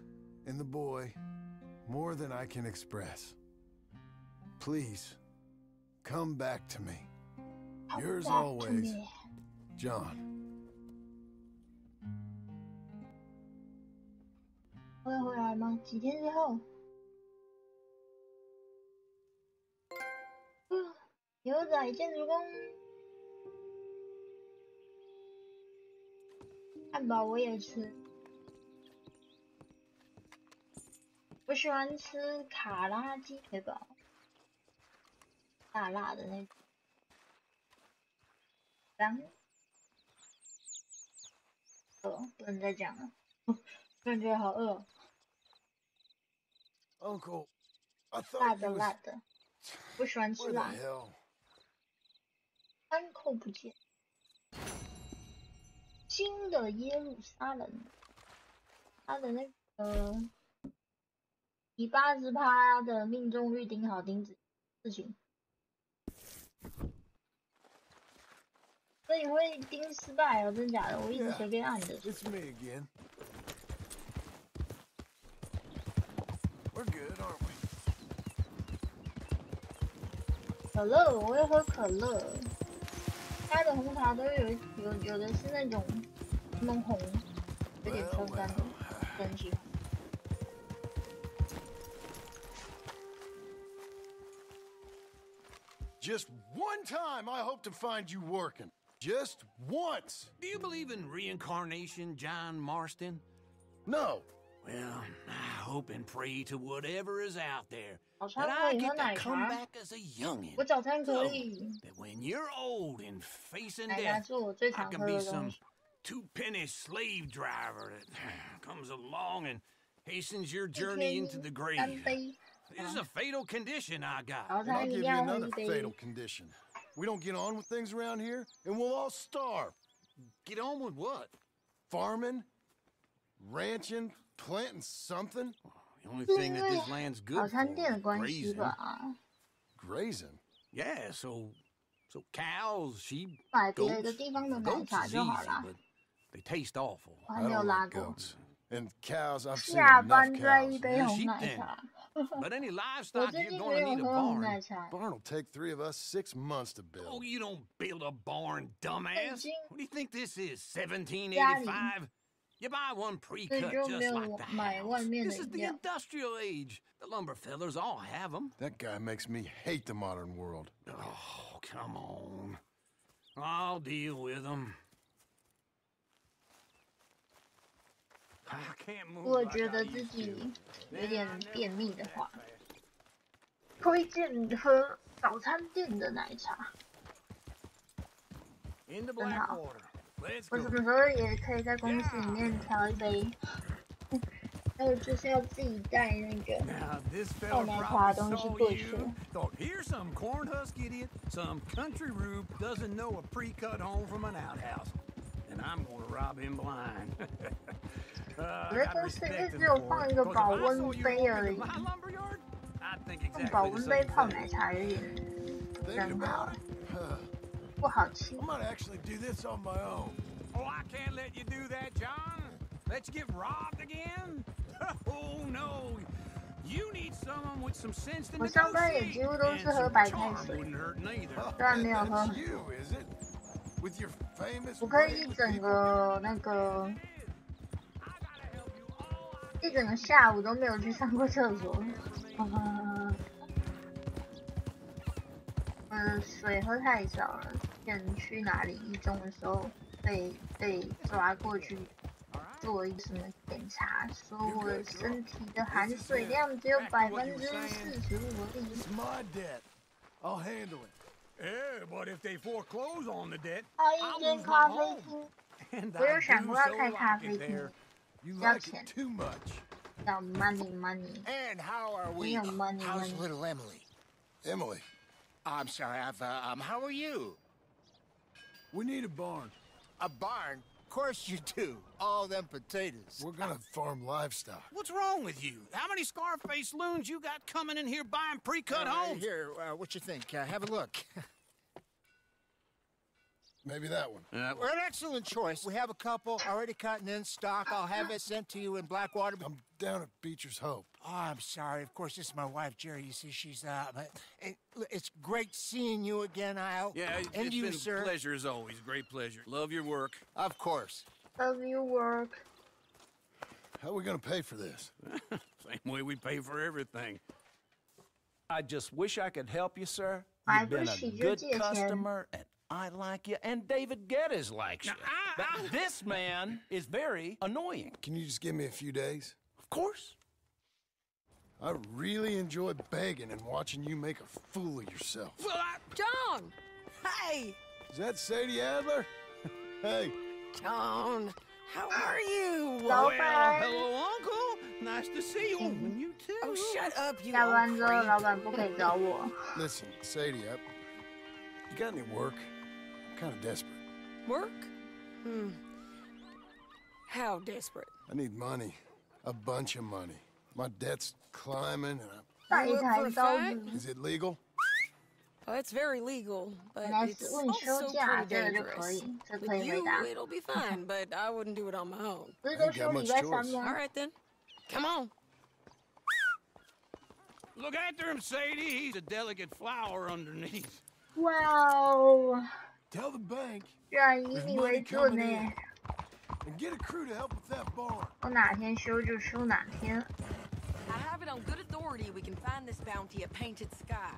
Speaker 2: and the boy more than I can express. Please, come back to me. Yours always, John.
Speaker 3: 会回来吗？几天之后？牛仔建筑工，汉堡我也吃。我喜欢吃卡拉鸡腿堡，大辣的那种。不能再讲了，突然觉得好饿。
Speaker 2: Uncle, I
Speaker 3: 辣
Speaker 2: thought
Speaker 3: 的
Speaker 2: you
Speaker 3: 辣
Speaker 2: was...
Speaker 3: 的，我喜欢吃
Speaker 2: Where the
Speaker 3: 辣。
Speaker 2: hell?
Speaker 3: 安扣不见。新的耶路撒冷，他的那个以80%的命中率顶好钉子事情，所以会钉失败哦，真假的？我一直随便按的。
Speaker 2: It's me again. We're good, aren't we?
Speaker 3: 可乐，我要喝可乐。它的红茶都有的是那种蒙红，有点酸酸的，真喜欢。
Speaker 2: Just one time I hope to find you working. Just once.
Speaker 14: Do you believe in reincarnation, John Marston?
Speaker 2: No.
Speaker 14: Well, I hope and pray to whatever is out there
Speaker 3: 早餐
Speaker 14: that
Speaker 3: 可
Speaker 14: I
Speaker 3: 以喝
Speaker 14: get
Speaker 3: 奶
Speaker 14: to come
Speaker 3: 茶，
Speaker 14: back as a youngin'.
Speaker 3: 我早餐可
Speaker 14: So
Speaker 3: 以。
Speaker 14: that when you're old and facing
Speaker 3: 奶茶
Speaker 14: death,
Speaker 3: 是我最
Speaker 14: I
Speaker 3: 常
Speaker 14: can
Speaker 3: 喝
Speaker 14: be
Speaker 3: 的东
Speaker 14: some
Speaker 3: 西。
Speaker 14: two-penny slave driver that comes along and hastens your journey into the grave.
Speaker 3: 三杯。
Speaker 14: This is a fatal condition I got.
Speaker 3: 早
Speaker 2: And
Speaker 3: 餐
Speaker 2: I'll
Speaker 3: 一
Speaker 2: give
Speaker 3: 定
Speaker 2: you
Speaker 3: 要喝
Speaker 2: another
Speaker 3: 一杯。
Speaker 2: fatal condition. We don't get on with things around here, and we'll all starve.
Speaker 14: Get on with what?
Speaker 2: Farming, ranching, planting something.
Speaker 14: The only thing that this land's
Speaker 3: 早
Speaker 14: good
Speaker 3: 餐店的
Speaker 14: for
Speaker 3: 关系
Speaker 14: is
Speaker 3: 吧
Speaker 14: grazing.。
Speaker 2: Grazing?
Speaker 14: Yeah, so cows, sheep,
Speaker 3: 买别的
Speaker 14: goats.
Speaker 3: 地方的奶
Speaker 14: Goats
Speaker 3: 茶
Speaker 14: is
Speaker 3: 就好
Speaker 14: easy,
Speaker 3: 啦。
Speaker 14: but they taste awful.
Speaker 3: 我还
Speaker 2: I
Speaker 3: 没有
Speaker 2: don't
Speaker 3: 拉
Speaker 2: like
Speaker 3: 过。
Speaker 2: goats. And cows, I've seen
Speaker 3: 下
Speaker 2: enough
Speaker 3: 班再一
Speaker 2: cows.
Speaker 3: 杯
Speaker 14: Yeah,
Speaker 3: 红
Speaker 14: sheep
Speaker 3: 奶
Speaker 14: then.
Speaker 3: 茶。
Speaker 14: But any
Speaker 3: 我
Speaker 14: livestock,
Speaker 3: 最
Speaker 14: you're
Speaker 3: 近
Speaker 14: gonna
Speaker 3: 没有
Speaker 14: need a
Speaker 3: 喝红
Speaker 14: barn.
Speaker 3: 奶茶。
Speaker 2: Barn will take 3 of us 6 months to build.
Speaker 14: Oh, you don't build a barn,
Speaker 3: 北
Speaker 14: dumbass.
Speaker 3: 京
Speaker 14: What do you think this is,
Speaker 3: 家里
Speaker 14: 1785? You buy one
Speaker 3: 所以
Speaker 14: pre-cut
Speaker 3: 就没
Speaker 14: just
Speaker 3: 有
Speaker 14: like the
Speaker 3: 买外
Speaker 14: house.
Speaker 3: 面的
Speaker 14: This is
Speaker 3: 饮
Speaker 14: the
Speaker 3: 料。
Speaker 14: industrial age. The lumber fellers all have them.
Speaker 2: That guy makes me hate the modern world.
Speaker 14: Oh, come on. I'll deal with them. I can't move
Speaker 3: 如果
Speaker 14: like
Speaker 3: 觉
Speaker 14: I
Speaker 3: 得自
Speaker 14: used
Speaker 3: 己
Speaker 14: to.
Speaker 3: 有点便秘的话，推荐喝早餐店的奶茶，
Speaker 14: Into
Speaker 3: 真好。
Speaker 14: Blackwater. Let's
Speaker 3: 我
Speaker 14: go.
Speaker 3: 什么时候也可以在公司里面调一杯。还有就是要自己带那个
Speaker 14: Now, this
Speaker 3: 泡
Speaker 14: fella
Speaker 3: 奶茶
Speaker 14: probably
Speaker 3: 的东西
Speaker 14: saw
Speaker 3: 过去。
Speaker 14: you, thought, here's some cornhusk idiot, some country rube doesn't know a pre-cut home from an outhouse. And I'm gonna rob him blind.
Speaker 3: 我在公司里面只有放一个保温杯而已，
Speaker 14: I think
Speaker 3: 用
Speaker 14: exactly
Speaker 3: 保
Speaker 14: the
Speaker 3: 温杯
Speaker 14: same
Speaker 3: 泡
Speaker 14: thing.
Speaker 3: 奶茶有点
Speaker 2: Thinking
Speaker 3: 真好
Speaker 2: about，it.
Speaker 3: 不好吃
Speaker 2: I。might actually do this on my own.
Speaker 14: Oh, I can't let you do that, John. Let you get robbed again? Oh, no. You need someone with some sense to
Speaker 3: 我上班也
Speaker 14: negotiate.
Speaker 3: 几乎都
Speaker 14: And
Speaker 3: 是喝
Speaker 14: some
Speaker 3: 白开
Speaker 14: charm
Speaker 3: 水，
Speaker 14: wouldn't hurt neither.
Speaker 3: 虽然没有喝
Speaker 2: That's
Speaker 3: 很
Speaker 2: you,
Speaker 3: 多。
Speaker 2: is it? With your famous
Speaker 3: 我可以
Speaker 2: way
Speaker 3: 一
Speaker 2: with
Speaker 3: 整
Speaker 2: people?
Speaker 3: 个那个一整个下午都没有去上过厕所。水喝太少了，之前去哪里一中的时候被抓过去做一什么检查，说我身体的含水量只有45%而已。
Speaker 2: It's my debt. I'll handle it.
Speaker 14: Yeah, but if they foreclose on the debt,
Speaker 3: 开
Speaker 14: I'll
Speaker 3: 一间
Speaker 14: lose
Speaker 3: 咖
Speaker 14: my
Speaker 3: 啡
Speaker 14: home.
Speaker 3: 厅，
Speaker 14: And
Speaker 3: 我有
Speaker 14: I
Speaker 3: 想
Speaker 14: do
Speaker 3: 过要
Speaker 14: so
Speaker 3: 开咖
Speaker 14: like
Speaker 3: 啡
Speaker 14: it
Speaker 3: 厅
Speaker 14: there.，You
Speaker 3: 要
Speaker 2: like
Speaker 3: 钱
Speaker 2: it，too much.
Speaker 3: 要 money。
Speaker 5: And how are
Speaker 3: 没
Speaker 5: we?
Speaker 3: 有 money
Speaker 5: How's
Speaker 3: money。
Speaker 5: little Emily?
Speaker 2: Emily,
Speaker 5: I'm sorry, how are you?
Speaker 2: we need a barn.
Speaker 5: A barn?
Speaker 18: course you do. All them potatoes.
Speaker 2: We're gonna farm livestock.
Speaker 12: What's wrong with you? How many Scarface loons you got coming in here buying pre-cut homes?
Speaker 18: Here, what you think? Have a look.
Speaker 2: Maybe that one.
Speaker 18: We're an excellent choice. We have a couple already cut and in stock. I'll have it sent to you in Blackwater.
Speaker 2: I'm down at Beecher's Hope.
Speaker 18: Oh, I'm sorry. Of course, this is my wife, Jerry. You see, she's it's great seeing you again, Al.
Speaker 12: Yeah,
Speaker 18: and
Speaker 12: it's
Speaker 18: you,
Speaker 12: been
Speaker 18: sir.
Speaker 12: a pleasure as always. Great pleasure. Love your work.
Speaker 18: Of course.
Speaker 3: Love your work.
Speaker 2: How are we gonna pay for this?
Speaker 12: Same way we pay for everything.
Speaker 8: I just wish I could help you, sir.
Speaker 3: I
Speaker 8: You've been
Speaker 3: wish
Speaker 8: a
Speaker 3: you
Speaker 8: good
Speaker 3: did,
Speaker 8: customer, and I like you, and David Geddes likes you. But this man is very annoying.
Speaker 2: Can you just give me a few days?
Speaker 8: Of course.
Speaker 2: I really enjoy begging and watching you make a fool of yourself.
Speaker 9: John! Hey!
Speaker 2: Is that Sadie Adler? Hey.
Speaker 9: John, how are you?
Speaker 3: Well,
Speaker 12: hello, Uncle. Nice to see you. And you too.
Speaker 9: Oh, shut up, you
Speaker 3: 下
Speaker 9: old
Speaker 3: 班之后，
Speaker 9: creep.
Speaker 3: 老板不可以找我。
Speaker 2: Listen, Sadie, you got any work? I'm kind of desperate.
Speaker 9: Work? How desperate?
Speaker 2: I need money. A bunch of money. My debt's climbing and
Speaker 3: 带一台刀子。
Speaker 2: Is it legal?
Speaker 9: Oh, it's very legal, but
Speaker 3: 本来
Speaker 9: it's
Speaker 3: 是问你休
Speaker 9: also
Speaker 3: 假，
Speaker 9: pretty
Speaker 3: 这个就
Speaker 9: dangerous.
Speaker 3: 可以，这可
Speaker 9: With
Speaker 3: 以回
Speaker 9: you,
Speaker 3: 答。
Speaker 9: it'll be fine, but I wouldn't do it on my own.
Speaker 3: 不是都休礼拜三吗
Speaker 9: All right, then. Come on.
Speaker 12: Look after him, Sadie. He's a delicate flower underneath.
Speaker 3: 哇哦！
Speaker 2: Tell the bank
Speaker 3: 居然以
Speaker 2: there's
Speaker 3: 你
Speaker 2: money
Speaker 3: 为准
Speaker 2: coming
Speaker 3: 呢
Speaker 2: in.！And get a crew to help with that barn.
Speaker 3: 我哪天休就休哪天。
Speaker 9: I have it on good authority we can find this bounty at Painted Sky.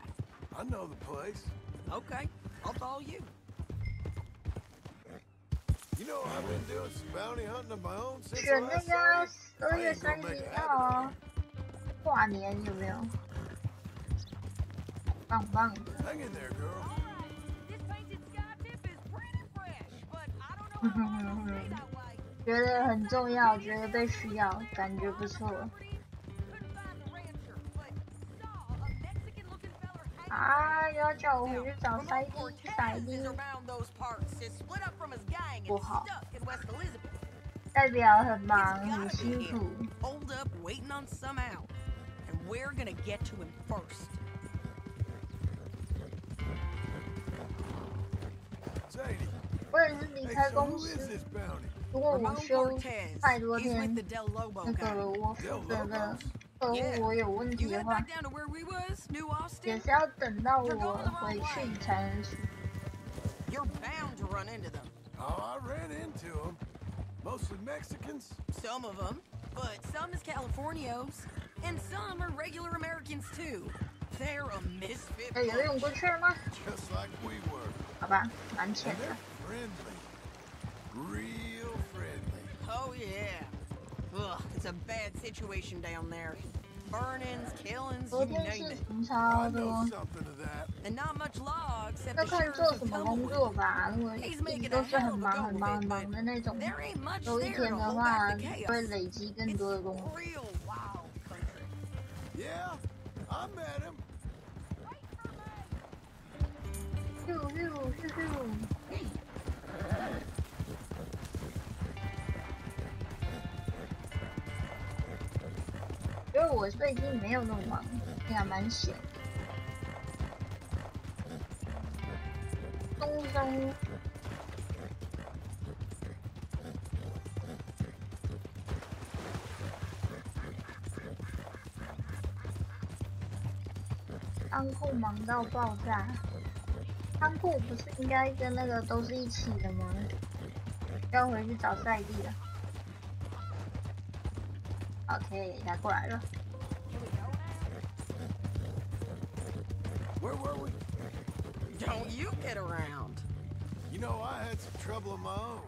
Speaker 2: I know the place.
Speaker 9: Okay, I'll follow you.
Speaker 2: You know, I've been doing some bounty hunting of my own since
Speaker 3: 选那
Speaker 2: last
Speaker 3: 个啊
Speaker 2: summer.
Speaker 3: 2月31号跨年有没有？棒棒的。
Speaker 2: Hang in there, girl.
Speaker 9: This Painted Sky tip is pretty fresh, but I don't know how long it'll stay that way.
Speaker 3: 觉得很重要，觉得被需要，感觉不错。啊，又要叫我回去找塞蒂，塞蒂。不好，代表很忙，很辛苦。
Speaker 9: Hold up, waiting on some out, and we're gonna get to him first.
Speaker 2: Sadie.
Speaker 3: 我也是离开公司。如果我休太多天，那个我负责的客户我有问题的话，也是要等到我回去才能去。
Speaker 9: You're bound to run into them.
Speaker 2: Oh, I ran into them. Mostly Mexicans.
Speaker 9: Some of them, but some is Californios, and some are regular Americans too. They're a misfit.
Speaker 3: 有游泳过去了吗？
Speaker 2: Just like we were.
Speaker 3: 好吧，蛮浅的。
Speaker 2: Friendly. Real friendly.
Speaker 9: Oh yeah. Ugh, it's a bad situation down there. Burnings, killings,
Speaker 3: 昨
Speaker 9: you
Speaker 3: 天
Speaker 9: name
Speaker 3: 事
Speaker 9: it.
Speaker 3: 情超多，
Speaker 2: Something to that.
Speaker 9: And not much law except
Speaker 3: 要
Speaker 9: the
Speaker 3: 看
Speaker 9: sheriff
Speaker 3: 做
Speaker 9: of
Speaker 3: 什么工
Speaker 9: Tumbleweed.
Speaker 3: 作吧。如果一直都是很忙很忙很忙的那种，有一天的话会累积更多的工作。
Speaker 9: Real wild country.
Speaker 2: Yeah, I met him.
Speaker 3: 咻咻咻咻。因为我最近没有那么忙，也还蛮闲。松松。仓库忙到爆炸，仓库不是应该跟那个都是一起的吗？要回去找赛地了。OK， 他过来了。
Speaker 2: Where were we?
Speaker 9: Don't you get around.
Speaker 2: You know, I had some trouble of my own.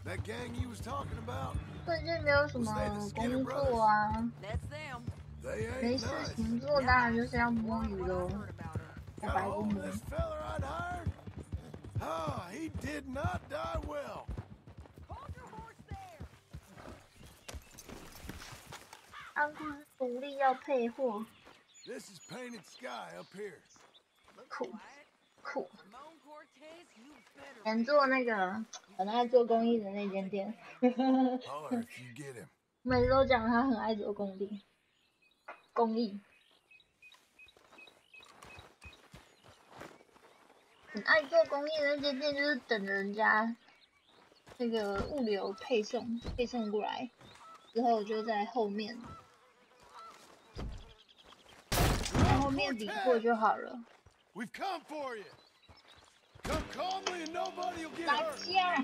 Speaker 2: That gang you was talking about?
Speaker 3: 最近没有什么工作啊，
Speaker 9: That's them.
Speaker 3: 没事情做，当然就是要摸鱼喽。我白不摸。
Speaker 2: This fella I'd hired? Ah, he did not die well.
Speaker 3: 仓库是独立要配货。
Speaker 2: This is Painted Sky up here.
Speaker 3: 酷酷。连做那个很爱做公益的那间店。每次都讲他很爱做公益。很爱做公益的那间店，就是等着人家那个物流配送过来，之后就在后面理货就好了。打架。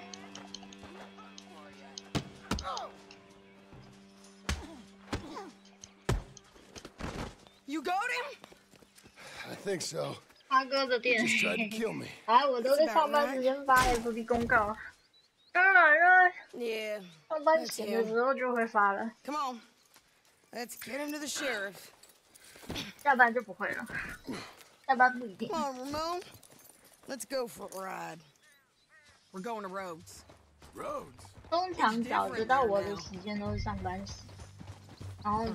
Speaker 9: You got him?
Speaker 2: I think so.
Speaker 3: 阿哥的店。
Speaker 2: Just tried to kill me.
Speaker 3: 我都在上班时间发 FB 公告。当然了。
Speaker 9: Yeah.
Speaker 3: 上班前的时候就会发了。
Speaker 9: Come on. Let's get him to the sheriff.
Speaker 3: 下班就不会了。下班不一定。
Speaker 9: Come on, Ramon. Let's go for a ride. We're going to Rhodes.
Speaker 14: Rhodes?
Speaker 3: 通常找得到我的时间都是上班时，然后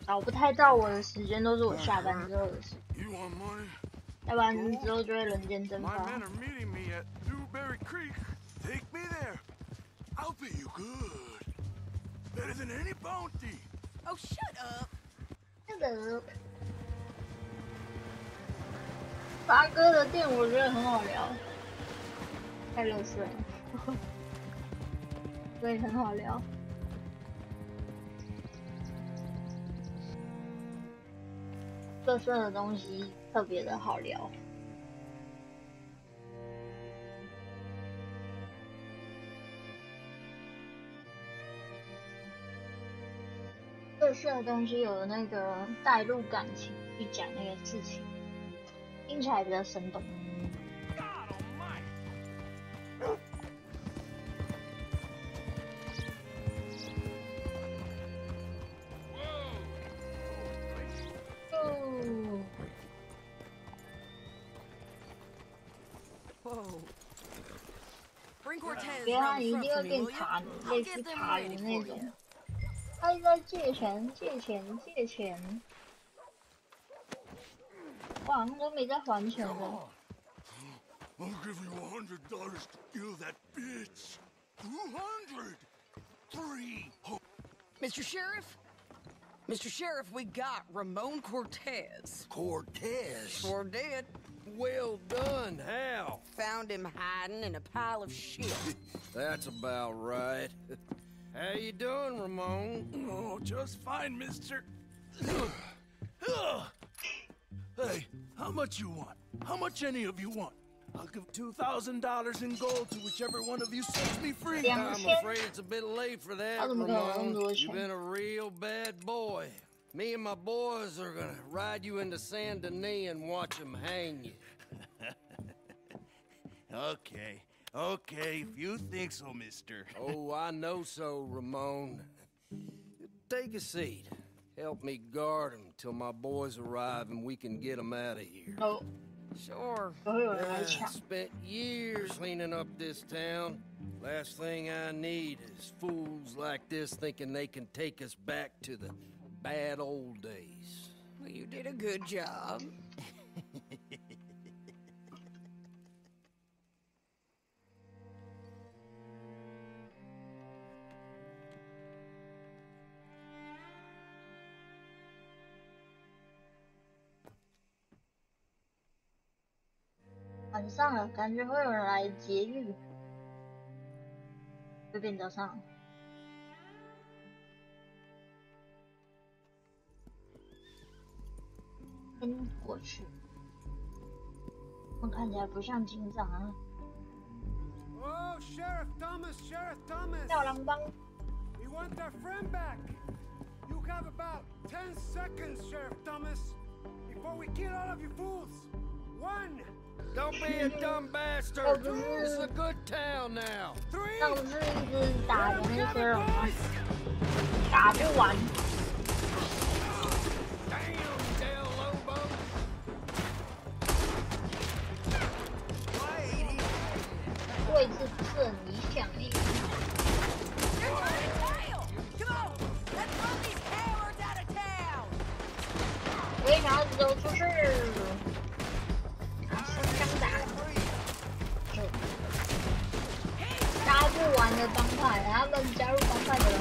Speaker 3: 找不太到我的时间都是我下班之后的事。下班之后就会人间蒸发。
Speaker 14: My men are meeting me at Dewberry Creek. Take me there. I'll pay you good. Better than any bounty.
Speaker 9: Oh, shut up.
Speaker 3: Shut up. 八哥的店我觉得很好聊，太热水了，所以很好聊。特色的东西特别的好聊。特色的东西有那个带入感情去讲那个事情。听起来比较生动。别他一定会变卡的，类似卡的那种。他一直在借钱。我好像都没在还钱的。
Speaker 14: I'll give you $100 to kill that bitch. 200. 3.
Speaker 9: Mr. Sheriff, we got Ramon Cortez.
Speaker 12: Cortez?
Speaker 9: Sure did.
Speaker 12: Well done. How?
Speaker 9: Found him hiding in a pile of shit.
Speaker 12: That's about right. How you doing, Ramon?
Speaker 14: Oh, just fine, mister. Hey, how much you want? How much any of you want? I'll give $2,000 in gold to whichever one of you sets me free.
Speaker 12: I'm afraid it's a bit late for that, Ramon. You've been a real bad boy. Me and my boys are gonna ride you into Saint Denis and watch them hang you.
Speaker 14: Okay, if you think so, mister.
Speaker 12: Oh, I know so, Ramon. Take a seat. Help me guard them till my boys arrive and we can get them out of here.
Speaker 3: Oh.
Speaker 9: Sure.
Speaker 12: I spent years cleaning up this town. Last thing I need is fools like this thinking they can take us back to the bad old days.
Speaker 9: Well, you did a good job.
Speaker 3: 晚上了，感觉会有人来劫狱，会变早上。过去，我看起来不像警长啊。
Speaker 19: Oh, Sheriff Thomas, Sheriff Thomas.
Speaker 3: 吊郎帮。
Speaker 19: We want our friend back. You have about 10 seconds, Sheriff Thomas, before we kill all of you fools. 1.
Speaker 12: Don't be a dumb bastard. This is a good town now.
Speaker 3: 上次一直打的那些人吗？打不完。位置不是很理想耶。我也想要走出去。枪打。打不的帮派，他们加入帮派的人。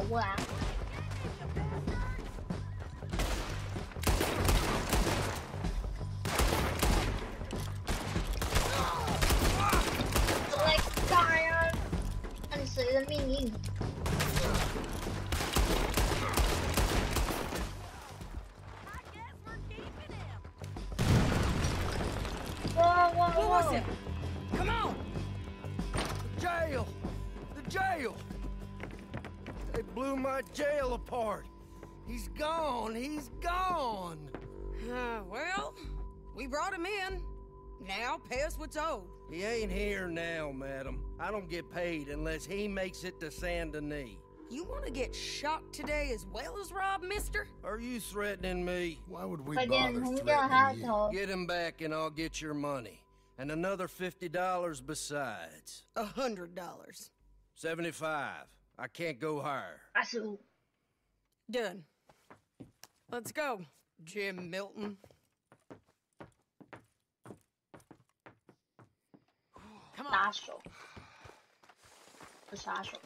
Speaker 3: 哇！ 来打呀！按谁的命令？哇！
Speaker 12: Come on! Jail! The jail! They blew my jail apart. He's gone. He's gone.
Speaker 9: Well, we brought him in. Now pay us what's owed.
Speaker 12: He ain't here now, madam. I don't get paid unless he makes it to Saint Denis.
Speaker 9: You want to get shot today as well as Rob, mister?
Speaker 12: Are you threatening me?
Speaker 2: Why would we bother threatening you?
Speaker 12: Get him back and I'll get your money. And another $50 besides.
Speaker 9: $100.
Speaker 12: 75. I can't go higher.
Speaker 9: Done. Let's go, Jim Milton.
Speaker 3: Come on. 杀手，是杀手。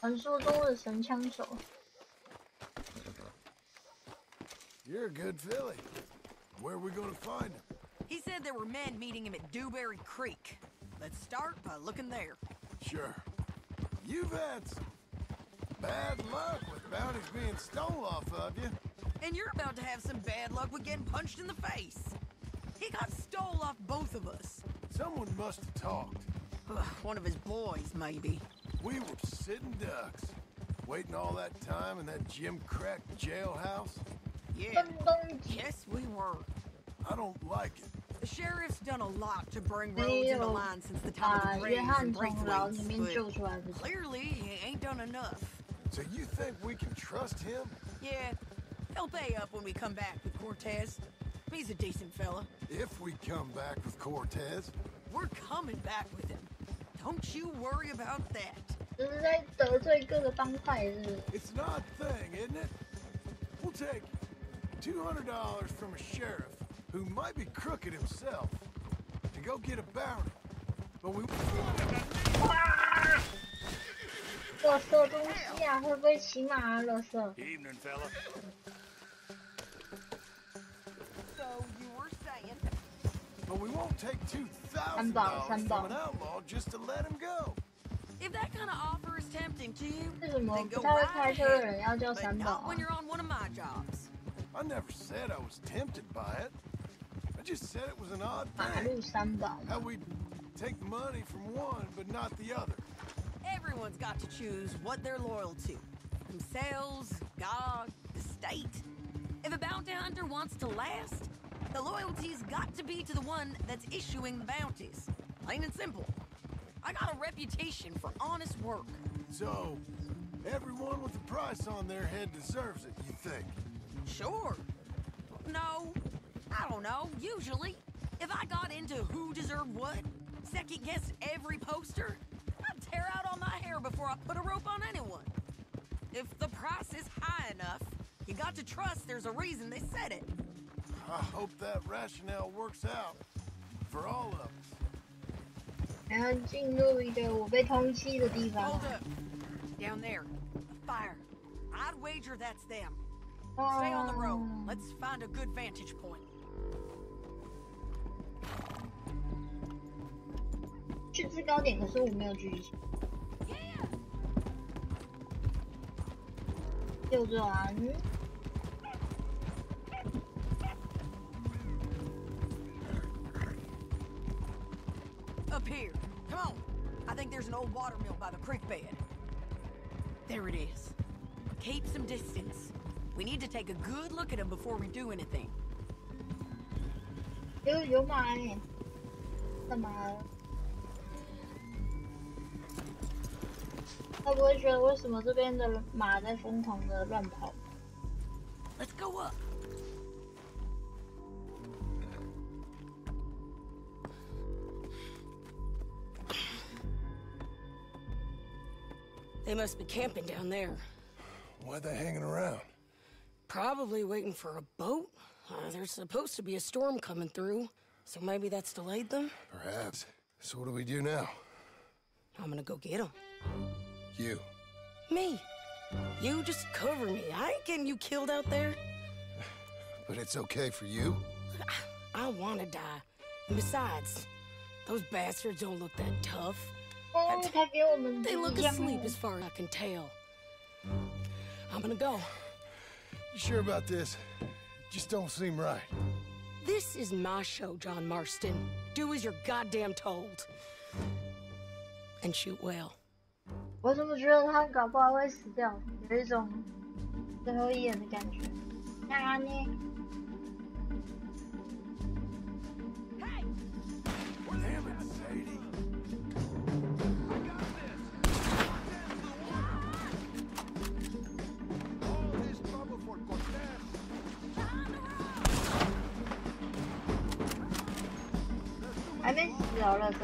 Speaker 3: 传说中的神枪手。
Speaker 2: You're a good filly. Where are we going to find him?
Speaker 9: He said there were men meeting him at Dewberry Creek. Let's start by looking there.
Speaker 2: Sure. You've had some bad luck with bounties being stole off of you.
Speaker 9: And you're about to have some bad luck with getting punched in the face. He got stole off both of us.
Speaker 2: Someone must have talked.
Speaker 9: One of his boys, maybe.
Speaker 2: We were sitting ducks, waiting all that time in that Jim Crack jailhouse.
Speaker 9: Yeah. Yes, we were.
Speaker 2: I don't like it.
Speaker 9: The sheriff's done a lot to bring roads into line since the time of the raids and breakaways, but clearly he ain't done enough.
Speaker 2: So you think we can trust him?
Speaker 9: Yeah. He'll pay up when we come back with Cortez. He's a decent fella.
Speaker 2: If we come back with Cortez?
Speaker 9: We're coming back with him. Don't you worry about that.
Speaker 2: It's an odd thing, isn't it? We'll take $200 from a sheriff who might be crooked himself to go get a bounty. But we...
Speaker 3: 垃圾东西啊，会不会骑马啊？垃圾。
Speaker 14: Evening, fella.
Speaker 9: So you were saying?
Speaker 2: But we won't take $2,000 from an outlaw just to let him go.
Speaker 9: If that kind of offer is tempting to you,
Speaker 3: 为什么
Speaker 9: then
Speaker 3: 不
Speaker 9: go
Speaker 3: 太会
Speaker 9: right
Speaker 3: 开车的
Speaker 9: ahead.
Speaker 3: 人要叫
Speaker 9: But
Speaker 3: 三宝
Speaker 9: not
Speaker 3: 啊
Speaker 9: when you're on one of my jobs.
Speaker 2: I never said I was tempted by it. I just said it was an odd
Speaker 3: 马路
Speaker 2: thing.
Speaker 3: 三宝。
Speaker 2: How we take money from one but not the other.
Speaker 9: Everyone's got to choose what they're loyal to. Themselves, God, the state. If a bounty hunter wants to last, the loyalty's got to be to the one that's issuing the bounties. Plain and simple. I got a reputation for honest work.
Speaker 2: So, everyone with a price on their head deserves it, you think?
Speaker 9: Sure. No, I don't know, usually. If I got into who deserved what, second-guessed every poster, I'd tear out all my hair before I put a rope on anyone. If the price is high enough, you got to trust there's a reason they said it.
Speaker 2: I hope that rationale works out for all of us.
Speaker 3: 然后进入一个我被通缉的地方。
Speaker 9: Hold up. Down there. A fire. I'd wager that's them. Stay on the road. Let's find a good vantage point.
Speaker 3: 去制高点，可是我没有举起。右转。
Speaker 9: Up here. Come on. I think there's an old water mill by the creek bed. There it is. Keep some distance. We need to take a good look at him before we do anything.
Speaker 3: 有马哎，干嘛？他不会觉得为什么这边的马在疯狂的乱跑？
Speaker 9: Let's go up. They must be camping down there.
Speaker 2: Why are they hanging around?
Speaker 9: Probably waiting for a boat. There's supposed to be a storm coming through, so maybe that's delayed them?
Speaker 2: Perhaps. So what do we do now?
Speaker 9: I'm gonna go get them.
Speaker 2: You?
Speaker 9: Me. You just cover me. I ain't getting you killed out there.
Speaker 2: But it's okay for you?
Speaker 9: I wanna die. And besides, those bastards don't look that tough. They look asleep as far as I can tell. I'm gonna go.
Speaker 2: You sure about this? Just don't seem right.
Speaker 9: This is my show, John Marston. Do as you're goddamn told. And shoot well.
Speaker 3: 我怎么觉得他搞不好会死掉？有一种最后一眼的感觉。那呢？ 还没死哦，垃圾。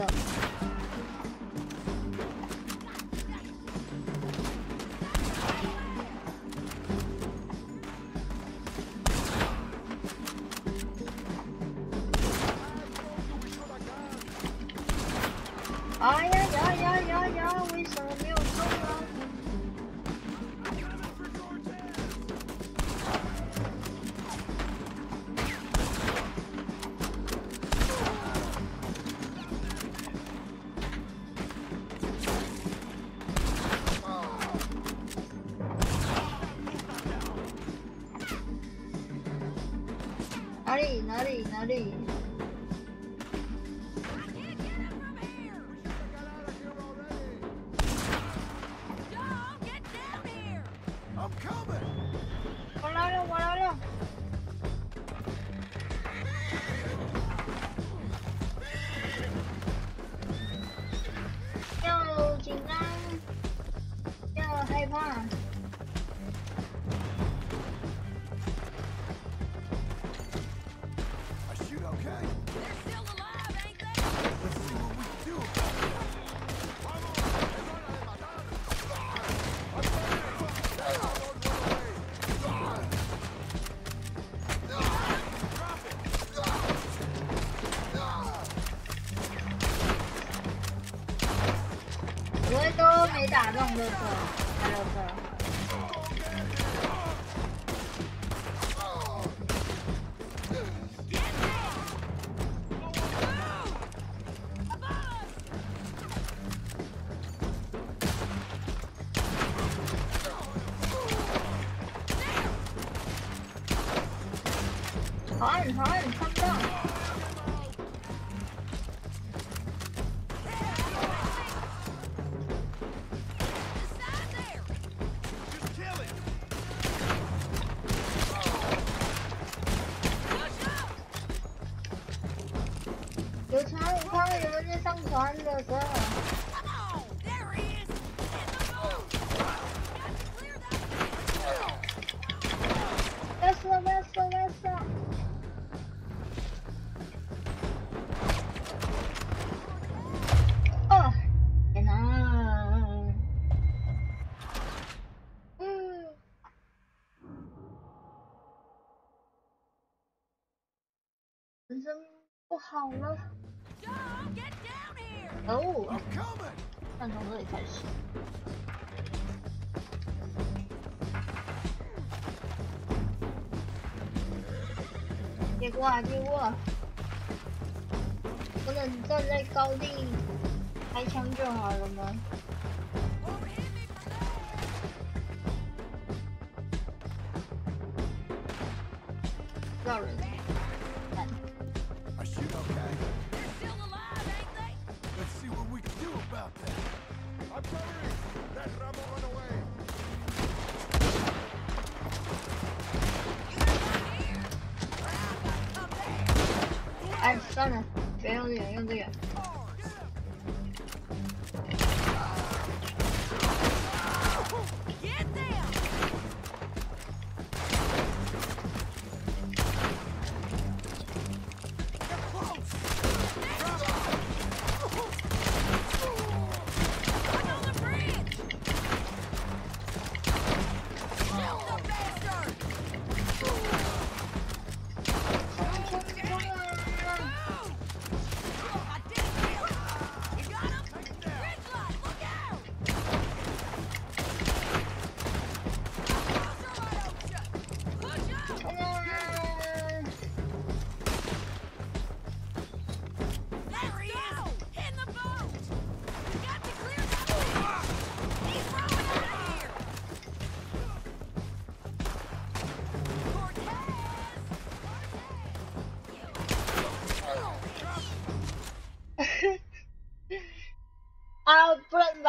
Speaker 3: 哎呀呀呀呀呀！为什么没有中啊？ 哪里？ 我来了！要紧张，要害怕。 我都没打中垃圾，垃圾。好暗，看不到。 有船，我看到有人在上船的时候。不要射！哦，天哪！人生不好了。哦，但从这里开始。 结果，不能站在高地开枪就好了吗？绕人，看。哎，算了，别用这个，用这个。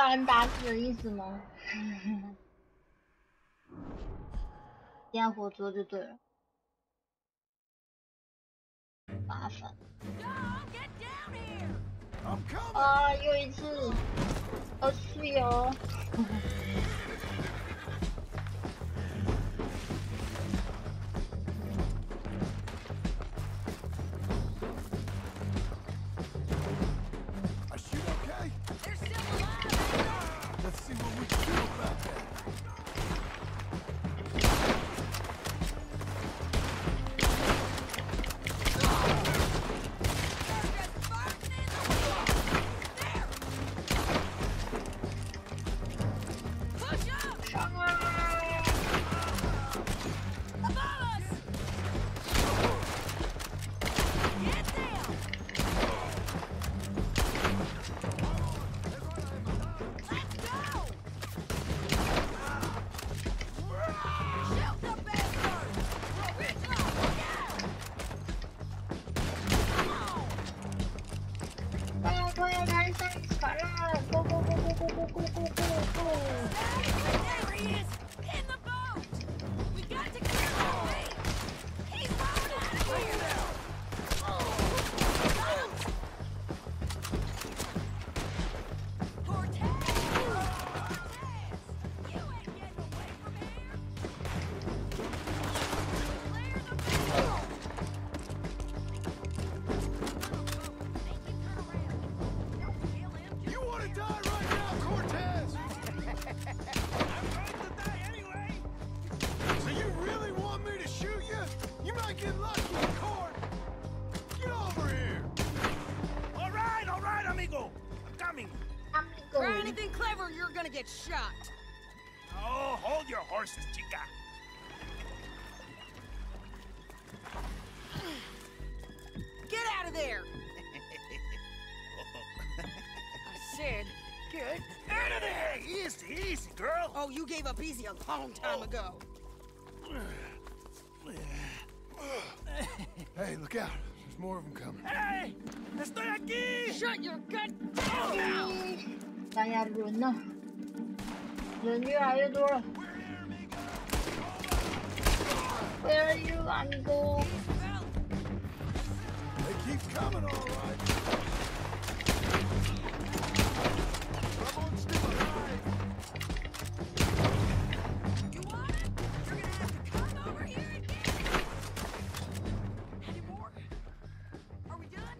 Speaker 3: 把人打死的意思吗？现在活捉就对了。麻烦。啊，又一次，是哟。
Speaker 9: Try anything clever, you're gonna get shot.
Speaker 12: Oh, hold your horses, chica.
Speaker 9: Get out of there! I said, get
Speaker 12: out of there! Easy, easy, girl.
Speaker 9: Oh, you gave up easy a long time ago.
Speaker 2: Hey, look out. There's more of them coming.
Speaker 12: Hey! Estoy aquí!
Speaker 9: Shut your goddamn mouth!
Speaker 3: 哎呀，人呢？人越来越多了。Where are you, amigo?
Speaker 2: They keep coming, all right.
Speaker 9: You want it? You're gonna have to come over here and get it. Any more? Are we done?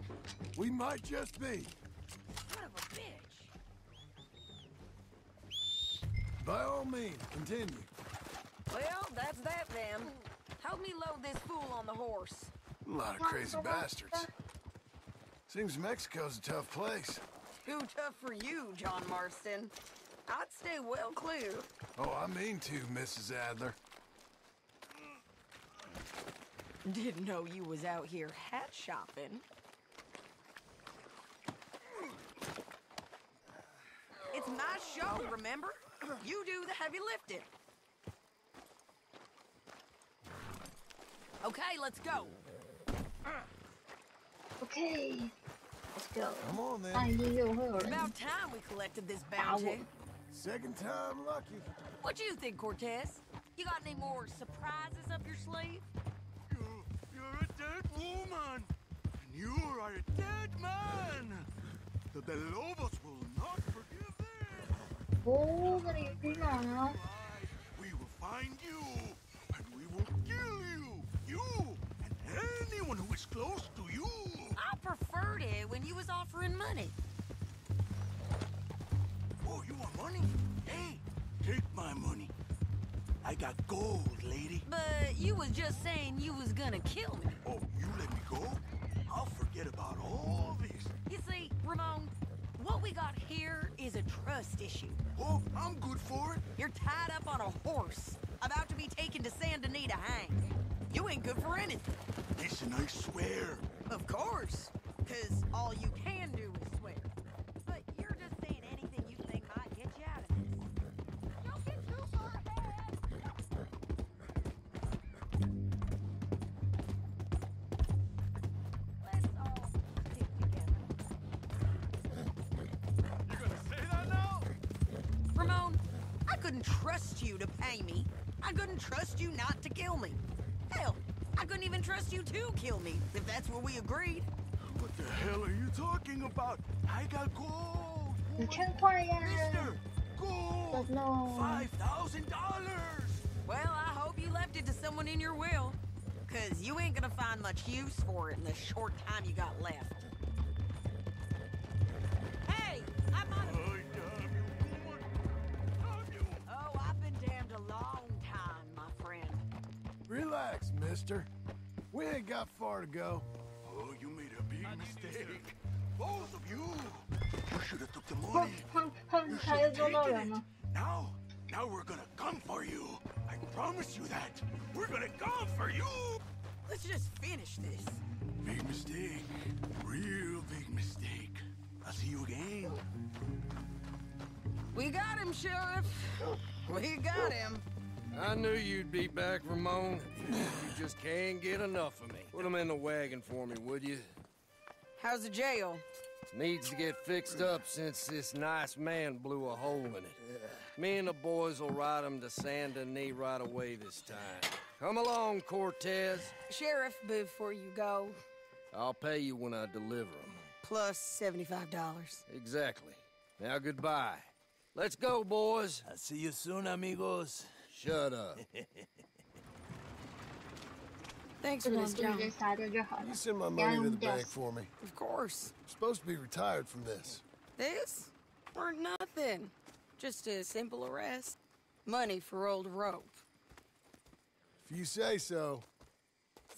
Speaker 2: We might just be.
Speaker 9: Son of a bitch.
Speaker 2: By all means, continue.
Speaker 9: Well, that's that then. Help me load this fool on the horse.
Speaker 2: A lot of crazy bastards. Seems Mexico's a tough place.
Speaker 9: Too tough for you, John Marston. I'd stay well clear.
Speaker 2: Oh, I mean to, Mrs. Adler.
Speaker 9: Didn't know you was out here hat shopping. It's my show, remember? You do the heavy lifting. Okay, let's go.
Speaker 3: Okay, let's go.
Speaker 2: Come on, then.
Speaker 3: 那一定又会有人
Speaker 9: About time we collected this
Speaker 3: 打我。
Speaker 9: bounty.
Speaker 2: Second time lucky.
Speaker 9: What you think, Cortez? You got any more surprises up your sleeve?
Speaker 15: You're a dead woman, and you are a dead man. The De Lobos will not forgive this.
Speaker 3: 哦，这里有兵马呢。
Speaker 15: We will find you, and we will kill you. You and anyone who is close to you.
Speaker 9: I preferred it when you was offering money.
Speaker 15: Oh, you want money? Hey, take my money. I got gold, lady.
Speaker 9: But you was just saying you was gonna kill me.
Speaker 15: Oh, you let me go? I'll forget about all this.
Speaker 9: You see, Ramon, what we got here is a trust issue.
Speaker 15: Oh, I'm good for it.
Speaker 9: You're tied up on a horse, about to be taken to Santa Anita hang. You ain't good for anything.
Speaker 15: Listen, I swear.
Speaker 9: Of course, because all you can do is swear. But you're just saying anything you think might get you out of this. Don't get too far ahead. Let's all stick together.
Speaker 15: You gonna say that now?
Speaker 9: couldn't trust you to pay me. I couldn't trust you not to kill me. Hell, I couldn't even trust you to kill me, if that's what we agreed.
Speaker 15: What the hell are you talking about? I got gold!
Speaker 3: $1000呀
Speaker 15: Mister! Gold!
Speaker 3: No.
Speaker 15: $5,000!
Speaker 9: Well, I hope you left it to someone in your will. Cause you ain't gonna find much use for it in the short time you got left. Hey! I'm on... Oh, I've been damned a long time, my friend.
Speaker 2: Relax, mister. We ain't got far to go.
Speaker 15: Oh, you made a big mistake. Both of you. You should have took the money. You should have taken it. Now we're gonna come for you. I promise you that. We're gonna come for you.
Speaker 9: Let's just finish this.
Speaker 15: Big mistake. Real big mistake. I'll see you again.
Speaker 9: We got him, Sheriff. We got him.
Speaker 20: I knew you'd be back, Ramon. You just can't get enough of me. Put him in the wagon for me, would you?
Speaker 9: How's the jail?
Speaker 20: Needs to get fixed up since this nice man blew a hole in it. Me and the boys will ride him to Saint Denis right away this time. Come along, Cortez.
Speaker 9: Sheriff, before you go...
Speaker 20: I'll pay you when I deliver him.
Speaker 9: Plus $75.
Speaker 20: Exactly. Now goodbye. Let's go, boys.
Speaker 12: I'll see you soon, amigos.
Speaker 20: Shut up.
Speaker 9: Thanks for this, John.
Speaker 2: You send my money to the bank for me.
Speaker 9: Of course.
Speaker 2: I'm supposed to be retired from this.
Speaker 9: This? Or nothing. Just a simple arrest. Money for old rope.
Speaker 2: If you say so.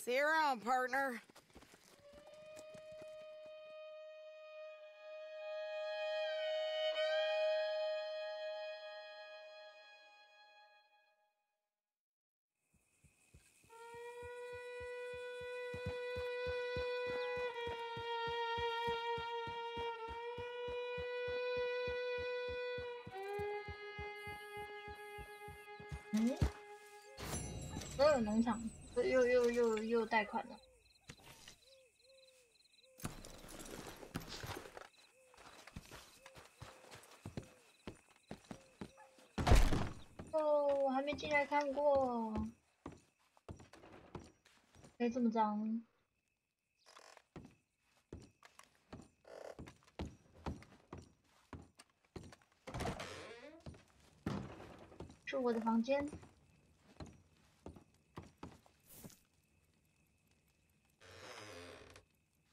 Speaker 9: See you around, partner.
Speaker 3: 都有农场，又贷款了。哦，我还没进来看过。哎，这么脏。是我的房间。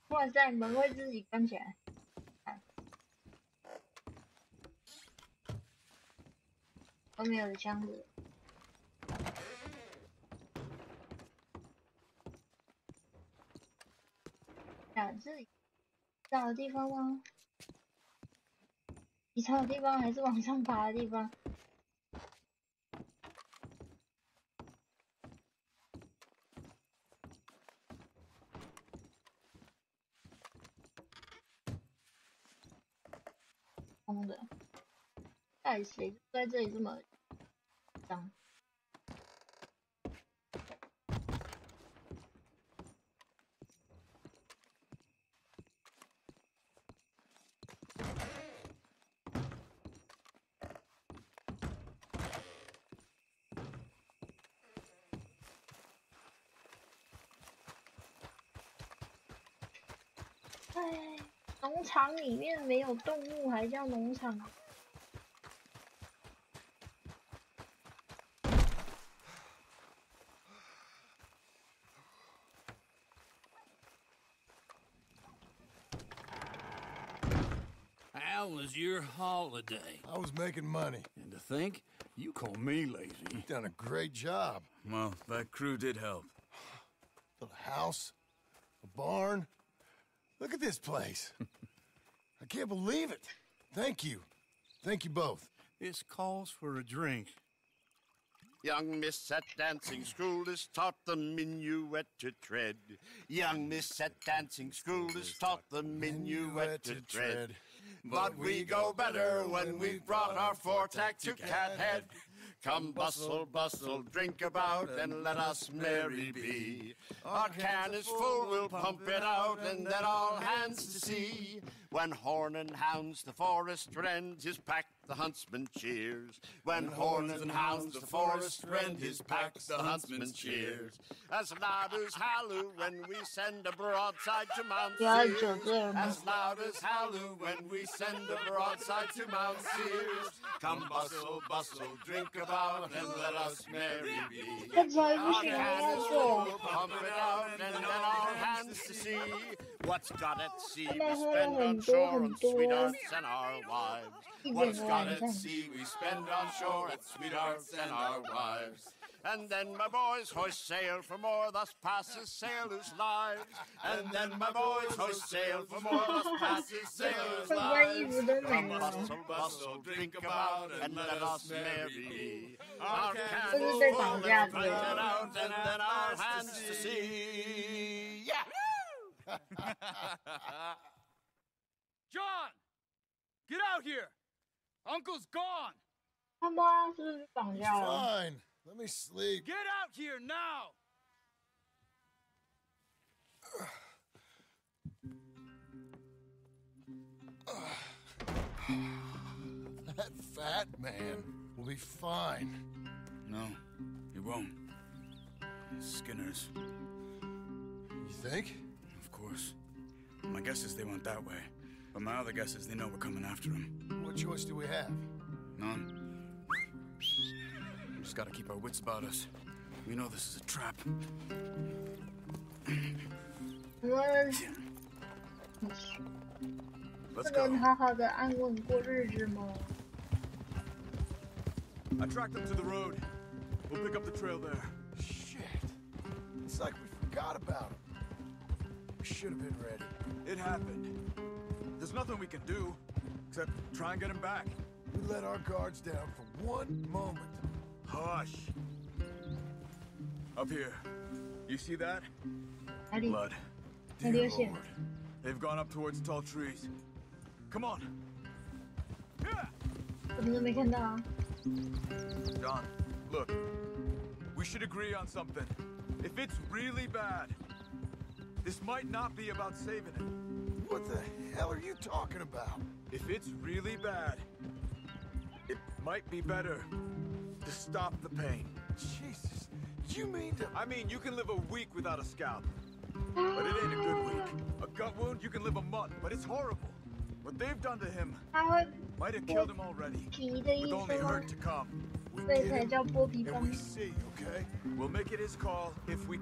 Speaker 3: 哇塞，门会自己关起来。后面有箱子。啊，这里找的地方吗？你找的地方还是往上爬的地方？空的，到底谁在这里这么脏？哎。农场里面没有动物，还叫农场？
Speaker 14: How was your holiday?
Speaker 2: I was making money.
Speaker 14: And to think, you call me lazy.
Speaker 2: You've done a great job.
Speaker 13: Well, that crew did help.
Speaker 2: Built a house, a barn. Look at this place. I can't believe it. Thank you. Thank you both.
Speaker 14: This calls for a drink.
Speaker 21: Young miss at dancing school is taught the minuet to tread. Young miss at dancing school is taught the minuet to tread. But we go better when we've brought our four-tack to Cathead. Come bustle, bustle, drink about, and let us merry be. Our can is full, we'll pump it out, and let all hands to see. When horn and hounds the forest rend, his pack the huntsman cheers. When horn and hounds the forest rend, his pack the huntsman cheers. As loud as halloo when we send a broadside to Mount Sears. As loud as halloo when we send a broadside to Mount Sears. Come bustle, bustle, drink about and let us merry be. Our cannons full, pump it out and then our hands to sea. What's got at sea we spend on shore on sweethearts and our wives. What's got at sea we spend on shore at sweethearts and our wives. And then my boys hoist sail for more, thus passes sailors' lives. And then my boys hoist sail for more, thus passes sailors' lives. Come bustle, bustle, drink about and let us merry be. Our candles full and planted out and then our hands to see. Yeah!
Speaker 13: John! Get out here! Uncle's gone!
Speaker 2: Fine. Let me sleep.
Speaker 13: Get out here now!
Speaker 2: That fat man will be fine.
Speaker 13: No, he won't. Skinner's.
Speaker 2: You think?
Speaker 13: Of course. My guess is they went that way. But my other guess is they know we're coming after him.
Speaker 2: What choice do we have?
Speaker 13: None. We just gotta keep our wits about us. We know this is a trap. Let's go. I tracked them to the road. We'll pick up the trail there.
Speaker 2: Shit. It's like we forgot about him. We should have been ready.
Speaker 13: It happened. There's nothing we can do, except try and get him back.
Speaker 2: We let our guards down for one moment.
Speaker 13: Hush. Up here. You see that? Blood.
Speaker 3: Dear Lord.
Speaker 13: They've gone up towards tall trees. Come on. John, look. We should agree on something. If it's really bad, this might not be about saving it.
Speaker 2: What the hell are you talking about?
Speaker 13: If it's really bad, it might be better to stop the pain.
Speaker 2: Jesus, you mean to...
Speaker 13: I mean, you can live a week without a scalp, but it ain't a good week. A gut wound, you can live a month, but it's horrible. What they've done to him might have killed him already, with only hurt to come.
Speaker 2: We get him, and we see, okay?
Speaker 13: We'll make it his call if we...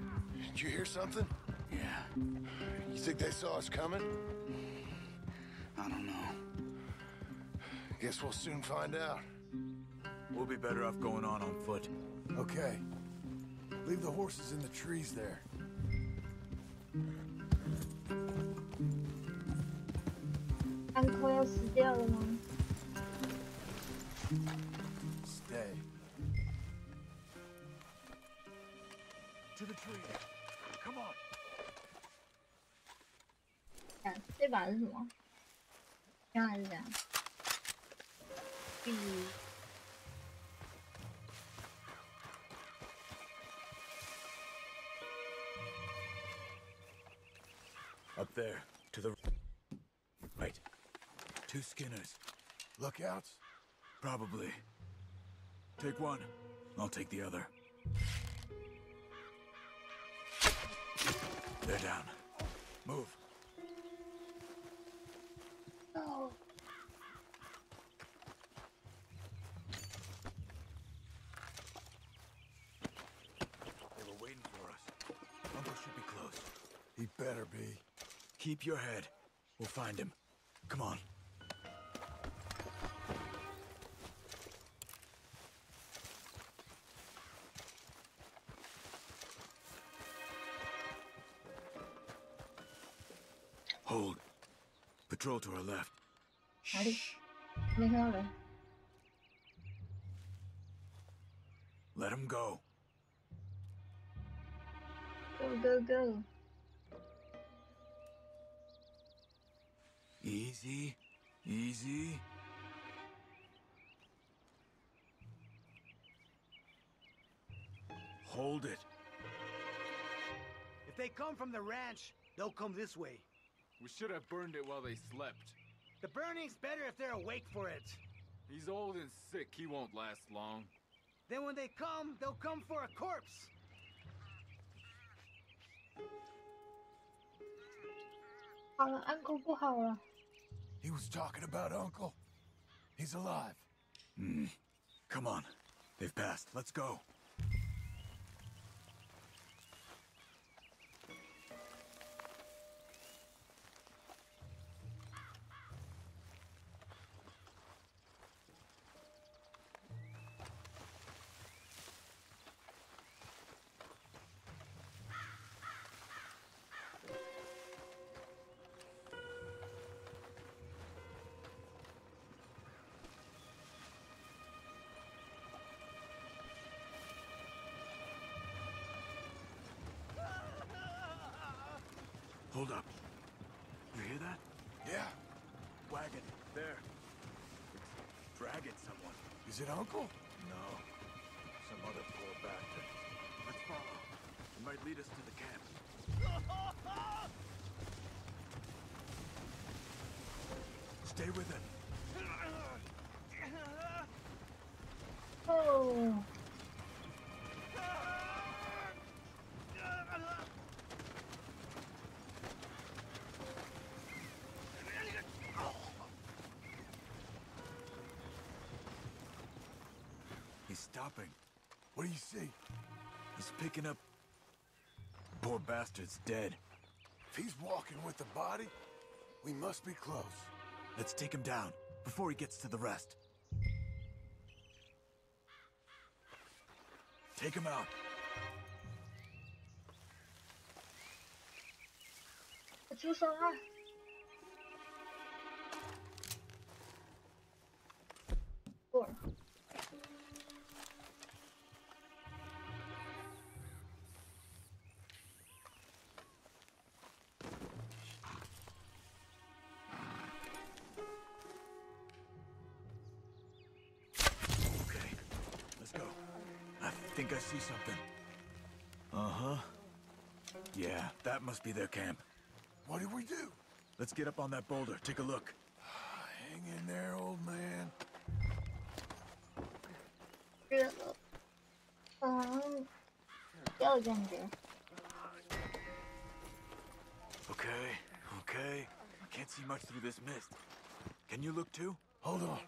Speaker 2: Did you hear something?
Speaker 13: Yeah.
Speaker 2: You think they saw us coming?
Speaker 13: I don't know.
Speaker 2: Guess we'll soon find out.
Speaker 13: We'll be better off going on foot.
Speaker 2: Okay. Leave the horses in the trees there. Stay.
Speaker 13: To the tree. Come on.
Speaker 3: 这把是什么？刚才是这样。
Speaker 13: Up there, to the right. 2 Skinners.
Speaker 2: Lookouts?
Speaker 13: Probably. Take one. I'll take the other. They're down. Move.
Speaker 3: Oh.
Speaker 13: They were waiting for us. Uncle should be close.
Speaker 2: He better be.
Speaker 13: Keep your head. We'll find him. Come on. Hold. Patrol to our left.
Speaker 3: Shh. 没看到人。
Speaker 13: Let him go.
Speaker 3: Go, go, go.
Speaker 13: Easy. Easy. Hold it.
Speaker 12: If they come from the ranch, they'll come this way.
Speaker 10: We should have burned it while they slept.
Speaker 12: The burning's better if they're awake for it.
Speaker 10: He's old and sick. He won't last long.
Speaker 12: Then when they come, they'll come for a corpse.
Speaker 3: Uncle 不好了。
Speaker 15: He was talking about Uncle. He's alive.
Speaker 22: Come on. They've passed. Let's go.
Speaker 15: Hold up. You hear that? Yeah. Wagon. There. It's dragging someone. Is it Uncle? No. Some other poor bastard. Let's follow. It might lead us to the camp. Stay with it.
Speaker 3: Oh.
Speaker 15: He's stopping. What do you see? He's picking up... Poor bastard's dead. If he's walking with the body, we must be close. Let's take him down before he gets to the rest. Take him out.
Speaker 3: 出手啊！
Speaker 15: I think I see something. Uh-huh. Yeah, that must be their camp. What do we do? Let's get up on that boulder. Take a look. Hang in there, old man. Okay. I can't see much through this mist. Can you look too? Hold on.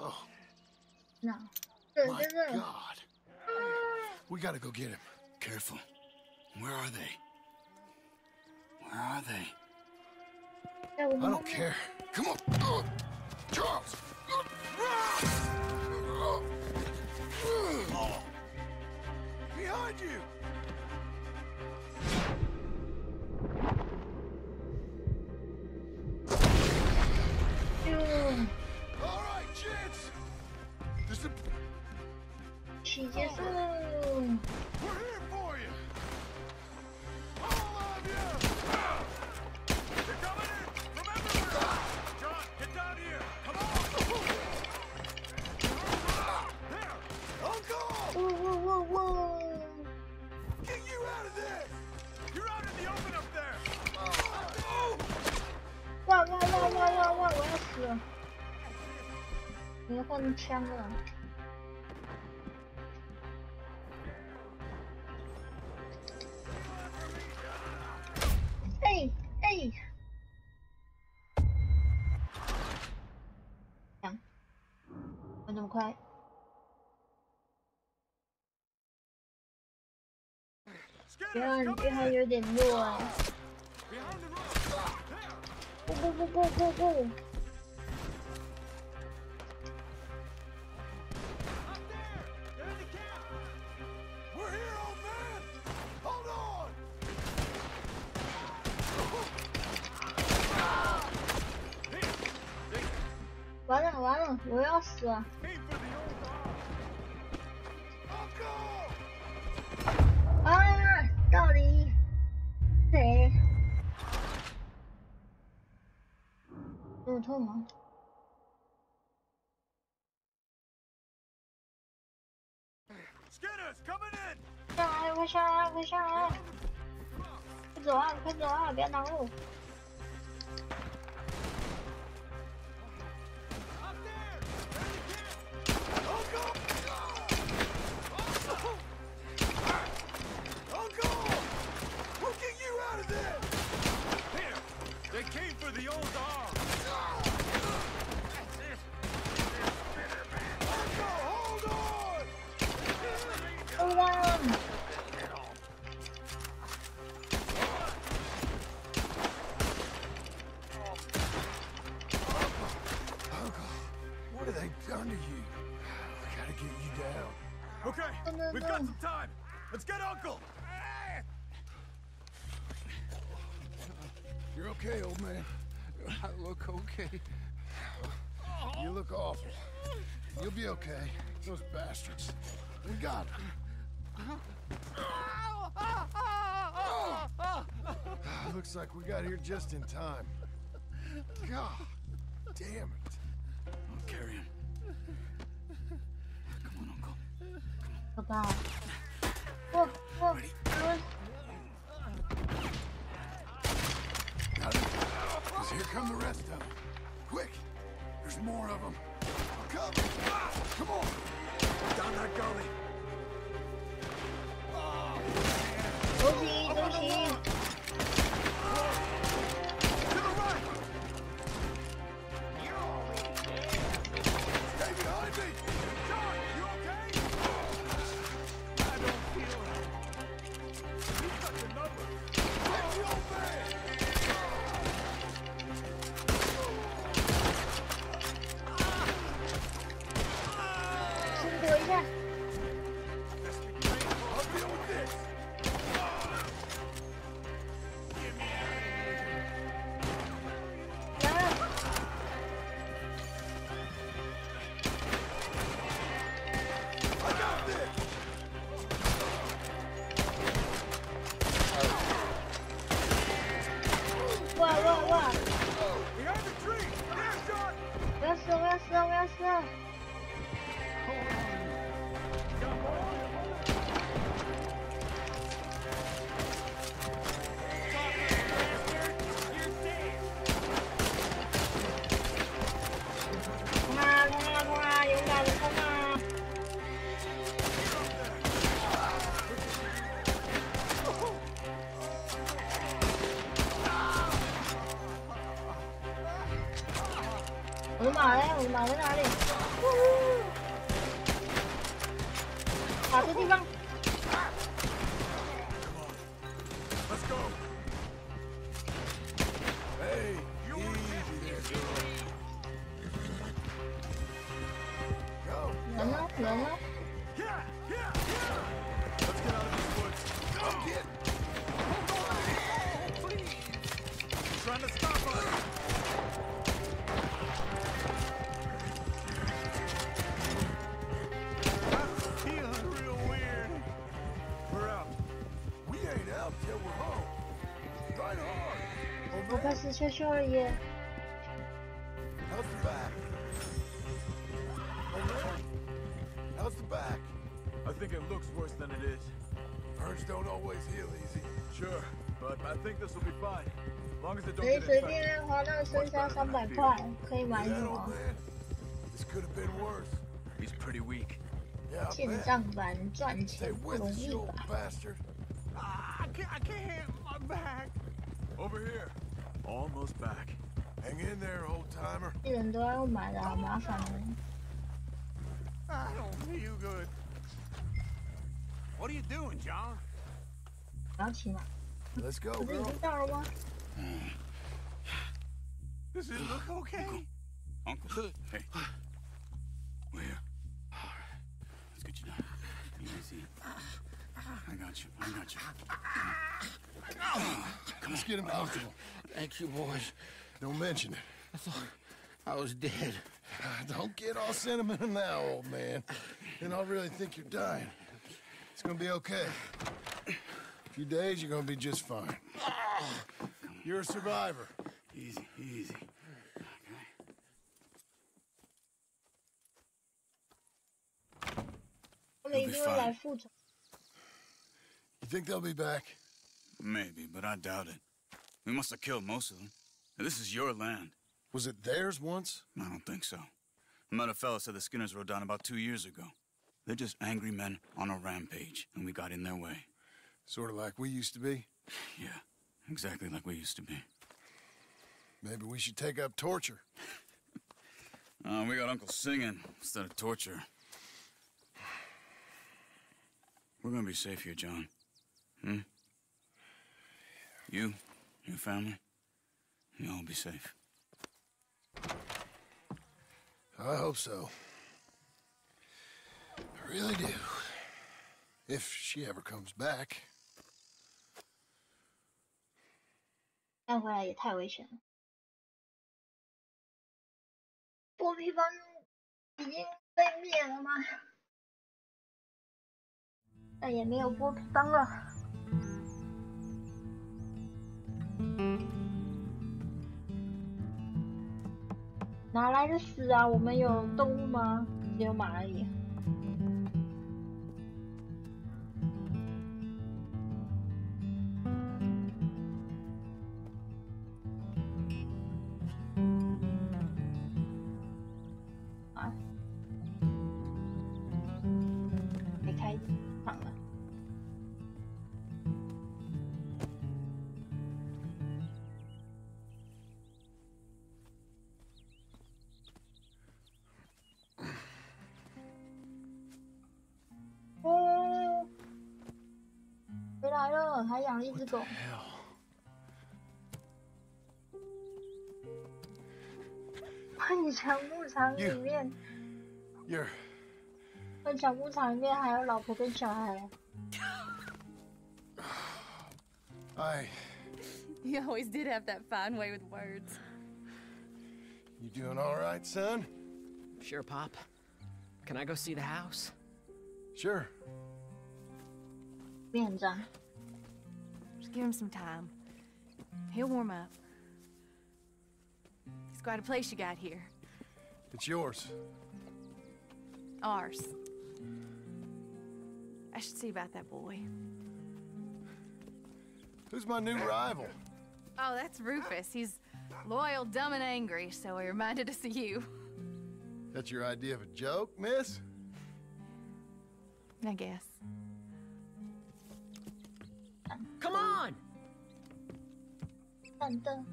Speaker 15: Oh.
Speaker 3: No.
Speaker 15: My God. We gotta go get him. Careful. Where are they? Where are they? I don't care. Come on. Charles! Behind you! All right, gents. There's a...
Speaker 3: She just...
Speaker 15: We're here for you. All of you. They're coming in from everywhere. John, get down here. Come on. There. Uncle.
Speaker 3: Whoa.
Speaker 15: Get you out of this. You're out in the open up there.
Speaker 3: 哇！我要死了！你要换枪了。哎！枪，没那么快。别还有点弱哎。不！
Speaker 15: We're here, old man. Hold on.
Speaker 3: 完了，我要死了。啊！到底谁？有痛吗？
Speaker 12: Skinner's coming in.
Speaker 3: 上来，快上来，快上来！快走啊，快走啊，不要挡路！
Speaker 12: They came for the old dog. Hold on!
Speaker 3: Hold on!
Speaker 2: Uncle, what have they done to you? I gotta get you down.
Speaker 12: Okay, we've got some time. Let's get Uncle.
Speaker 2: You're okay, old man. I look okay. You look awful. You'll be okay. Those bastards. We got them. Looks like we got here just in time. God damn it.
Speaker 13: I'll carry him. Come on, Uncle.
Speaker 3: Bye-bye. Whoa, whoa, whoa.
Speaker 2: Because here come the rest of them. Quick! There's more of them. Come! Come on!
Speaker 12: Down that gully.
Speaker 3: Doji.
Speaker 12: To the right!
Speaker 2: Stay behind me!
Speaker 12: John, you okay? I don't feel it. You've got the number.
Speaker 2: Get your man!
Speaker 3: 先躲一下。
Speaker 12: I'll deal with this.
Speaker 3: 来了。
Speaker 12: I got this.
Speaker 3: 哇！
Speaker 12: Behind the tree. There, John.
Speaker 3: 我要死了！我要死了！我要死了！ 冲啊！勇敢的冲啊！我的马嘞？我的马在哪里？打这地方。
Speaker 12: Let's go.
Speaker 2: Hey, easy there, girl. Go.
Speaker 3: 人呢？人呢？
Speaker 12: Yeah. Let's get out of these woods.
Speaker 2: Go get.
Speaker 12: Please. Trying to stop us. I'm feeling real weird. We're out.
Speaker 2: We ain't out till we're home. Right hard.
Speaker 3: 我开始笑笑了耶。
Speaker 2: How's the back? Okay. How's the back?
Speaker 12: I think it looks worse than it is.
Speaker 2: Burns don't always heal easy.
Speaker 12: Sure, but I think this will be fine. As long as it don't
Speaker 3: 可以
Speaker 12: get
Speaker 3: 随
Speaker 12: infected.
Speaker 3: 便花到身上300块，可以买
Speaker 2: See
Speaker 3: 什
Speaker 2: that old
Speaker 3: 么？
Speaker 2: man? This could have been worse.
Speaker 12: He's pretty weak.
Speaker 2: Yeah, I
Speaker 3: 线
Speaker 2: bet.
Speaker 3: 上版赚
Speaker 2: Stay
Speaker 3: 钱不
Speaker 2: with
Speaker 3: 容
Speaker 2: us,
Speaker 3: 易
Speaker 2: you old
Speaker 3: 吧？
Speaker 2: bastard.
Speaker 12: I can't. My back. Over here. Almost back.
Speaker 2: Hang in there, old timer.
Speaker 3: 这人都要买的，好麻烦哦。
Speaker 12: I don't feel good. What are you doing, John?
Speaker 3: 我要骑马。
Speaker 2: Let's go,
Speaker 3: 不是已
Speaker 2: girl.
Speaker 3: 经到了吗？
Speaker 12: Does it look okay?
Speaker 13: Uncle. Hey. We're here. Let's get you down. Easy. I got you.
Speaker 2: Let's get him comfortable.
Speaker 17: Thank you, boys.
Speaker 2: Don't mention it.
Speaker 17: I thought I was dead.
Speaker 2: Don't get all sentimental now, old man. Then I'll really think you're dying. It's gonna be okay. A few days, you're gonna be just fine. You're a survivor.
Speaker 13: Easy. Okay.
Speaker 3: 们一定会来复仇。
Speaker 2: You think they'll be back?
Speaker 13: Maybe, but I doubt it. We must have killed most of them. This is your land.
Speaker 2: Was it theirs once?
Speaker 13: I don't think so. I met a fella said the Skinners rode down about 2 years ago. They're just angry men on a rampage, and we got in their way.
Speaker 2: Sort of like we used to be?
Speaker 13: Yeah, exactly like we used to be.
Speaker 2: Maybe we should take up torture.
Speaker 13: We got Uncle singing instead of torture. We're gonna be safe here, John. You, your family, you'll all be safe.
Speaker 2: I hope so. I really do. If she ever comes back.
Speaker 3: 带回来也太危险了。剥皮方已经被灭了吗？但也没有剥皮方了。哪来的屎啊？我们有动物吗？只有马而已。啊，没开场了。哦，回来了，还养了一只狗。幻想牧场里面，幻想牧场里面还有老婆跟小孩。
Speaker 16: You always did have that fine way with words.
Speaker 2: You doing all right, son?
Speaker 1: Sure, Pop. Can I go see the house?
Speaker 2: Sure.
Speaker 3: Just
Speaker 16: give him some time. He'll warm up. It's quite a place you got here.
Speaker 2: It's yours.
Speaker 16: Ours. I should see about that boy.
Speaker 2: Who's my new rival?
Speaker 16: Oh, that's Rufus. He's loyal, dumb, and angry, so he reminded us of you.
Speaker 2: That's your idea of a joke, miss?
Speaker 16: I guess.
Speaker 1: Come on!
Speaker 3: 等等。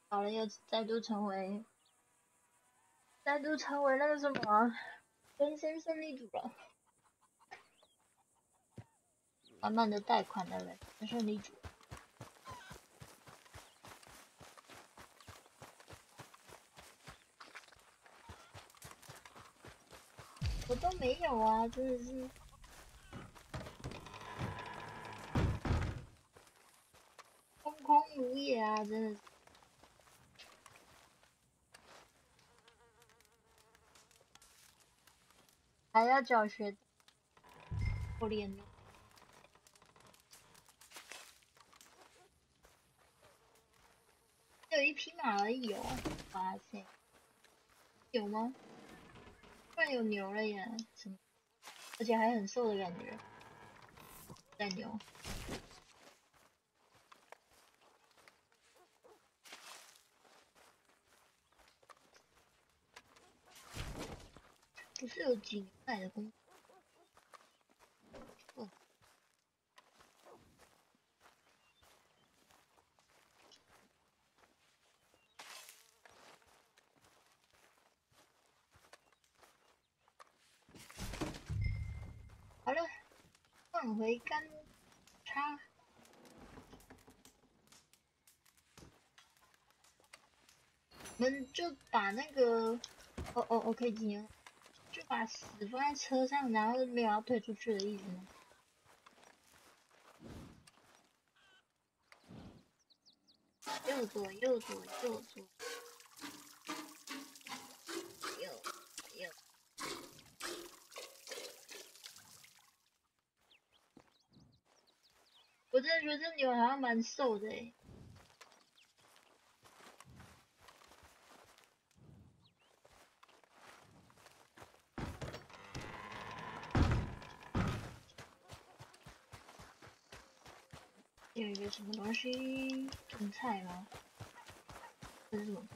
Speaker 3: 好了，又再度成为那个什么人生胜利组了。慢慢的贷款的人生胜利组。我都没有啊，真的是。空空如也啊，真的是。还要缴学，可怜了。只有一匹马而已哦，哇塞，有吗？突然有牛了耶，什么？而且还很瘦的感觉，在牛。不是有几年来的工作？好了，放回干叉。我们就把那个，可以进了。就把屎放在车上，然后没有要推出去的意思吗？右左，右左，右左，右。我真的觉觉得这牛好像蛮瘦的诶。有一个什么东西？种菜吗？这是什么？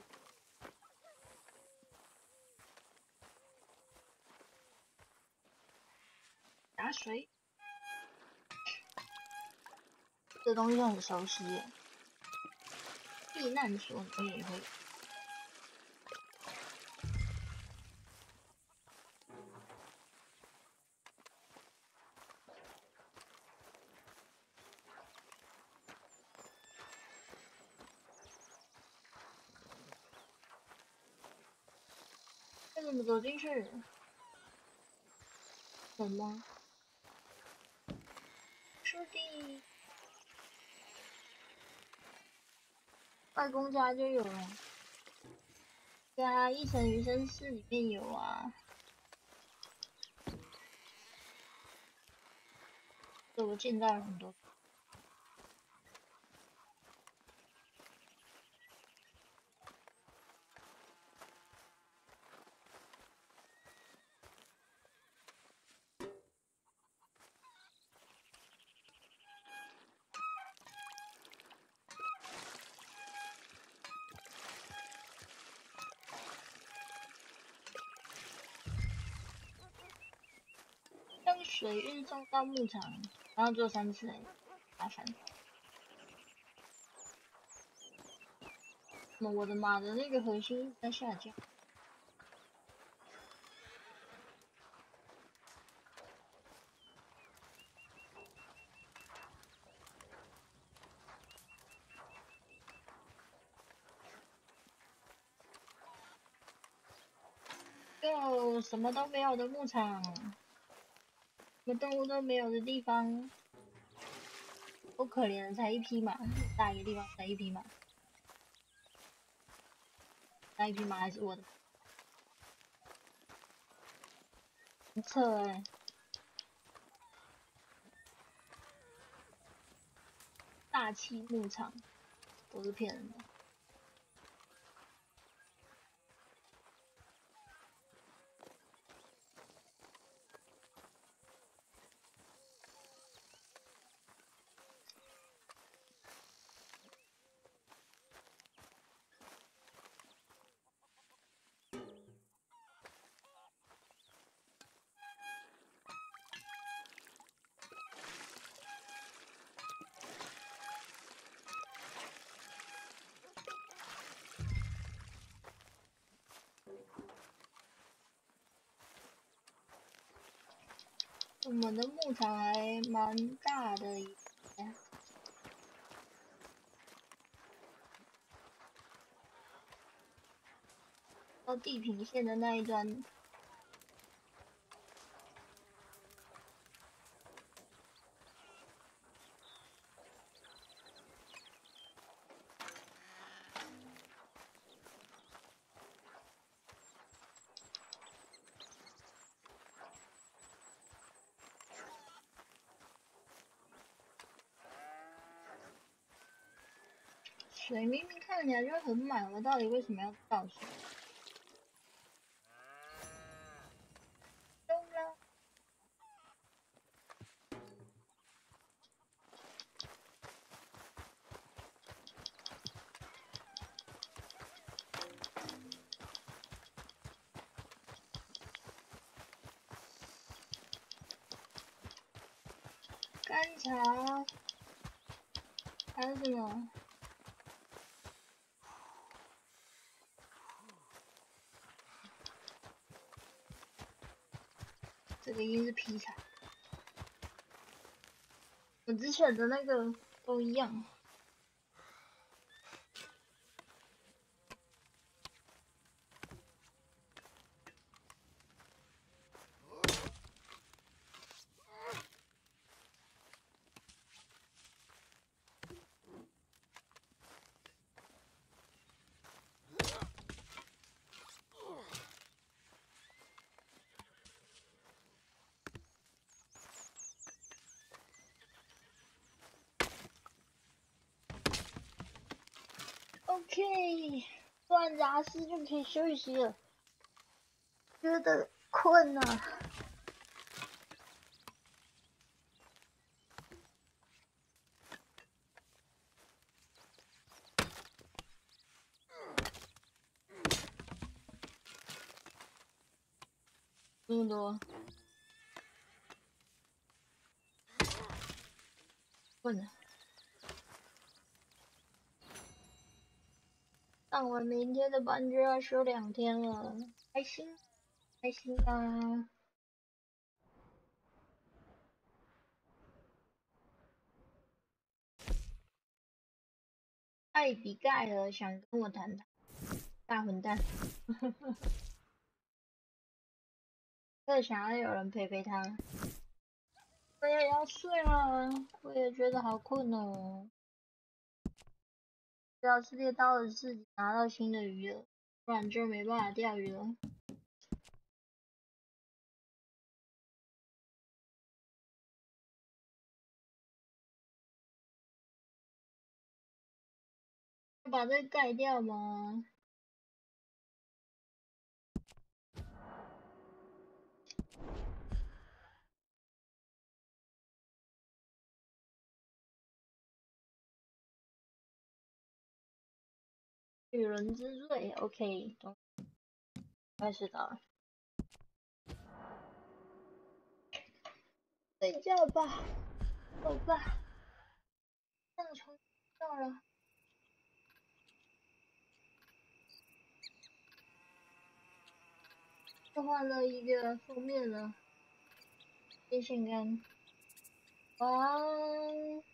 Speaker 3: 打水。这东西很熟悉耶。避难所我也会。这怎么走进去？门吗？书弟，外公家就有了。对啊，《一城余生4》里面有啊。对，我见到了很多。将水运送到牧场，然后做3次，麻烦。我的马的那个核心在下降。就什么都没有的牧场。什么动物都没有的地方，不可怜的才1匹马，大一个地方才1匹马，那1匹马还是我的，很扯欸。大气牧场都是骗人的。我们的牧场还蛮大的耶，到地平线的那一端。水明明看起来就很满，我到底为什么要倒水？中了。甘茶，还有什么？这个应该是劈柴，我之前的那个都一样。OK， 做完杂事就可以休息了。觉得困了。这么多，困了。上完明天的班就要休2天了，开心，开心啊！艾比盖尔想跟我谈谈，大混蛋，特想要有人陪陪他。我也要睡了，我也觉得好困哦。要是猎到了自己拿到新的鱼了，不然就没办法钓鱼了。要把这个盖掉吗？女人之罪 ，OK， 懂。快睡着了，睡觉吧，走吧，上床睡觉了。又换了一个封面了，电线杆，晚安。